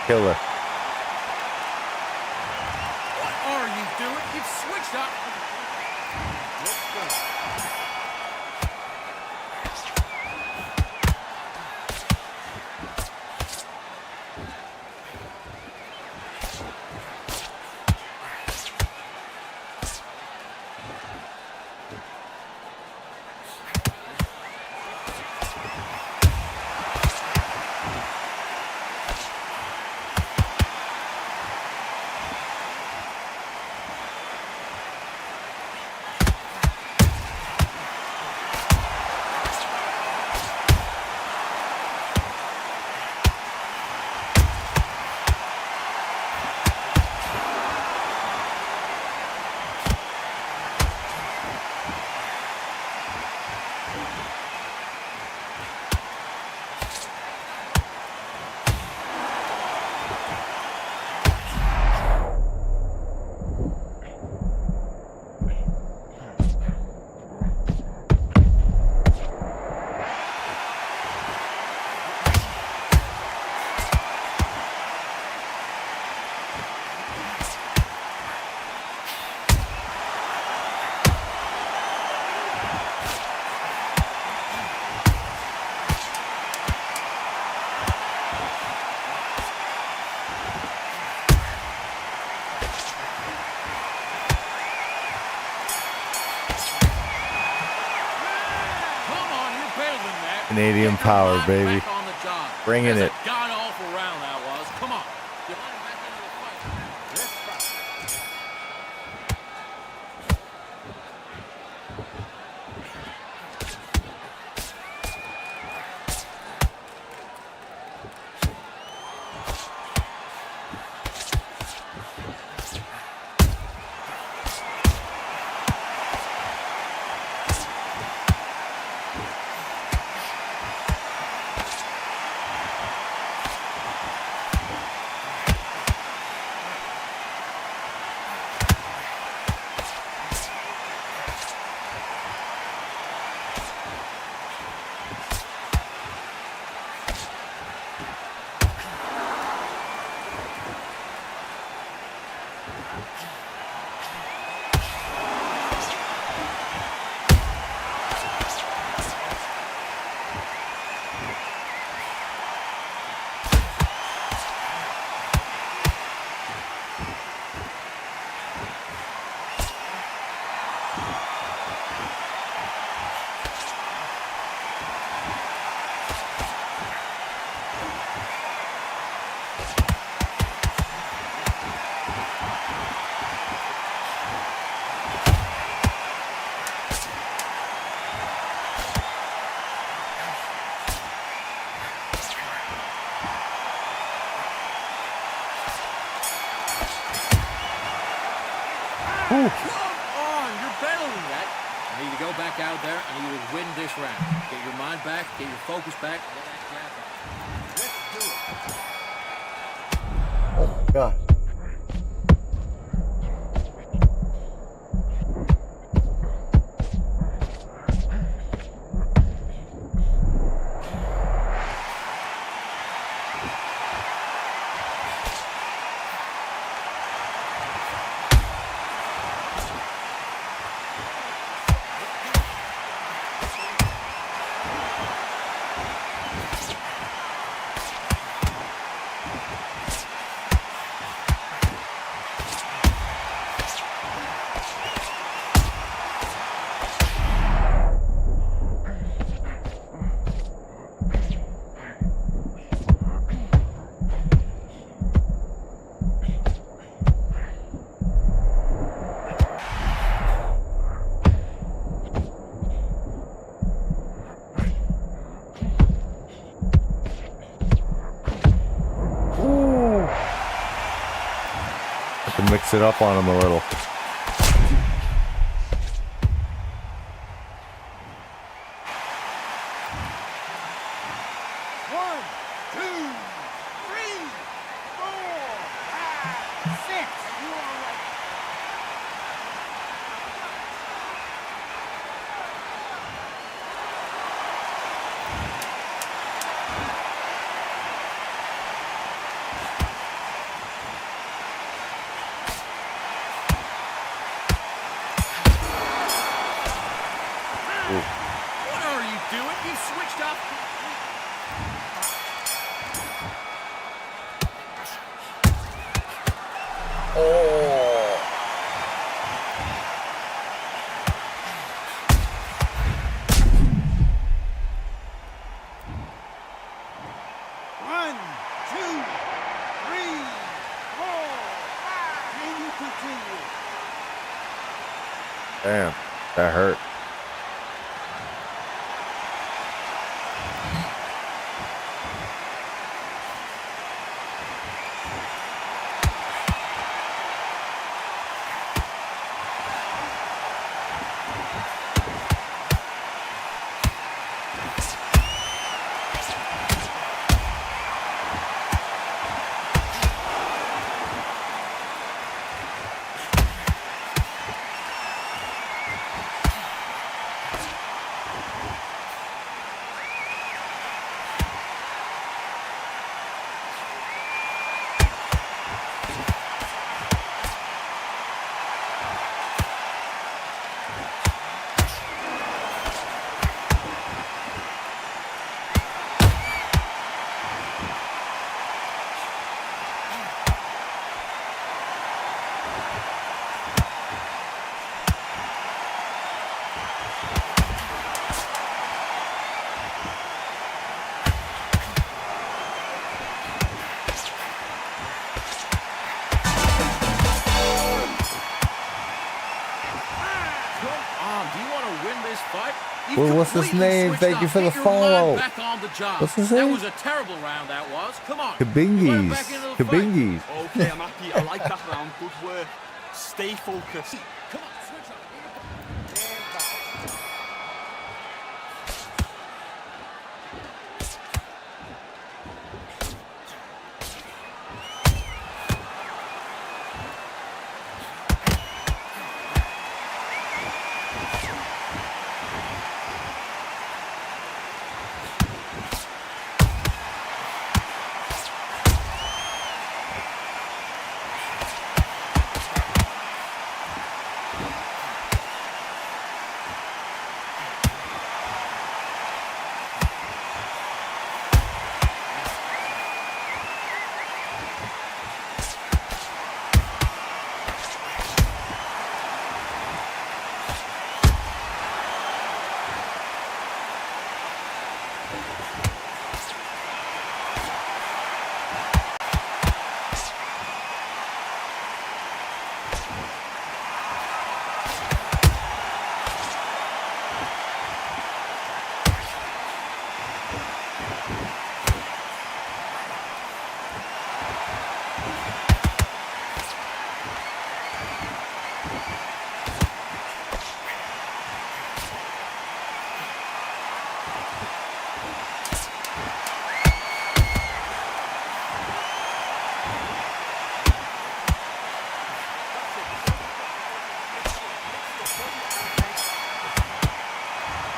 killer. What are you doing? You've switched up. Let's go. Come on, you're better than that. Canadian Get your power, mind baby. back on the job. Bringing That's it. a god-awful round that was. Come on. You let him back into the fight. Let's fight. Come on, you're better than that. I need to go back out there and you will win this round. Get your mind back, get your focus back. Get that jab back. Let's do it. God. To mix it up on him a little. One, two, three, four, five, six. You all right? You've switched up. Oh. One, two, three, four, five. Can you continue? Damn, that hurt. Do you want to win this fight? You've Well, what's his completely name? switched Thank you up. for the Get your mind follow. back on the job. What's his That name? was a terrible round, that was. Come on. Kabingis. Back into the fight. Kabingis. Okay, I'm happy. I like that round. Good work. Stay focused. Come on, switch up.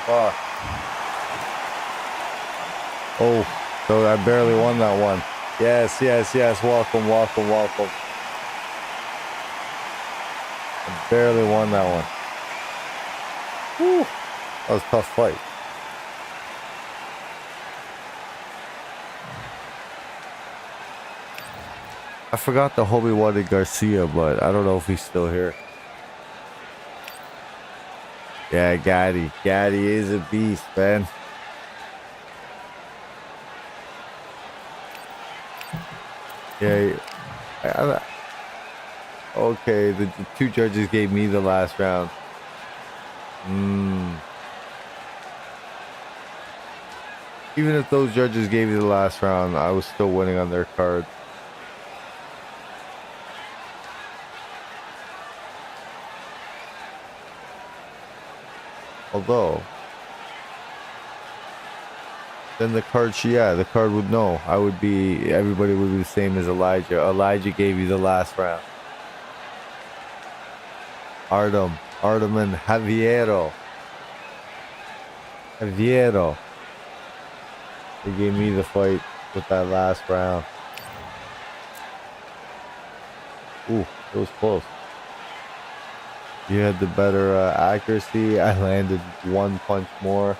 Fuck. Oh, so I barely won that one. Yes, yes, yes. Welcome, welcome, welcome. I barely won that one. Whew. That was a tough fight. I forgot the Hobie Wadi Garcia, but I don't know if he's still here. Yeah, Gaddy. Gaddy is a beast, man. Yeah. Okay, the two judges gave me the last round. Even if those judges gave you the last round, I was still winning on their card. Although, then the card, the card would know. Everybody would be the same as Elijah. Elijah gave you the last round. Artem and Javiero. They gave me the fight with that last round. Ooh, it was close. You had the better accuracy. I landed one punch more.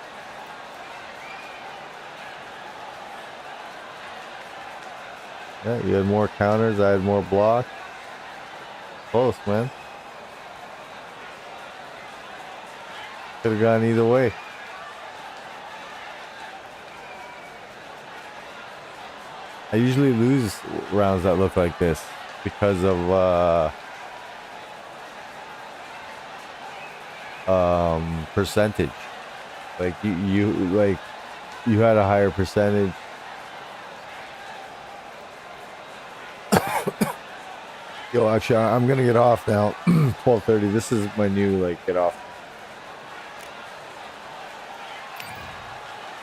Yeah, you had more counters. I had more blocks. Close, man. Could have gone either way. I usually lose rounds that look like this because of percentage. Like you had a higher percentage. Yo, actually, I'm gonna get off now. 12:30. This is my new like get off.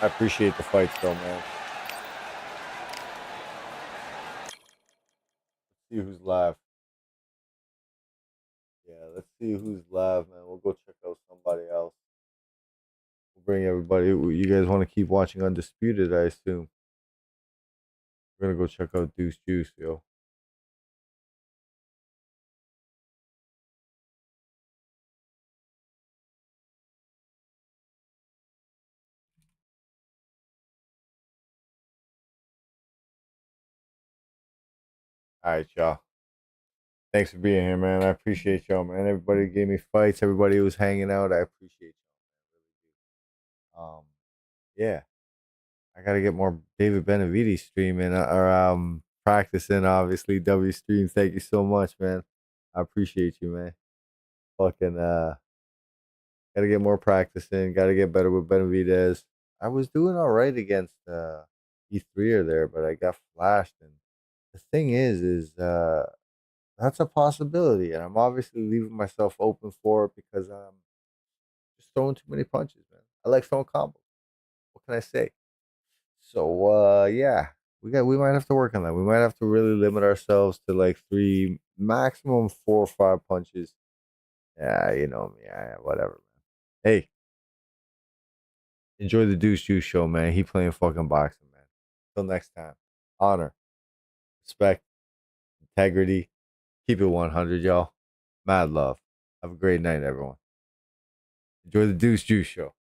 I appreciate the fights though, man. See who's live. Yeah, let's see who's live, man. We'll go check out somebody else. We'll bring everybody. You guys want to keep watching Undisputed, I assume. We're gonna go check out Deuce Juice, yo. All right, y'all. Thanks for being here, man. I appreciate y'all, man. Everybody gave me fights. Everybody who was hanging out. I appreciate y'all. Yeah. I gotta get more David Benavides streaming or practicing. Obviously, W streams. Thank you so much, man. I appreciate you, man. Fucking gotta get more practicing. Gotta get better with Benavides. I was doing all right against E3 there, but I got flashed. And the thing is that's a possibility, and I'm obviously leaving myself open for it because I'm just throwing too many punches, man. I like throwing combos. What can I say? So yeah, we might have to work on that. We might have to really limit ourselves to like 3, maximum 4 or 5 punches. Yeah, you know me. Yeah, whatever, man. Hey, enjoy the Deuce Juice show, man. He playing fucking boxing, man. Till next time. Honor, respect, integrity. Keep it 100, y'all. Mad love. Have a great night, everyone. Enjoy the Deuce Juice show.